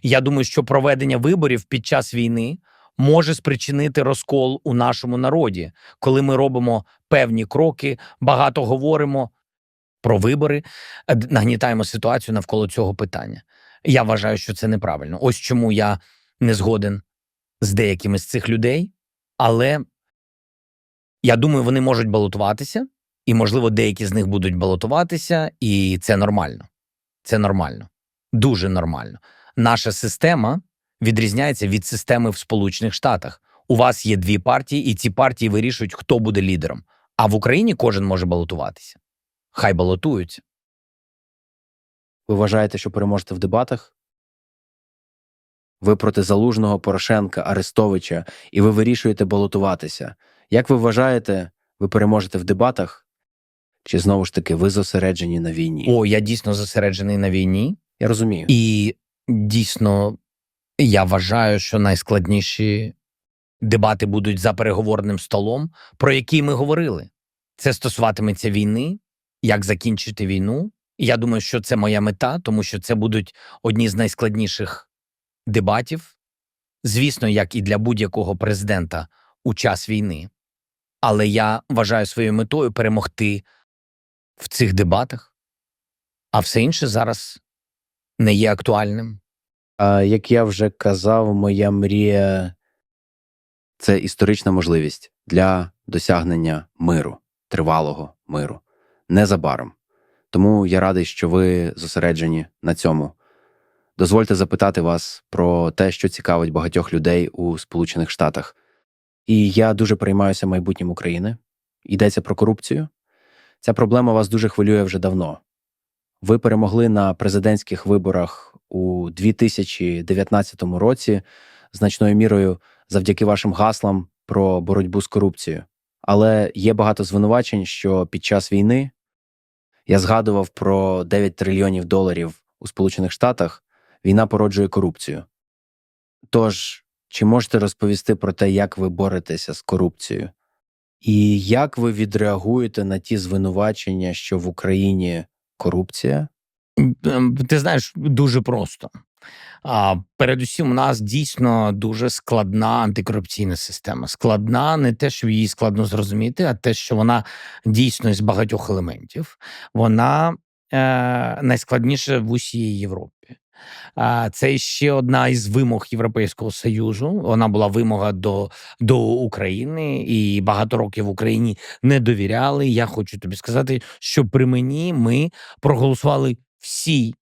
Я думаю, що проведення виборів під час війни може спричинити розкол у нашому народі, коли ми робимо певні кроки, багато говоримо про вибори, нагнітаємо ситуацію навколо цього питання. Я вважаю, що це неправильно. Ось чому я не згоден з деякими з цих людей, але я думаю, вони можуть балотуватися, і, можливо, деякі з них будуть балотуватися, і це нормально. Це нормально. Дуже нормально. Наша система відрізняється від системи в Сполучених Штатах. У вас є дві партії, і ці партії вирішують, хто буде лідером. А в Україні кожен може балотуватися. Хай балотуються. Ви вважаєте, що переможете в дебатах? Ви проти Залужного, Порошенка, Арестовича, і ви вирішуєте балотуватися. Як ви вважаєте, ви переможете в дебатах? Чи знову ж таки ви зосереджені на війні? О, я дійсно зосереджений на війні. Я розумію. І дійсно, я вважаю, що найскладніші дебати будуть за переговорним столом, про який ми говорили. Це стосуватиметься війни, як закінчити війну. І я думаю, що це моя мета, тому що це будуть одні з найскладніших дебатів. Звісно, як і для будь-якого президента у час війни. Але я вважаю своєю метою перемогти в цих дебатах, а все інше зараз не є актуальним. Як я вже казав, моя мрія – це історична можливість для досягнення миру, тривалого миру, незабаром. Тому я радий, що ви зосереджені на цьому. Дозвольте запитати вас про те, що цікавить багатьох людей у Сполучених Штатах. І я дуже переймаюся майбутнім України. Йдеться про корупцію. Ця проблема вас дуже хвилює вже давно. Ви перемогли на президентських виборах у 2019 році значною мірою завдяки вашим гаслам про боротьбу з корупцією. Але є багато звинувачень, що під час війни я згадував про 9 трильйонів доларів у Сполучених Штатах, війна породжує корупцію. Тож, чи можете розповісти про те, як ви боретеся з корупцією? І як ви відреагуєте на ті звинувачення, що в Україні корупція? Ти знаєш, дуже просто. Передусім, у нас дійсно дуже складна антикорупційна система. Складна не те, що її складно зрозуміти, а те, що вона дійсно з багатьох елементів. Вона найскладніша в усій Європі. Це ще одна із вимог Європейського Союзу. Вона була вимога до України, і багато років Україні не довіряли. Я хочу тобі сказати, що при мені ми проголосували всі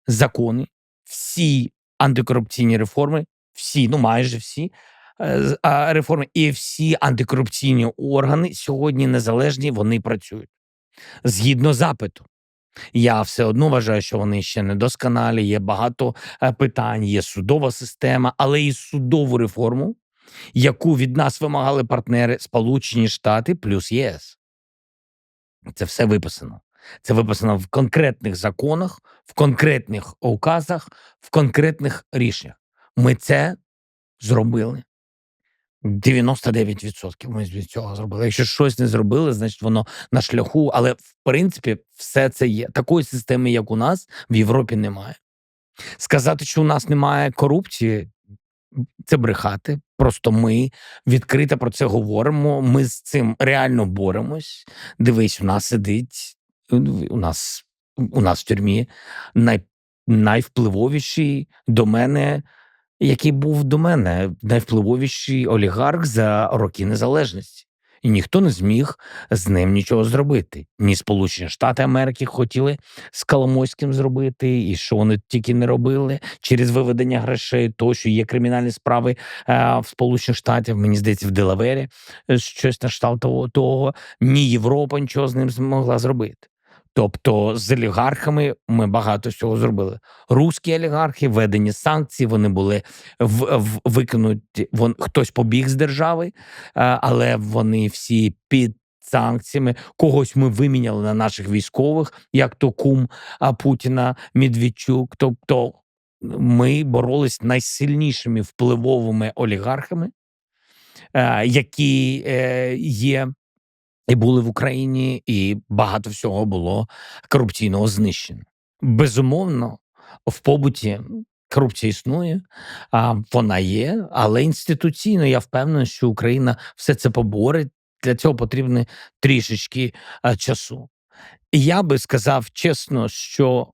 закони, всі антикорупційні реформи, всі, ну майже всі реформи, і всі антикорупційні органи сьогодні незалежні, вони працюють згідно запиту. Я все одно вважаю, що вони ще недосконалі, є багато питань, є судова система, але і судову реформу, яку від нас вимагали партнери Сполучені Штати плюс ЄС. Це все виписано. Це виписано в конкретних законах, в конкретних указах, в конкретних рішеннях. Ми це зробили. 99% ми з цього зробили. Якщо щось не зробили, значить воно на шляху. Але в принципі все це є. Такої системи, як у нас, в Європі немає. Сказати, що у нас немає корупції, це брехати. Просто ми відкрито про це говоримо. Ми з цим реально боремось. Дивись, у нас сидить, у нас в тюрмі найвпливовіший до мене, який був до мене, найвпливовіший олігарх за роки незалежності. І ніхто не зміг з ним нічого зробити. Ні Сполучені Штати Америки хотіли з Коломойським зробити, і що вони тільки не робили через виведення грошей, то, що є кримінальні справи в Сполучених Штатах, мені здається, в Делавері, щось на кшталт того. Ні Європа нічого з ним змогла зробити. Тобто з олігархами ми багато всього зробили. Руські олігархи, введені санкції, вони були викинуті, хтось побіг з держави, але вони всі під санкціями. Когось ми виміняли на наших військових, як то кум Путіна Медведчук. Тобто ми боролись найсильнішими впливовими олігархами, які є і були в Україні, і багато всього було корупційного знищено. Безумовно, в побуті корупція існує, вона є, але інституційно я впевнений, що Україна все це поборить. Для цього потрібно трішечки часу. І я би сказав чесно, що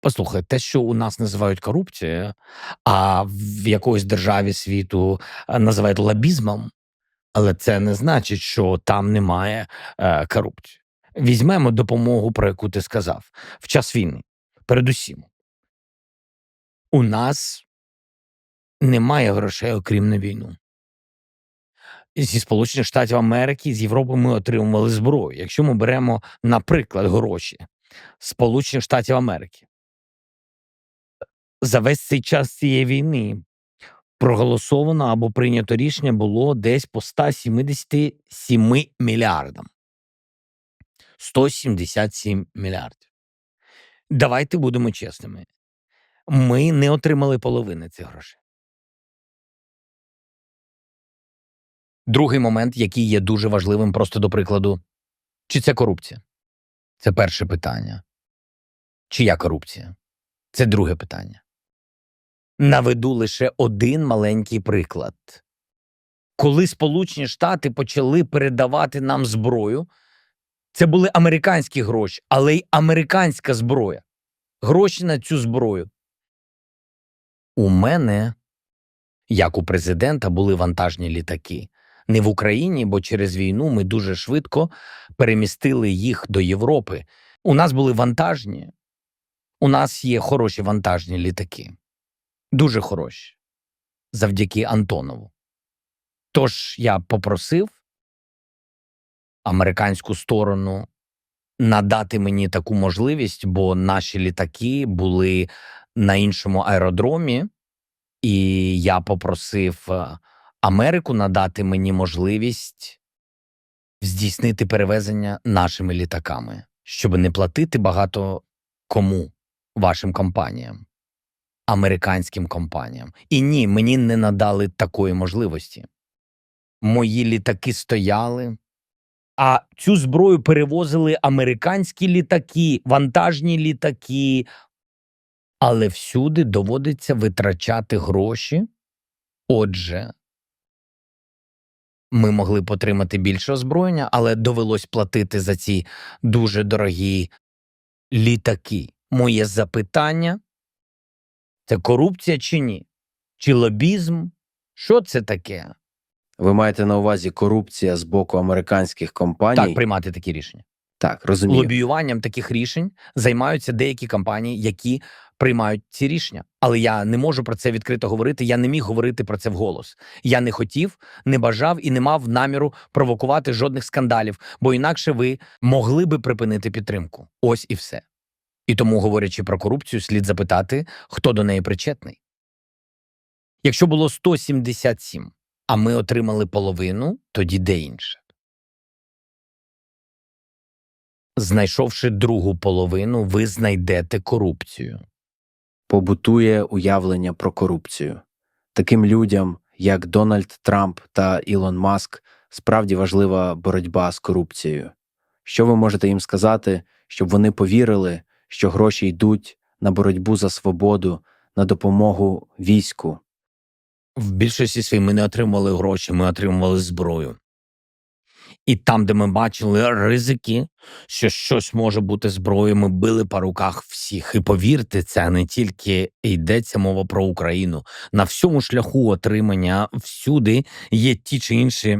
послухай, те, що у нас називають корупцією, а в якоїсь державі світу називають лобізмом, але це не значить, що там немає корупції. Візьмемо допомогу, про яку ти сказав. В час війни. Передусім. У нас немає грошей, окрім на війну. Зі Сполучених Штатів Америки, з Європи ми отримували зброю. Якщо ми беремо, наприклад, гроші Сполучених Штатів Америки. За весь цей час цієї війни проголосовано або прийнято рішення було десь по 177 мільярдам. 177 мільярдів. Давайте будемо чесними. Ми не отримали половини цих грошей. Другий момент, який є дуже важливим, просто до прикладу. Чи це корупція? Це перше питання. Чия корупція? Це друге питання. Наведу лише один маленький приклад. Коли Сполучені Штати почали передавати нам зброю, це були американські гроші, але й американська зброя. Гроші на цю зброю. У мене, як у президента, були вантажні літаки. Не в Україні, бо через війну ми дуже швидко перемістили їх до Європи. У нас були вантажні. У нас є хороші вантажні літаки. Дуже хороші. Завдяки Антонову. Тож я попросив американську сторону надати мені таку можливість, бо наші літаки були на іншому аеродромі, і я попросив Америку надати мені можливість здійснити перевезення нашими літаками, щоб не платити багато кому, вашим компаніям, американським компаніям. І ні, мені не надали такої можливості. Мої літаки стояли, а цю зброю перевозили американські літаки, вантажні літаки. Але всюди доводиться витрачати гроші. Отже, ми могли б отримати більше озброєння, але довелось платити за ці дуже дорогі літаки. Моє запитання – це корупція чи ні? Чи лобізм? Що це таке? Ви маєте на увазі корупція з боку американських компаній? Так, приймати такі рішення. Так, розумію. Лобіюванням таких рішень займаються деякі компанії, які приймають ці рішення. Але я не можу про це відкрито говорити, я не міг говорити про це вголос. Я не хотів, не бажав і не мав наміру провокувати жодних скандалів, бо інакше ви могли би припинити підтримку. Ось і все. І тому, говорячи про корупцію, слід запитати, хто до неї причетний. Якщо було 177, а ми отримали половину, тоді де інше? Знайшовши другу половину, ви знайдете корупцію. Побутує уявлення про корупцію. Таким людям, як Дональд Трамп та Ілон Маск, справді важлива боротьба з корупцією. Що ви можете їм сказати, щоб вони повірили, що гроші йдуть на боротьбу за свободу, на допомогу війську? В більшості своїй ми не отримували гроші, ми отримували зброю. І там, де ми бачили ризики, що щось може бути зброєю, ми били по руках всіх. І повірте, це не тільки йдеться мова про Україну. На всьому шляху отримання всюди є ті чи інші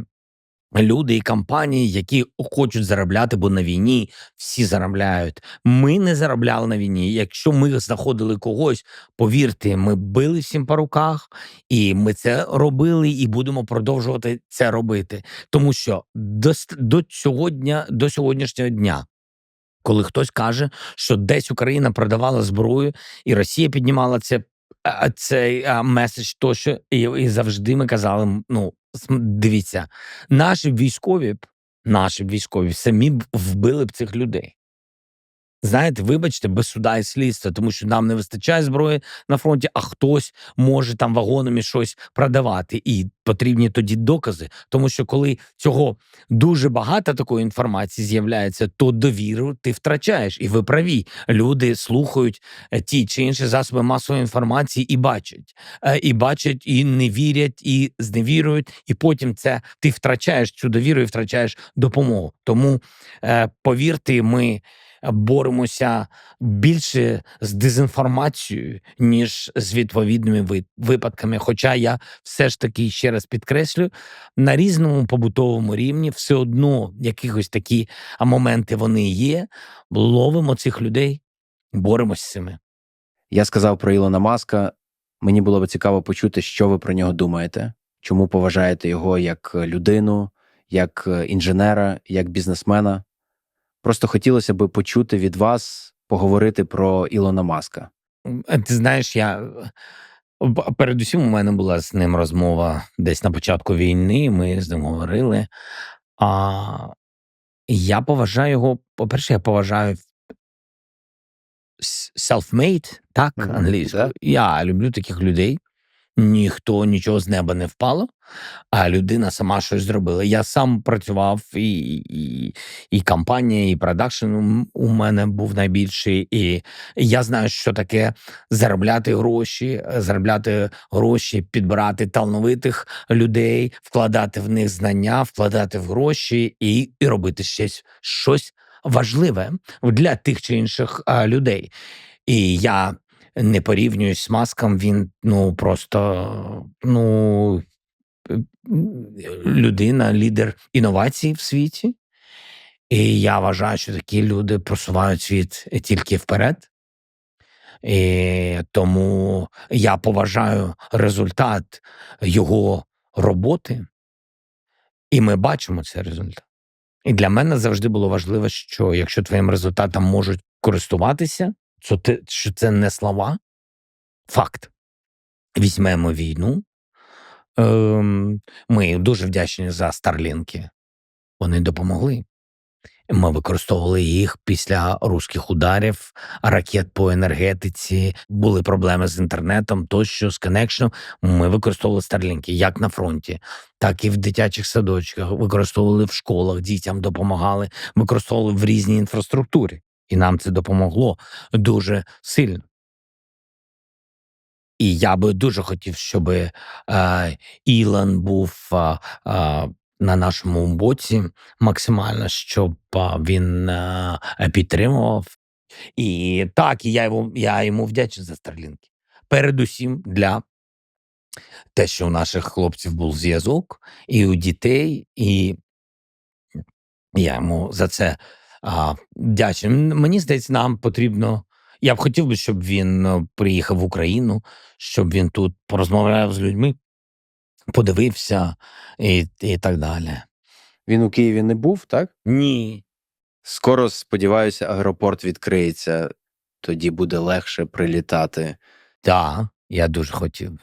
люди і компанії, які хочуть заробляти, бо на війні всі заробляють. Ми не заробляли на війні. Якщо ми знаходили когось, повірте, ми били всім по руках, і ми це робили, і будемо продовжувати це робити. Тому що до сьогоднішнього дня, коли хтось каже, що десь Україна продавала зброю, і Росія піднімала цей меседж тощо, і завжди ми казали, дивіться, наші військові самі б вбили б цих людей. Знаєте, вибачте, без суда і слідства, тому що нам не вистачає зброї на фронті, а хтось може там вагонами щось продавати. І потрібні тоді докази, тому що коли цього дуже багато такої інформації з'являється, то довіру ти втрачаєш. І ви праві. Люди слухають ті чи інші засоби масової інформації і бачать. І не вірять, і зневірують, і потім ти втрачаєш цю довіру і втрачаєш допомогу. Тому, повірте, ми боремося більше з дезінформацією, ніж з відповідними випадками. Хоча я все ж таки, ще раз підкреслю, на різному побутовому рівні все одно якихось такі моменти вони є. Ловимо цих людей, боремося з цими. Я сказав про Ілона Маска. Мені було б цікаво почути, що ви про нього думаєте. Чому поважаєте його як людину, як інженера, як бізнесмена? Просто хотілося б почути від вас, поговорити про Ілона Маска. Ти знаєш, передусім у мене була з ним розмова десь на початку війни, ми з ним говорили. Я поважаю його, по-перше, я поважаю self-made, так, англійською. Я люблю таких людей. Ніхто нічого з неба не впало, а людина сама щось зробила. Я сам працював, і компанія, і продакшн у мене був найбільший, і я знаю, що таке заробляти гроші, підбирати талановитих людей, вкладати в них знання, вкладати в гроші і робити щось важливе для тих чи інших людей. І я не порівнююсь з Маском, він людина, лідер інновацій в світі. І я вважаю, що такі люди просувають світ тільки вперед. І тому я поважаю результат його роботи, і ми бачимо цей результат. І для мене завжди було важливо, що якщо твоїм результатом можуть користуватися, що це не слова, факт. Візьмемо війну. Ми дуже вдячні за Старлінки. Вони допомогли. Ми використовували їх після руських ударів, ракет по енергетиці, були проблеми з інтернетом, тощо, з коннекшеном. Ми використовували Старлінки як на фронті, так і в дитячих садочках, використовували в школах, дітям допомагали, використовували в різній інфраструктурі. І нам це допомогло дуже сильно. І я би дуже хотів, щоб Ілон був на нашому боці максимально, щоб він підтримував. І так, і я йому вдячний за Старлінки. Передусім для те, що у наших хлопців був зв'язок, і у дітей, і я йому за це вдячний. Мені здається, нам потрібно. Я б хотів би, щоб він приїхав в Україну, щоб він тут порозмовляв з людьми, подивився і так далі. Він у Києві не був, так? Ні. Скоро, сподіваюся, аеропорт відкриється, тоді буде легше прилітати. Так, я дуже хотів би.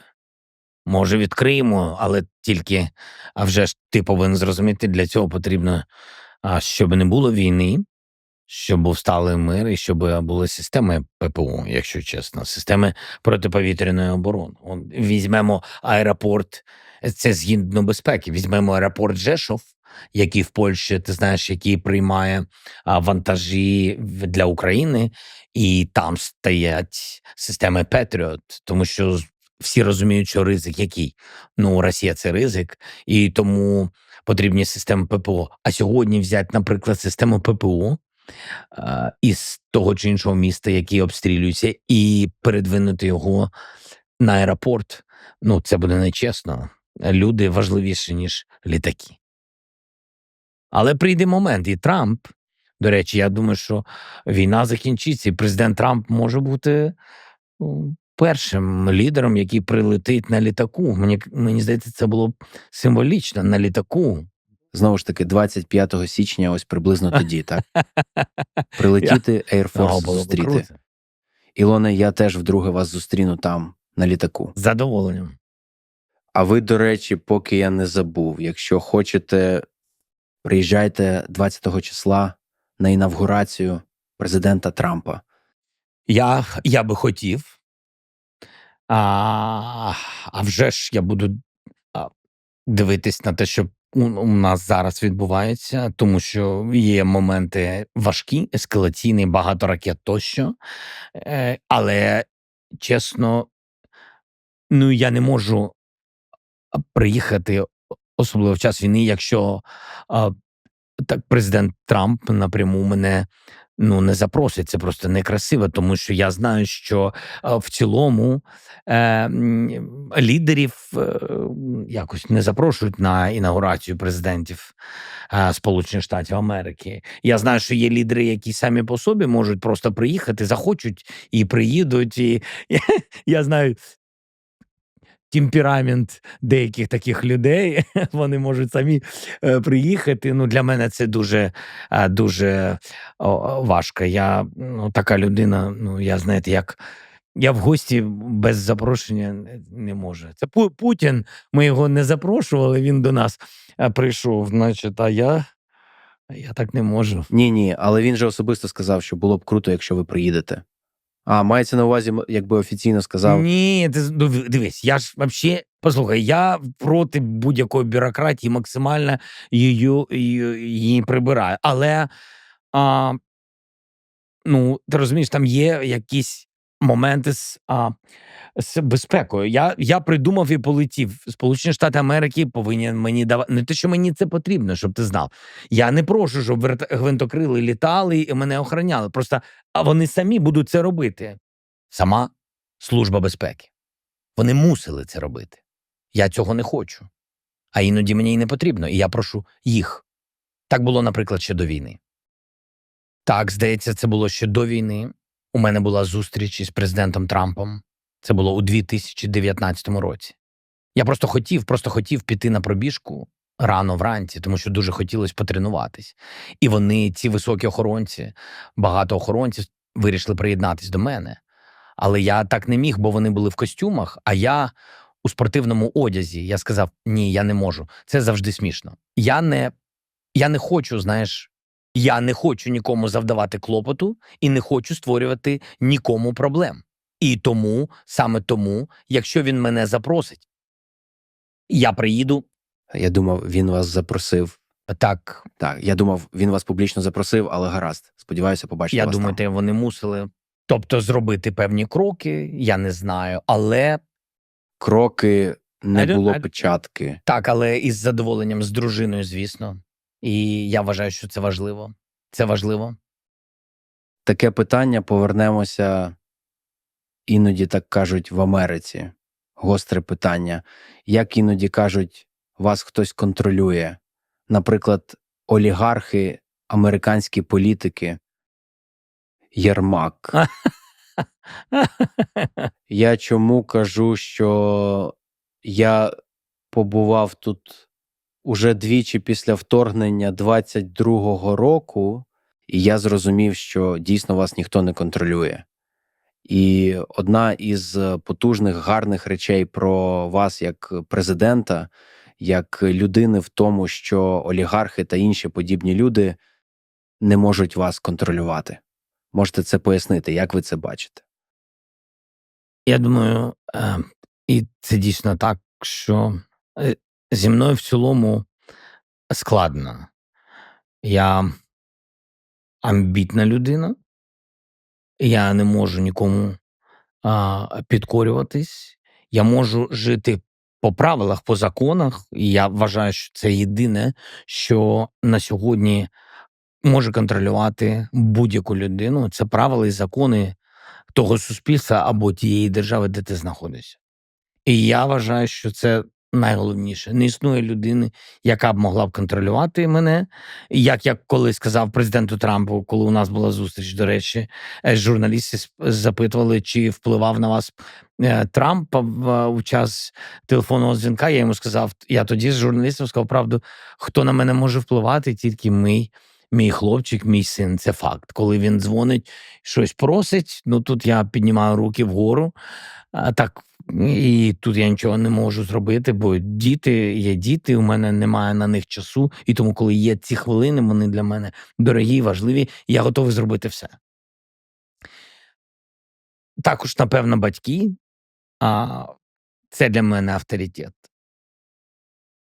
Може, відкриємо, але тільки, а вже ж ти повинен зрозуміти, для цього потрібно, щоб не було війни, щоб був сталий мир і щоб були системи ППО, якщо чесно, системи протиповітряної оборони. Візьмемо аеропорт, це згідно безпеки, візьмемо аеропорт Жешов, який в Польщі, ти знаєш, який приймає вантажі для України, і там стоять системи Patriot, тому що всі розуміють, що ризик який. Ну, Росія – це ризик, і тому потрібні системи ППО. А сьогодні взяти, наприклад, систему ППО із того чи іншого міста, який обстрілюється, і передвинути його на аеропорт, ну, це буде нечесно. Люди важливіші, ніж літаки. Але прийде момент, і Трамп, до речі, я думаю, що війна закінчиться, і президент Трамп може бути першим лідером, який прилетить на літаку. Мені здається, це було б символічно, на літаку. Знову ж таки, 25 січня, ось приблизно тоді, так? Прилетіти, Air Force зустріти. Ілоне, я теж вдруге вас зустріну там, на літаку. З задоволенням. А ви, до речі, поки я не забув, якщо хочете, приїжджайте 20 числа на інавгурацію президента Трампа. Я би хотів. А вже ж я буду дивитись на те, що у нас зараз відбувається, тому що є моменти важкі, ескалаційні, багато ракет тощо. Але, чесно, ну я не можу приїхати, особливо в час війни, якщо так президент Трамп напряму мене не запросить. Це просто некрасиво, тому що я знаю, що в цілому лідерів якось не запрошують на інаугурацію президентів Сполучених Штатів Америки. Я знаю, що є лідери, які самі по собі можуть просто приїхати, захочуть і приїдуть. І я знаю темперамент деяких таких людей, вони можуть самі приїхати. Ну, для мене це дуже важко. Я така людина, я, знаєте, я в гості без запрошення не можу. Це Путін, ми його не запрошували, він до нас прийшов, значить, а я так не можу. Ні, але він же особисто сказав, що було б круто, якщо ви приїдете. Мається на увазі, якби офіційно сказав. Ні, дивись, я ж взагалі, послухай, я проти будь-якої бюрократії, максимально її прибираю. Але, ти розумієш, там є якісь моменти з безпекою. Я придумав і полетів. Сполучені Штати Америки повинні мені давати. Не те, що мені це потрібно, щоб ти знав. Я не прошу, щоб гвинтокрили літали і мене охороняли. Просто вони самі будуть це робити. Сама Служба безпеки. Вони мусили це робити. Я цього не хочу. А іноді мені й не потрібно, і я прошу їх. Так було, наприклад, ще до війни. Так, здається, це було ще до війни. У мене була зустріч із президентом Трампом. Це було у 2019 році. Я просто хотів піти на пробіжку рано вранці, тому що дуже хотілося потренуватись. І вони, ці високі охоронці, багато охоронців, вирішили приєднатись до мене. Але я так не міг, бо вони були в костюмах, а я у спортивному одязі. Я сказав, ні, я не можу. Це завжди смішно. Я не хочу, знаєш, я не хочу нікому завдавати клопоту і не хочу створювати нікому проблем. І саме тому, якщо він мене запросить, я приїду. Я думав, він вас запросив. Так, я думав, він вас публічно запросив, але гаразд. Сподіваюся, побачити вас думаю, там. Вони мусили, зробити певні кроки, я не знаю, але... Кроки, не було печатки. Так, але із задоволенням, з дружиною, звісно. І я вважаю, що це важливо. Це важливо. Таке питання, повернемося, іноді так кажуть в Америці. Гостре питання. Як іноді кажуть, вас хтось контролює? Наприклад, олігархи, американські політики, Єрмак. Я чому кажу, що я побував тут уже двічі після вторгнення 22-го року, і я зрозумів, що дійсно вас ніхто не контролює. І одна із потужних, гарних речей про вас як президента, як людини в тому, що олігархи та інші подібні люди не можуть вас контролювати. Можете це пояснити, як ви це бачите? Я думаю, і це дійсно так, що зі мною в цілому складно. Я амбітна людина, я не можу нікому підкорюватись. Я можу жити по правилах, по законах, і я вважаю, що це єдине, що на сьогодні може контролювати будь-яку людину. Це правила і закони того суспільства або тієї держави, де ти знаходишся. І я вважаю, що це найголовніше. Не існує людини, яка б могла б контролювати мене. Як я колись сказав президенту Трампу, коли у нас була зустріч, до речі, журналісти запитували, чи впливав на вас Трамп у час телефонного дзвінка. Я йому сказав, я тоді з журналістом сказав правду, хто на мене може впливати, тільки мій хлопчик, мій син. Це факт. Коли він дзвонить, щось просить, ну тут я піднімаю руки вгору, так, і тут я нічого не можу зробити, бо діти є діти, у мене немає на них часу, і тому, коли є ці хвилини, вони для мене дорогі, важливі, і я готовий зробити все. Також, напевно, батьки, це для мене авторитет.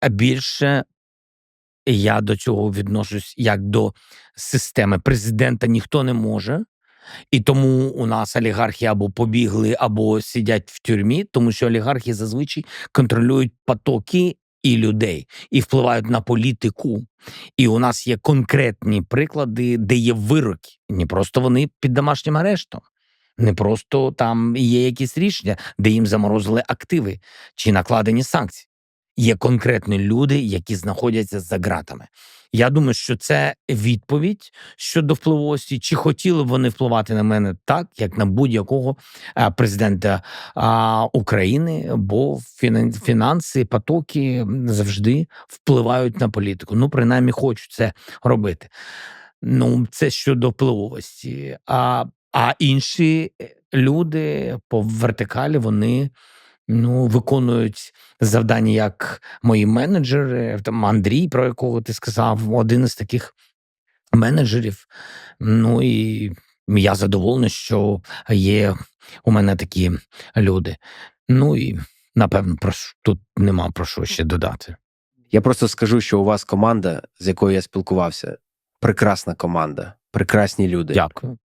А більше я до цього відношусь як до системи. Президента ніхто не може, і тому у нас олігархи або побігли, або сидять в тюрмі, тому що олігархи зазвичай контролюють потоки і людей, і впливають на політику. І у нас є конкретні приклади, де є вироки. Не просто вони під домашнім арештом, не просто там є якісь рішення, де їм заморозили активи чи накладені санкції. Є конкретні люди, які знаходяться за ґратами. Я думаю, що це відповідь щодо впливовості. Чи хотіли б вони впливати на мене так, як на будь-якого президента України, бо фінанси, потоки завжди впливають на політику. Ну, принаймні, хочу це робити. Ну, це щодо впливовості. А інші люди по вертикалі, вони виконують завдання як мої менеджери, там Андрій, про якого ти сказав, один із таких менеджерів. Ну і я задоволений, що є у мене такі люди. Ну і, напевно, тут нема про що ще додати. Я просто скажу, що у вас команда, з якою я спілкувався, прекрасна команда, прекрасні люди. Дякую.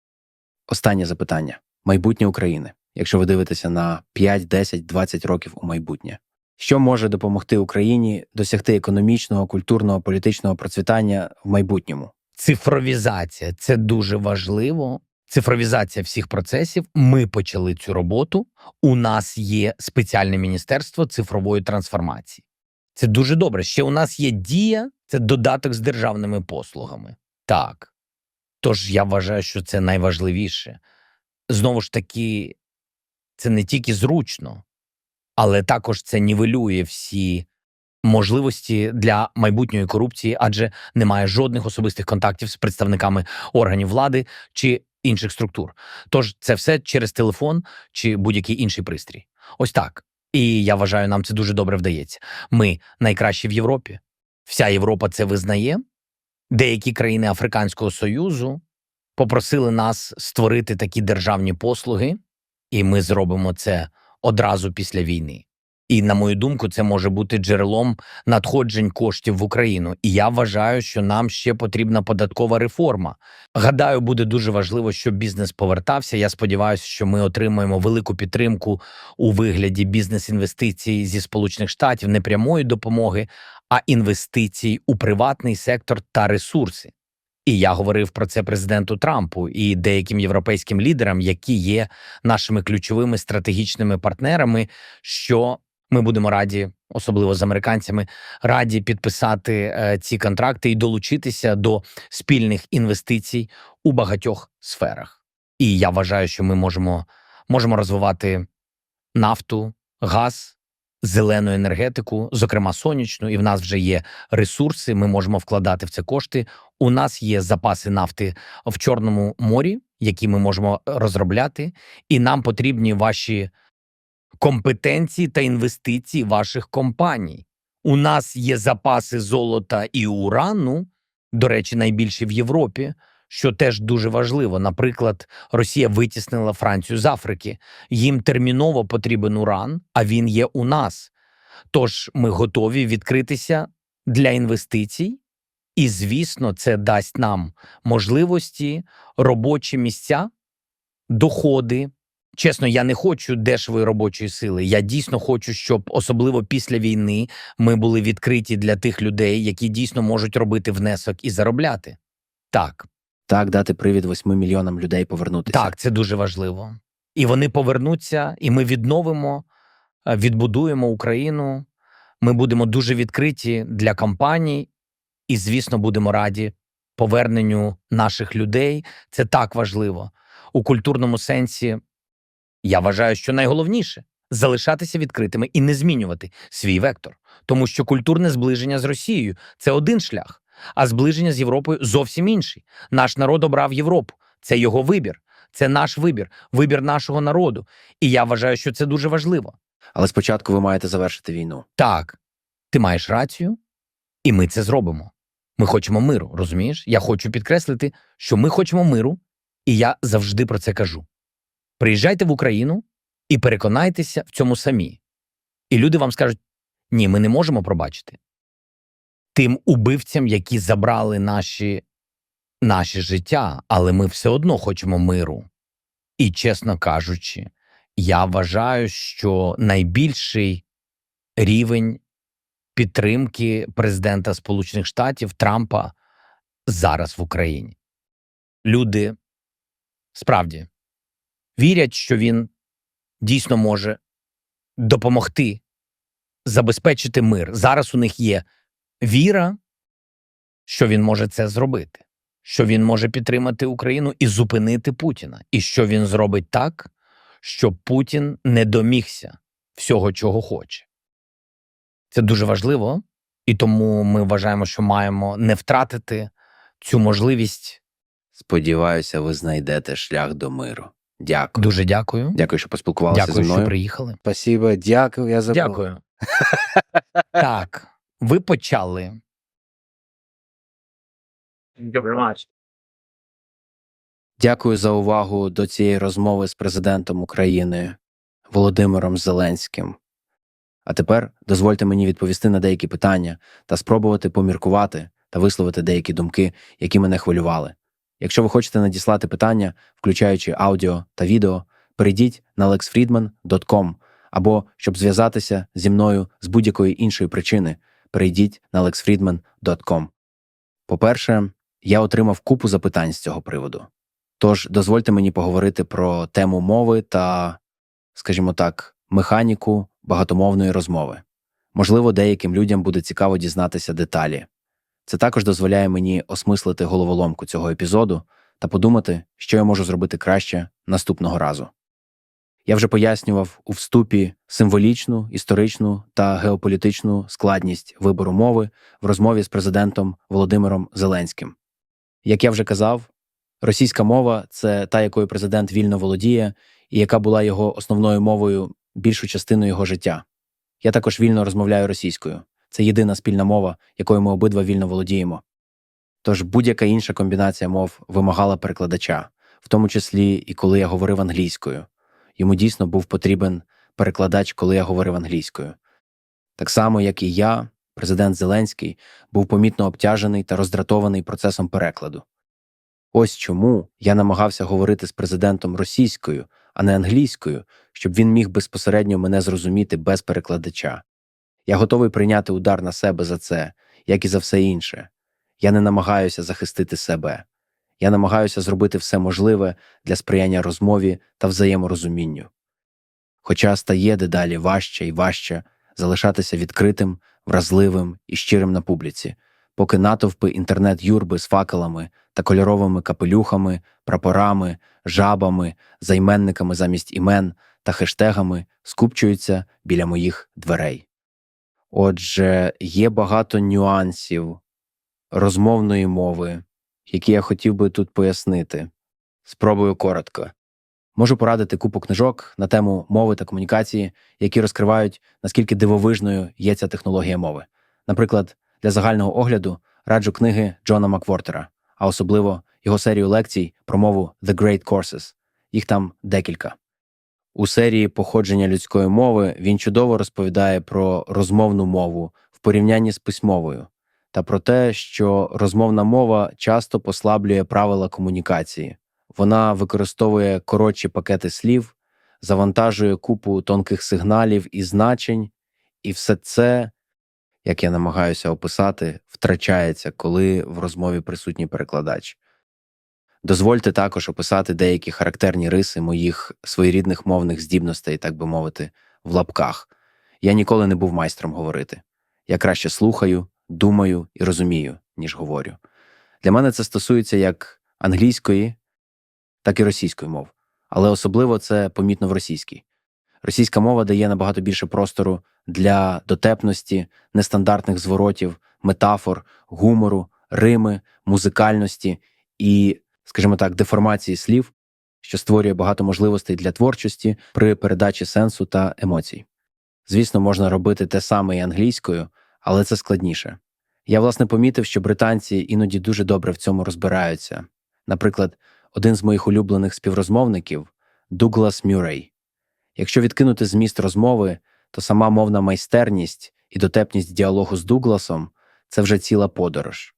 Останнє запитання. Майбутнє України. Якщо ви дивитеся на 5, 10, 20 років у майбутнє. Що може допомогти Україні досягти економічного, культурного, політичного процвітання в майбутньому? Цифровізація – це дуже важливо. Цифровізація всіх процесів. Ми почали цю роботу. У нас є спеціальне міністерство цифрової трансформації. Це дуже добре. Ще у нас є Дія – це додаток з державними послугами. Так. Тож я вважаю, що це найважливіше. Знову ж таки, це не тільки зручно, але також це нівелює всі можливості для майбутньої корупції, адже немає жодних особистих контактів з представниками органів влади чи інших структур. Тож це все через телефон чи будь-який інший пристрій. Ось так. І я вважаю, нам це дуже добре вдається. Ми найкращі в Європі. Вся Європа це визнає. Деякі країни Африканського Союзу попросили нас створити такі державні послуги, і ми зробимо це одразу після війни. І, на мою думку, це може бути джерелом надходжень коштів в Україну. І я вважаю, що нам ще потрібна податкова реформа. Гадаю, буде дуже важливо, щоб бізнес повертався. Я сподіваюся, що ми отримаємо велику підтримку у вигляді бізнес-інвестицій зі Сполучених Штатів, не прямої допомоги, а інвестицій у приватний сектор та ресурси. І я говорив про це президенту Трампу і деяким європейським лідерам, які є нашими ключовими стратегічними партнерами, що ми будемо раді, особливо з американцями, раді підписати ці контракти і долучитися до спільних інвестицій у багатьох сферах. І я вважаю, що ми можемо розвивати нафту, газ, зелену енергетику, зокрема сонячну, і в нас вже є ресурси, ми можемо вкладати в це кошти. У нас є запаси нафти в Чорному морі, які ми можемо розробляти, і нам потрібні ваші компетенції та інвестиції ваших компаній. У нас є запаси золота і урану, до речі, найбільші в Європі, що теж дуже важливо. Наприклад, Росія витіснила Францію з Африки. Їм терміново потрібен уран, а він є у нас. Тож ми готові відкритися для інвестицій, і, звісно, це дасть нам можливості, робочі місця, доходи. Чесно, я не хочу дешевої робочої сили. Я дійсно хочу, щоб особливо після війни ми були відкриті для тих людей, які дійсно можуть робити внесок і заробляти. Так. Так, дати привід 8 мільйонам людей повернутися. Так, це дуже важливо. І вони повернуться, і ми відновимо, відбудуємо Україну. Ми будемо дуже відкриті для компаній і, звісно, будемо раді поверненню наших людей. Це так важливо. У культурному сенсі я вважаю, що найголовніше – залишатися відкритими і не змінювати свій вектор. Тому що культурне зближення з Росією – це один шлях, а зближення з Європою зовсім інший. Наш народ обрав Європу. Це його вибір. Це наш вибір. Вибір нашого народу. І я вважаю, що це дуже важливо. Але спочатку ви маєте завершити війну. Так, ти маєш рацію, і ми це зробимо. Ми хочемо миру, розумієш? Я хочу підкреслити, що ми хочемо миру, і я завжди про це кажу. Приїжджайте в Україну і переконайтеся в цьому самі. І люди вам скажуть, ні, ми не можемо пробачити. Тим убивцям, які забрали наші життя, але ми все одно хочемо миру. І, чесно кажучи, я вважаю, що найбільший рівень підтримки президента Сполучених Штатів Трампа зараз в Україні. Люди справді вірять, що він дійсно може допомогти забезпечити мир. Зараз у них є віра, що він може це зробити, що він може підтримати Україну і зупинити Путіна, і що він зробить так, щоб Путін не домігся всього, чого хоче. Це дуже важливо, і тому ми вважаємо, що маємо не втратити цю можливість. Сподіваюся, ви знайдете шлях до миру. Дякую. Дуже дякую. Дякую, що поспілкувалися Дякую, зі мною. що приїхали. Спасибо, дякую, я забув. Дякую. Так, ви почали. Дякую за увагу до цієї розмови з президентом України Володимиром Зеленським. А тепер дозвольте мені відповісти на деякі питання та спробувати поміркувати та висловити деякі думки, які мене хвилювали. Якщо ви хочете надіслати питання, включаючи аудіо та відео, перейдіть на lexfriedman.com або, щоб зв'язатися зі мною з будь-якої іншої причини, перейдіть на lexfriedman.com. По-перше, я отримав купу запитань з цього приводу. Тож дозвольте мені поговорити про тему мови та, скажімо так, механіку багатомовної розмови. Можливо, деяким людям буде цікаво дізнатися деталі. Це також дозволяє мені осмислити головоломку цього епізоду та подумати, що я можу зробити краще наступного разу. Я вже пояснював у вступі символічну, історичну та геополітичну складність вибору мови в розмові з президентом Володимиром Зеленським. Як я вже казав, російська мова – це та, якою президент вільно володіє і яка була його основною мовою більшу частину його життя. Я також вільно розмовляю російською. Це єдина спільна мова, якою ми обидва вільно володіємо. Тож будь-яка інша комбінація мов вимагала перекладача, в тому числі і коли я говорив англійською. Йому дійсно був потрібен перекладач, коли я говорив англійською. Так само, як і я, президент Зеленський, був помітно обтяжений та роздратований процесом перекладу. Ось чому я намагався говорити з президентом російською, а не англійською, щоб він міг безпосередньо мене зрозуміти без перекладача. Я готовий прийняти удар на себе за це, як і за все інше. Я не намагаюся захистити себе. Я намагаюся зробити все можливе для сприяння розмові та взаєморозумінню. Хоча стає дедалі важче і важче залишатися відкритим, вразливим і щирим на публіці, поки натовпи інтернет-юрби з факелами та кольоровими капелюхами, прапорами, жабами, займенниками замість імен та хештегами скупчуються біля моїх дверей. Отже, є багато нюансів розмовної мови, які я хотів би тут пояснити. Спробую коротко. Можу порадити купу книжок на тему мови та комунікації, які розкривають, наскільки дивовижною є ця технологія мови. Наприклад, для загального огляду раджу книги Джона Маквортера, а особливо його серію лекцій про мову The Great Courses. Їх там декілька. У серії «Походження людської мови» він чудово розповідає про розмовну мову в порівнянні з письмовою та про те, що розмовна мова часто послаблює правила комунікації. Вона використовує коротші пакети слів, завантажує купу тонких сигналів і значень, і все це, як я намагаюся описати, втрачається, коли в розмові присутній перекладач. Дозвольте також описати деякі характерні риси моїх своєрідних мовних здібностей, так би мовити, в лапках. Я ніколи не був майстром говорити. Я краще слухаю, думаю і розумію, ніж говорю. Для мене це стосується як англійської, так і російської мов. Але особливо це помітно в російській. Російська мова дає набагато більше простору для дотепності, нестандартних зворотів, метафор, гумору, рими, музикальності і, скажімо так, деформації слів, що створює багато можливостей для творчості при передачі сенсу та емоцій. Звісно, можна робити те саме і англійською, але це складніше. Я, власне, помітив, що британці іноді дуже добре в цьому розбираються. Наприклад, один з моїх улюблених співрозмовників – Дуглас Мюррей. Якщо відкинути зміст розмови, то сама мовна майстерність і дотепність діалогу з Дугласом – це вже ціла подорож.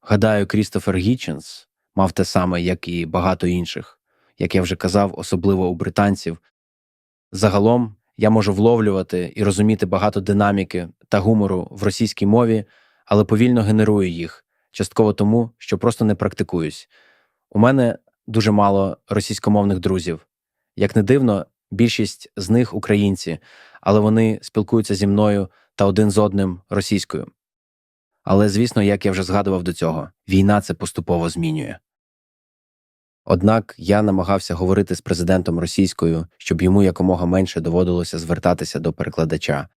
Гадаю, Крістофер Гітченс мав те саме, як і багато інших. Як я вже казав, особливо у британців. Загалом, я можу вловлювати і розуміти багато динаміки та гумору в російській мові, але повільно генерую їх, частково тому, що просто не практикуюсь. У мене дуже мало російськомовних друзів. Як не дивно, більшість з них українці, але вони спілкуються зі мною та один з одним російською. Але, звісно, як я вже згадував до цього, війна це поступово змінює. Однак я намагався говорити з президентом російською, щоб йому якомога менше доводилося звертатися до перекладача.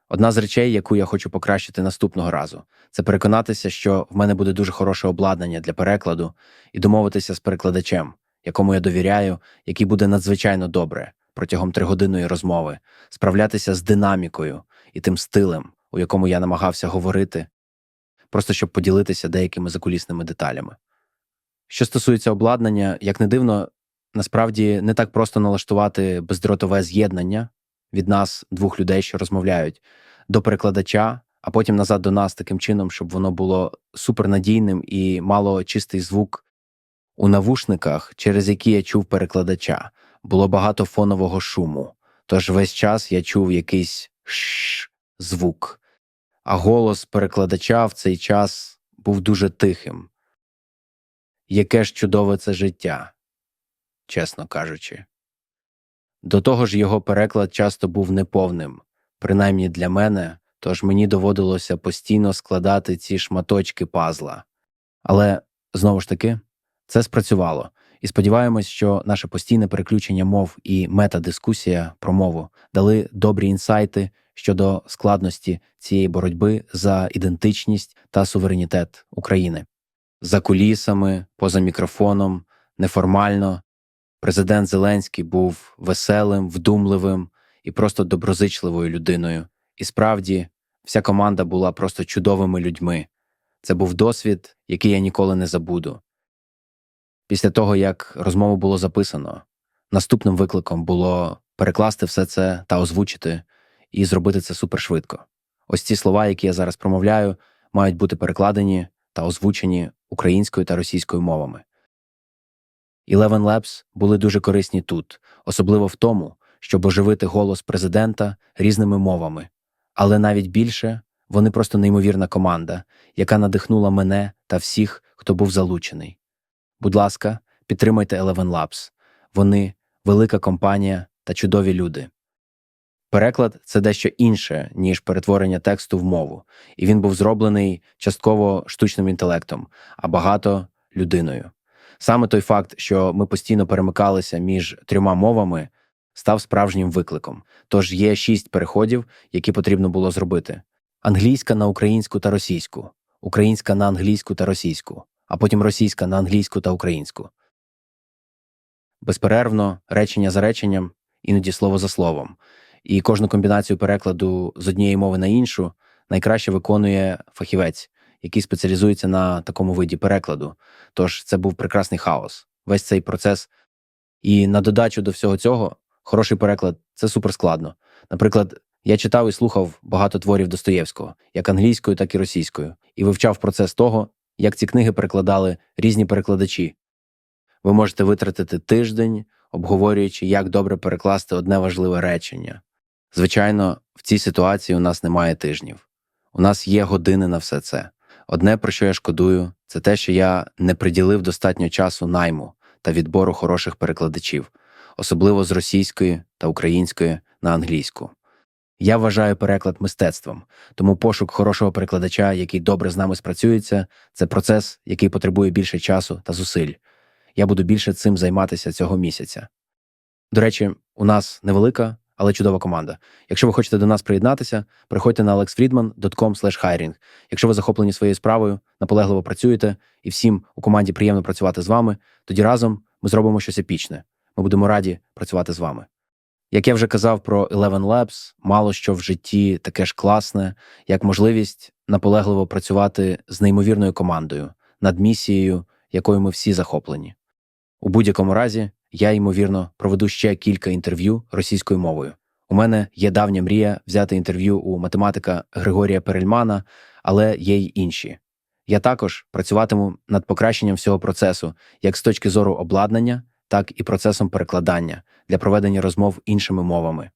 Одна з речей, яку я хочу покращити наступного разу, це переконатися, що в мене буде дуже хороше обладнання для перекладу і домовитися з перекладачем, якому я довіряю, який буде надзвичайно добре протягом 3-годинної розмови, справлятися з динамікою і тим стилем, у якому я намагався говорити, просто щоб поділитися деякими закулісними деталями. Що стосується обладнання, як не дивно, насправді не так просто налаштувати бездротове з'єднання від нас, двох людей, що розмовляють, до перекладача, а потім назад до нас таким чином, щоб воно було супернадійним і мало чистий звук. У навушниках, через які я чув перекладача, було багато фонового шуму, тож весь час я чув якийсь звук, а голос перекладача в цей час був дуже тихим. Яке ж чудове це життя, чесно кажучи. До того ж, його переклад часто був неповним, принаймні для мене, тож мені доводилося постійно складати ці шматочки пазла. Але, знову ж таки, це спрацювало, і сподіваємось, що наше постійне переключення мов і метадискусія про мову дали добрі інсайти щодо складності цієї боротьби за ідентичність та суверенітет України. За кулісами, поза мікрофоном, неформально, президент Зеленський був веселим, вдумливим і просто доброзичливою людиною. І справді, вся команда була просто чудовими людьми. Це був досвід, який я ніколи не забуду. Після того, як розмову було записано, наступним викликом було перекласти все це та озвучити, і зробити це супершвидко. Ось ці слова, які я зараз промовляю, мають бути перекладені та озвучені українською та російською мовами. Eleven Labs були дуже корисні тут, особливо в тому, щоб оживити голос президента різними мовами. Але навіть більше Вони просто неймовірна команда, яка надихнула мене та всіх, хто був залучений. Будь ласка, підтримайте Eleven Labs. Вони велика компанія та чудові люди. Переклад – це дещо інше, ніж перетворення тексту в мову, і він був зроблений частково штучним інтелектом, а багато – людиною. Саме той факт, що ми постійно перемикалися між 3 мовами, став справжнім викликом. Тож є 6 переходів, які потрібно було зробити. Англійська на українську та російську, українська на англійську та російську, а потім російська на англійську та українську. Безперервно, речення за реченням, іноді слово за словом. І кожну комбінацію перекладу з однієї мови на іншу найкраще виконує фахівець, який спеціалізується на такому виді перекладу. Тож це був прекрасний хаос. Весь цей процес. І на додачу до всього цього, хороший переклад – це суперскладно. Наприклад, я читав і слухав багато творів Достоєвського, як англійською, так і російською, і вивчав процес того, як ці книги перекладали різні перекладачі. Ви можете витратити тиждень, обговорюючи, як добре перекласти одне важливе речення. Звичайно, в цій ситуації у нас немає тижнів. У нас є години на все це. Одне, про що я шкодую, це те, що я не приділив достатньо часу найму та відбору хороших перекладачів, особливо з російської та української на англійську. Я вважаю переклад мистецтвом, тому пошук хорошого перекладача, який добре з нами спрацюється, це процес, який потребує більше часу та зусиль. Я буду більше цим займатися цього місяця. До речі, у нас невелика, але чудова команда. Якщо ви хочете до нас приєднатися, приходьте на alexfriedman.com/hiring. Якщо ви захоплені своєю справою, наполегливо працюєте, і всім у команді приємно працювати з вами, тоді разом ми зробимо щось епічне. Ми будемо раді працювати з вами. Як я вже казав про Eleven Labs, мало що в житті таке ж класне, як можливість наполегливо працювати з неймовірною командою, над місією, якою ми всі захоплені. У будь-якому разі, я, ймовірно, проведу ще кілька інтерв'ю російською мовою. У мене є давня мрія взяти інтерв'ю у математика Григорія Перельмана, але є й інші. Я також працюватиму над покращенням всього процесу, як з точки зору обладнання, так і процесом перекладання для проведення розмов іншими мовами.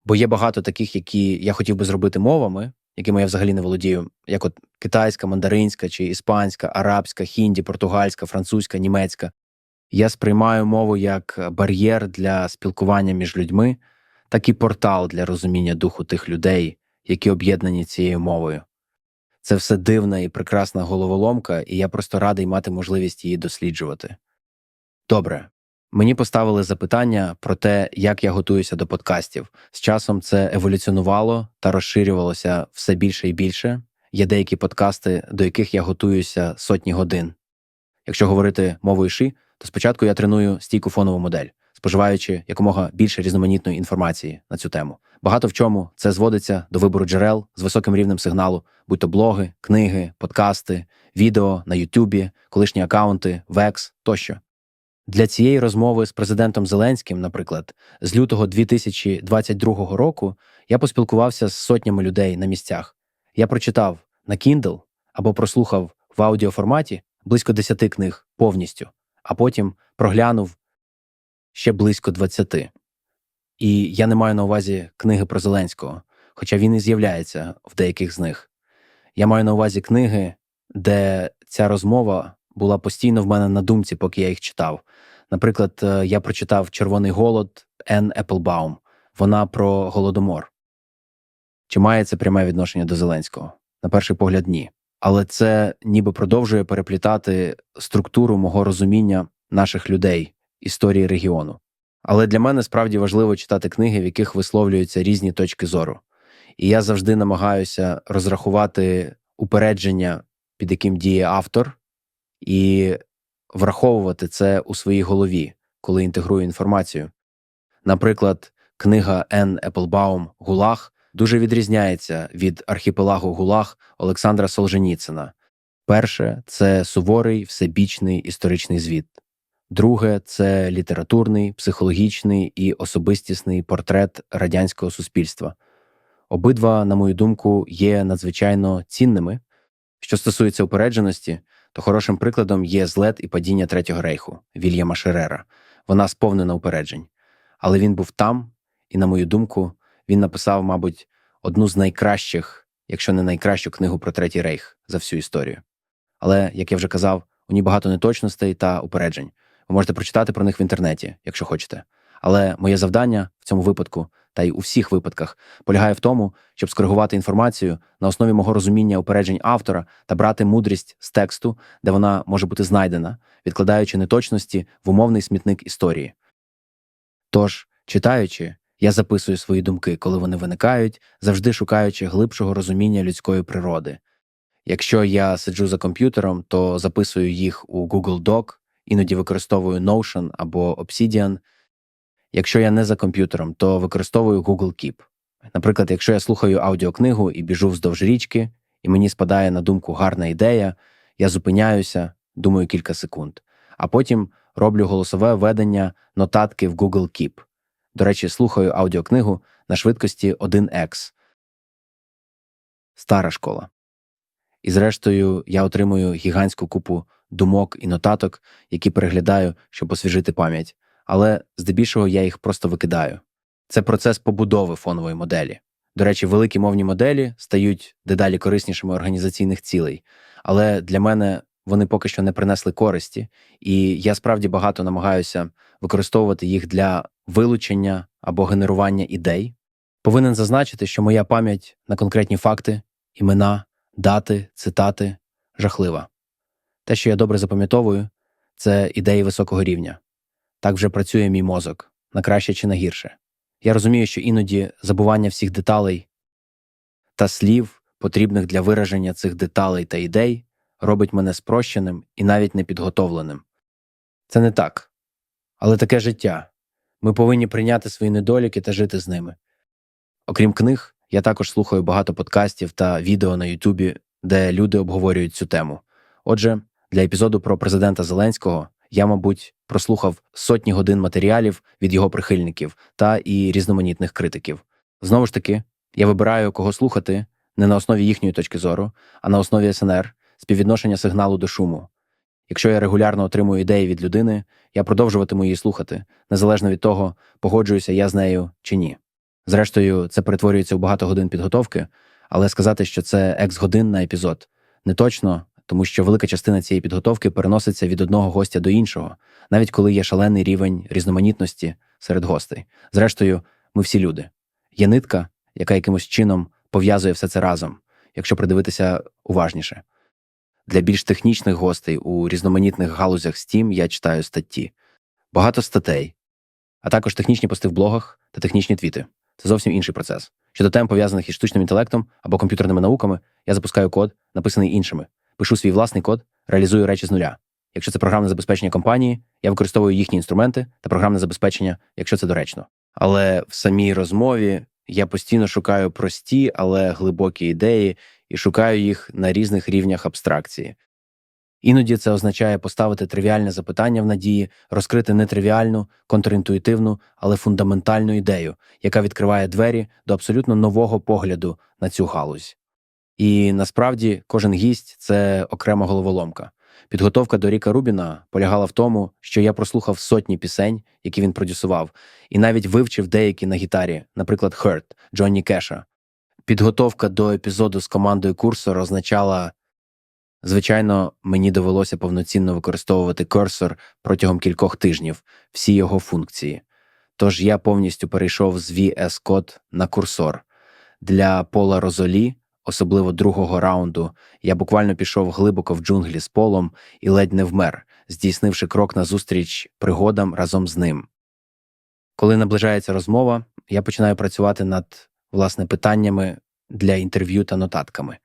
Бо є багато таких, які я хотів би зробити мовами, якими я взагалі не володію, як от китайська, мандаринська чи іспанська, арабська, хінді, португальська, французька, німецька. Я сприймаю мову як бар'єр для спілкування між людьми, так і портал для розуміння духу тих людей, які об'єднані цією мовою. Це все дивна і прекрасна головоломка, і я просто радий мати можливість її досліджувати. Добре. Мені поставили запитання про те, як я готуюся до подкастів. З часом це еволюціонувало та розширювалося все більше і більше. Є деякі подкасти, до яких я готуюся сотні годин. Якщо говорити мовою ши, то спочатку я треную стійку фонову модель, споживаючи якомога більше різноманітної інформації на цю тему. Багато в чому це зводиться до вибору джерел з високим рівнем сигналу, будь то блоги, книги, подкасти, відео на Ютубі, колишні акаунти, Векс тощо. Для цієї розмови з президентом Зеленським, наприклад, з лютого 2022 року я поспілкувався з сотнями людей на місцях. Я прочитав на Kindle або прослухав в аудіоформаті близько 10 книг повністю, а потім проглянув ще близько 20. І я не маю на увазі книги про Зеленського, хоча він і з'являється в деяких з них. Я маю на увазі книги, де ця розмова була постійно в мене на думці, поки я їх читав. Наприклад, я прочитав «Червоний голод» Енн Еплбаум. Вона про Голодомор. Чи має це пряме відношення до Зеленського? На перший погляд, ні. Але це ніби продовжує переплітати структуру мого розуміння наших людей, історії регіону. Але для мене справді важливо читати книги, в яких висловлюються різні точки зору. І я завжди намагаюся розрахувати упередження, під яким діє автор, і враховувати це у своїй голові, коли інтегрую інформацію. Наприклад, книга Енн Еплбаум «Гулаг» дуже відрізняється від архіпелагу ГУЛАГ Олександра Солженіцина. Перше – це суворий, всебічний історичний звіт. Друге – це літературний, психологічний і особистісний портрет радянського суспільства. Обидва, на мою думку, є надзвичайно цінними. Що стосується упередженості, то хорошим прикладом є «Злет і падіння Третього рейху» Вільяма Шерера. Вона сповнена упереджень. Але він був там, і, на мою думку, він написав, мабуть, одну з найкращих якщо не найкращу книгу про Третій Рейх за всю історію. Але, як я вже казав, у ній багато неточностей та упереджень. Ви можете прочитати про них в інтернеті, якщо хочете. Але моє завдання в цьому випадку, та й у всіх випадках, полягає в тому, щоб скоригувати інформацію на основі мого розуміння упереджень автора та брати мудрість з тексту, де вона може бути знайдена, відкладаючи неточності в умовний смітник історії. Тож, читаючи, я записую свої думки, коли вони виникають, завжди шукаючи глибшого розуміння людської природи. Якщо я сиджу за комп'ютером, то записую їх у Google Doc, іноді використовую Notion або Obsidian. Якщо я не за комп'ютером, то використовую Google Keep. Наприклад, якщо я слухаю аудіокнигу і біжу вздовж річки, і мені спадає на думку гарна ідея, я зупиняюся, думаю кілька секунд, а потім роблю голосове введення нотатки в Google Keep. До речі, слухаю аудіокнигу на швидкості 1х. Стара школа. І зрештою, я отримую гігантську купу думок і нотаток, які переглядаю, щоб освіжити пам'ять. Але здебільшого я їх просто викидаю. Це процес побудови фонової моделі. До речі, великі мовні моделі стають дедалі кориснішими організаційних цілей. Але для мене вони поки що не принесли користі, і я справді багато намагаюся використовувати їх для вилучення або генерування ідей. Повинен зазначити, що моя пам'ять на конкретні факти, імена, дати, цитати жахлива. Те, що я добре запам'ятовую, це ідеї високого рівня. Так вже працює мій мозок, на краще чи на гірше. Я розумію, що іноді забування всіх деталей та слів, потрібних для вираження цих деталей та ідей, робить мене спрощеним і навіть непідготовленим. Це не так. Але таке життя. Ми повинні прийняти свої недоліки та жити з ними. Окрім книг, я також слухаю багато подкастів та відео на Ютубі, де люди обговорюють цю тему. Отже, для епізоду про президента Зеленського я, мабуть, прослухав сотні годин матеріалів від його прихильників та і різноманітних критиків. Знову ж таки, я вибираю, кого слухати не на основі їхньої точки зору, а на основі СНР, співвідношення сигналу до шуму. Якщо я регулярно отримую ідеї від людини, я продовжуватиму її слухати, незалежно від того, погоджуюся я з нею чи ні. Зрештою, це перетворюється у багато годин підготовки, але сказати, що це екс-годин на епізод, не точно, тому що велика частина цієї підготовки переноситься від одного гостя до іншого, навіть коли є шалений рівень різноманітності серед гостей. Зрештою, ми всі люди. Є нитка, яка якимось чином пов'язує все це разом, якщо придивитися уважніше. Для більш технічних гостей у різноманітних галузях Steam я читаю статті. Багато статей, а також технічні пости в блогах та технічні твіти. Це зовсім інший процес. Щодо тем, пов'язаних із штучним інтелектом або комп'ютерними науками, я запускаю код, написаний іншими. Пишу свій власний код, реалізую речі з нуля. Якщо це програмне забезпечення компанії, я використовую їхні інструменти та програмне забезпечення, якщо це доречно. Але в самій розмові я постійно шукаю прості, але глибокі ідеї і шукаю їх на різних рівнях абстракції. Іноді це означає поставити тривіальне запитання в надії, розкрити нетривіальну, контрінтуїтивну, але фундаментальну ідею, яка відкриває двері до абсолютно нового погляду на цю галузь. І насправді кожен гість – це окрема головоломка. Підготовка до Ріка Рубіна полягала в тому, що я прослухав сотні пісень, які він продюсував, і навіть вивчив деякі на гітарі, наприклад, Hurt, Джонні Кеша. Підготовка до епізоду з командою Cursor означала, звичайно, мені довелося повноцінно використовувати Cursor протягом кількох тижнів, всі його функції. Тож я повністю перейшов з VS Code на Cursor. Для Пола Розолі, особливо другого раунду, я буквально пішов глибоко в джунглі з Полом і ледь не вмер, здійснивши крок назустріч пригодам разом з ним. Коли наближається розмова, я починаю працювати над, власне, питаннями для інтерв'ю та нотатками.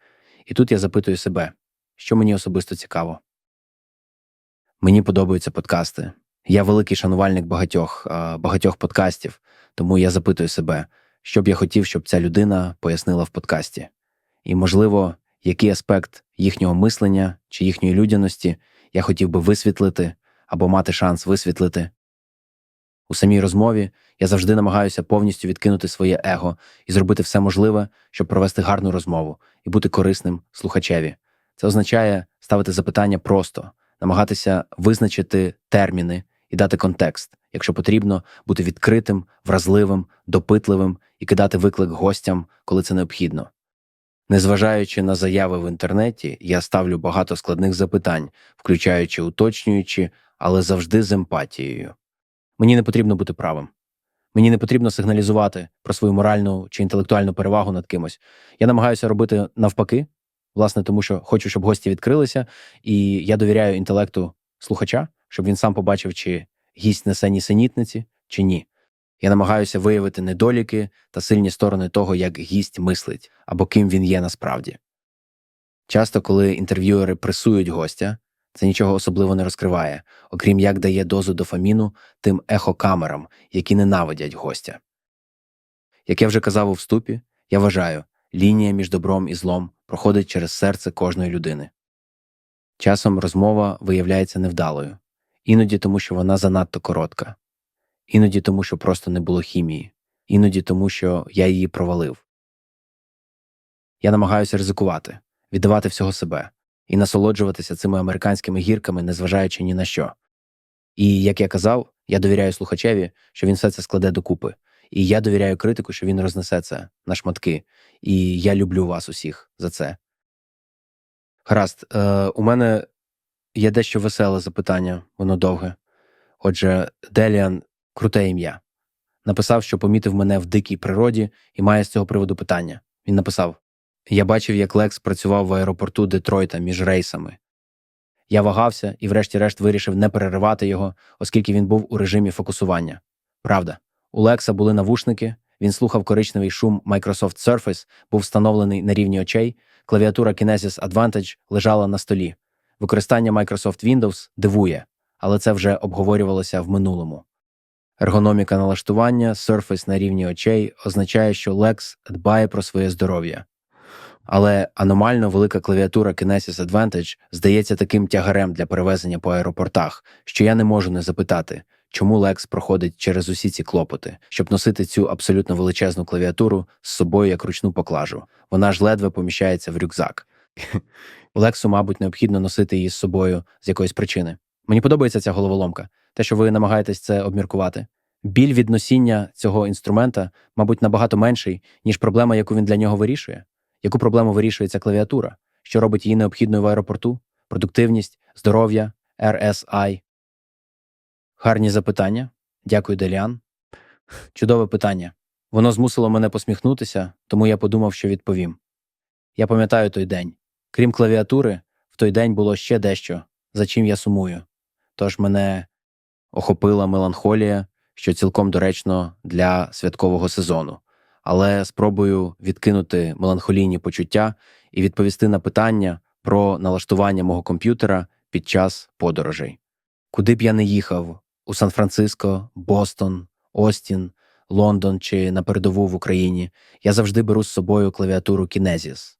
І тут я запитую себе, що мені особисто цікаво. Мені подобаються подкасти. Я великий шанувальник багатьох подкастів, тому я запитую себе, що б я хотів, щоб ця людина пояснила в подкасті. І, можливо, який аспект їхнього мислення чи їхньої людяності я хотів би висвітлити або мати шанс висвітлити. У самій розмові я завжди намагаюся повністю відкинути своє его і зробити все можливе, щоб провести гарну розмову і бути корисним слухачеві. Це означає ставити запитання просто, намагатися визначити терміни і дати контекст, якщо потрібно, бути відкритим, вразливим, допитливим і кидати виклик гостям, коли це необхідно. Незважаючи на заяви в інтернеті, я ставлю багато складних запитань, включаючи уточнюючи, але завжди з емпатією. Мені не потрібно бути правим. Мені не потрібно сигналізувати про свою моральну чи інтелектуальну перевагу над кимось. Я намагаюся робити навпаки, власне, тому що хочу, щоб гості відкрилися, і я довіряю інтелекту слухача, щоб він сам побачив, чи гість несе нісенітниці, чи ні. Я намагаюся виявити недоліки та сильні сторони того, як гість мислить, або ким він є насправді. Часто, коли інтерв'юери пресують гостя, це нічого особливо не розкриває, окрім як дає дозу дофаміну тим ехокамерам, які ненавидять гостя. Як я вже казав у вступі, я вважаю, лінія між добром і злом проходить через серце кожної людини. Часом розмова виявляється невдалою, іноді тому, що вона занадто коротка, іноді тому, що просто не було хімії, іноді тому, що я її провалив. Я намагаюся ризикувати, віддавати всього себе і насолоджуватися цими американськими гірками, незважаючи ні на що. І, як я казав, я довіряю слухачеві, що він все це складе докупи. І я довіряю критику, що він рознесе це на шматки. І я люблю вас усіх за це. Гаразд, у мене є дещо веселе запитання, воно довге. Отже, Деліан – круте ім'я. Написав, що помітив мене в дикій природі і має з цього приводу питання. Він написав: «Я бачив, як Лекс працював в аеропорту Детройта між рейсами. Я вагався і врешті-решт вирішив не переривати його, оскільки він був у режимі фокусування. Правда, у Лекса були навушники, він слухав коричневий шум Microsoft Surface, був встановлений на рівні очей, клавіатура Kinesis Advantage лежала на столі. Використання Microsoft Windows дивує, але це вже обговорювалося в минулому. Ергономіка налаштування, Surface на рівні очей означає, що Лекс дбає про своє здоров'я. Але аномально велика клавіатура Kinesis Advantage здається таким тягарем для перевезення по аеропортах, що я не можу не запитати, чому Лекс проходить через усі ці клопоти, щоб носити цю абсолютно величезну клавіатуру з собою як ручну поклажу. Вона ж ледве поміщається в рюкзак. Лексу, мабуть, необхідно носити її з собою з якоїсь причини. Мені подобається ця головоломка, те, що ви намагаєтесь це обміркувати. Біль від носіння цього інструмента, мабуть, набагато менший, ніж проблема, яку він для нього вирішує. Яку проблему вирішує ця клавіатура? Що робить її необхідною в аеропорту? Продуктивність, здоров'я, RSI? Гарні запитання. Дякую, Деліан. Чудове питання. Воно змусило мене посміхнутися, тому я подумав, що відповім. Я пам'ятаю той день. Крім клавіатури, в той день було ще дещо, за чим я сумую. Тож мене охопила меланхолія, що цілком доречно для святкового сезону. Але спробую відкинути меланхолійні почуття і відповісти на питання про налаштування мого комп'ютера під час подорожей. Куди б я не їхав – у Сан-Франциско, Бостон, Остін, Лондон чи на передову в Україні – я завжди беру з собою клавіатуру Kinesis.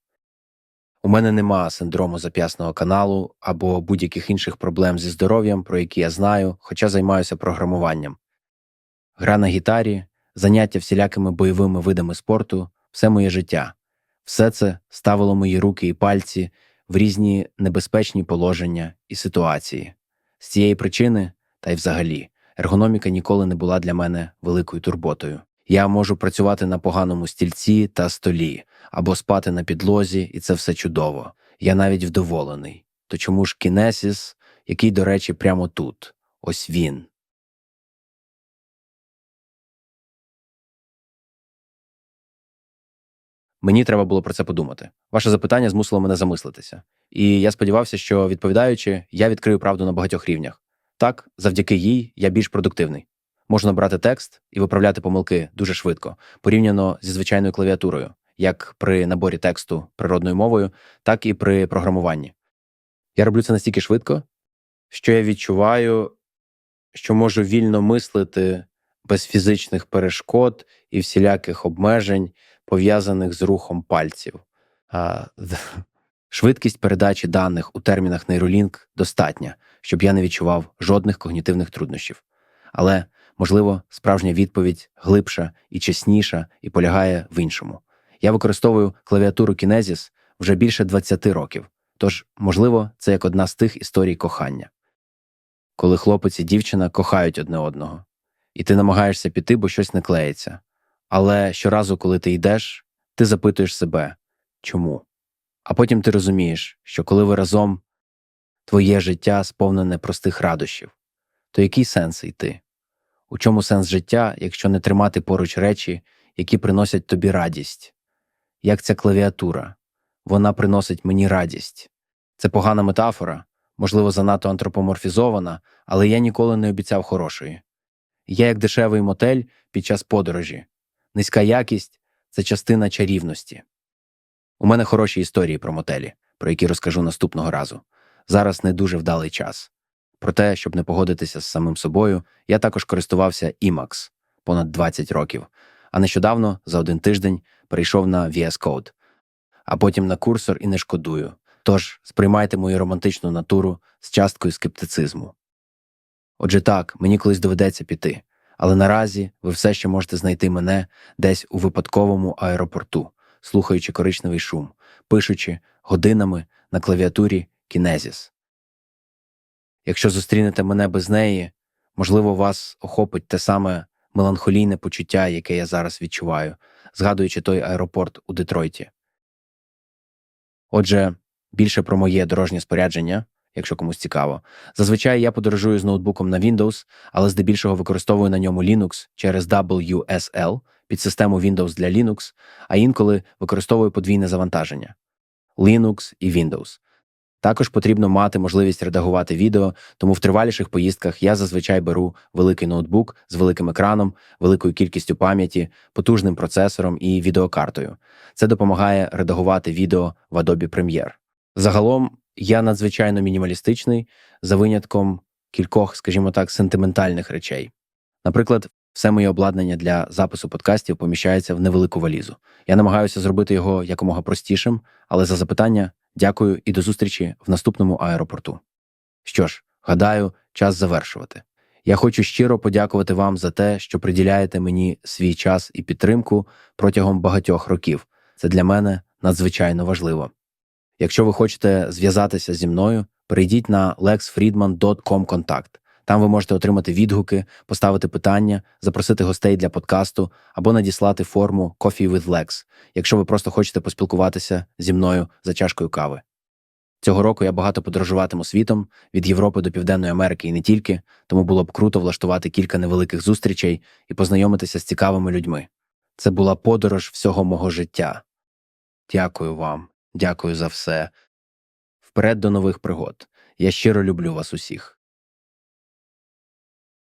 У мене нема синдрому зап'ясного каналу або будь-яких інших проблем зі здоров'ям, про які я знаю, хоча займаюся програмуванням. Гра на гітарі, заняття всілякими бойовими видами спорту – все моє життя. Все це ставило мої руки і пальці в різні небезпечні положення і ситуації. З цієї причини, та й взагалі, ергономіка ніколи не була для мене великою турботою. Я можу працювати на поганому стільці та столі, або спати на підлозі, і це все чудово. Я навіть вдоволений. То чому ж Kinesis, який, до речі, прямо тут? Ось він. Мені треба було про це подумати. Ваше запитання змусило мене замислитися. І я сподівався, що, відповідаючи, я відкрию правду на багатьох рівнях. Так, завдяки їй я більш продуктивний. Можу набрати текст і виправляти помилки дуже швидко, порівняно зі звичайною клавіатурою, як при наборі тексту природною мовою, так і при програмуванні. Я роблю це настільки швидко, що я відчуваю, що можу вільно мислити без фізичних перешкод і всіляких обмежень, пов'язаних з рухом пальців. Швидкість передачі даних у термінах Neuralink достатня, щоб я не відчував жодних когнітивних труднощів. Але, можливо, справжня відповідь глибша і чесніша і полягає в іншому. Я використовую клавіатуру Kinesis вже більше 20 років, тож, можливо, це як одна з тих історій кохання. Коли хлопець і дівчина кохають одне одного. І ти намагаєшся піти, бо щось не клеїться. Але щоразу, коли ти йдеш, ти запитуєш себе, чому. А потім ти розумієш, що коли ви разом, твоє життя сповнене простих радощів. То який сенс йти? У чому сенс життя, якщо не тримати поруч речі, які приносять тобі радість? Як ця клавіатура? Вона приносить мені радість. Це погана метафора, можливо, занадто антропоморфізована, але я ніколи не обіцяв хорошої. Я як дешевий мотель під час подорожі. Низька якість – це частина чарівності. У мене хороші історії про мотелі, про які розкажу наступного разу. Зараз не дуже вдалий час. Проте, щоб не погодитися з самим собою, я також користувався IMAX понад 20 років, а нещодавно, за 1 тиждень, перейшов на VS Code, а потім на курсор і не шкодую. Тож, сприймайте мою романтичну натуру з часткою скептицизму. Отже так, мені колись доведеться піти, але наразі ви все ще можете знайти мене десь у випадковому аеропорту, слухаючи коричневий шум, пишучи годинами на клавіатурі Kinesis. Якщо зустрінете мене без неї, можливо, вас охопить те саме меланхолійне почуття, яке я зараз відчуваю, згадуючи той аеропорт у Детройті. Отже, більше про моє дорожнє спорядження, якщо комусь цікаво. Зазвичай я подорожую з ноутбуком на Windows, але здебільшого використовую на ньому Linux через WSL, підсистему Windows для Linux, а інколи використовую подвійне завантаження – Linux і Windows. Також потрібно мати можливість редагувати відео, тому в триваліших поїздках я зазвичай беру великий ноутбук з великим екраном, великою кількістю пам'яті, потужним процесором і відеокартою. Це допомагає редагувати відео в Adobe Premiere. Загалом, я надзвичайно мінімалістичний, за винятком кількох, скажімо так, сентиментальних речей. Наприклад, все моє обладнання для запису подкастів поміщається в невелику валізу. Я намагаюся зробити його якомога простішим, але за запитання дякую і до зустрічі в наступному аеропорту. Що ж, гадаю, час завершувати. Я хочу щиро подякувати вам за те, що приділяєте мені свій час і підтримку протягом багатьох років. Це для мене надзвичайно важливо. Якщо ви хочете зв'язатися зі мною, перейдіть на lexfriedman.com контакт. Там ви можете отримати відгуки, поставити питання, запросити гостей для подкасту або надіслати форму Coffee with Lex, якщо ви просто хочете поспілкуватися зі мною за чашкою кави. Цього року я багато подорожуватиму світом, від Європи до Південної Америки і не тільки, тому було б круто влаштувати кілька невеликих зустрічей і познайомитися з цікавими людьми. Це була подорож всього мого життя. Дякую вам. Дякую за все. Вперед до нових пригод. Я щиро люблю вас усіх.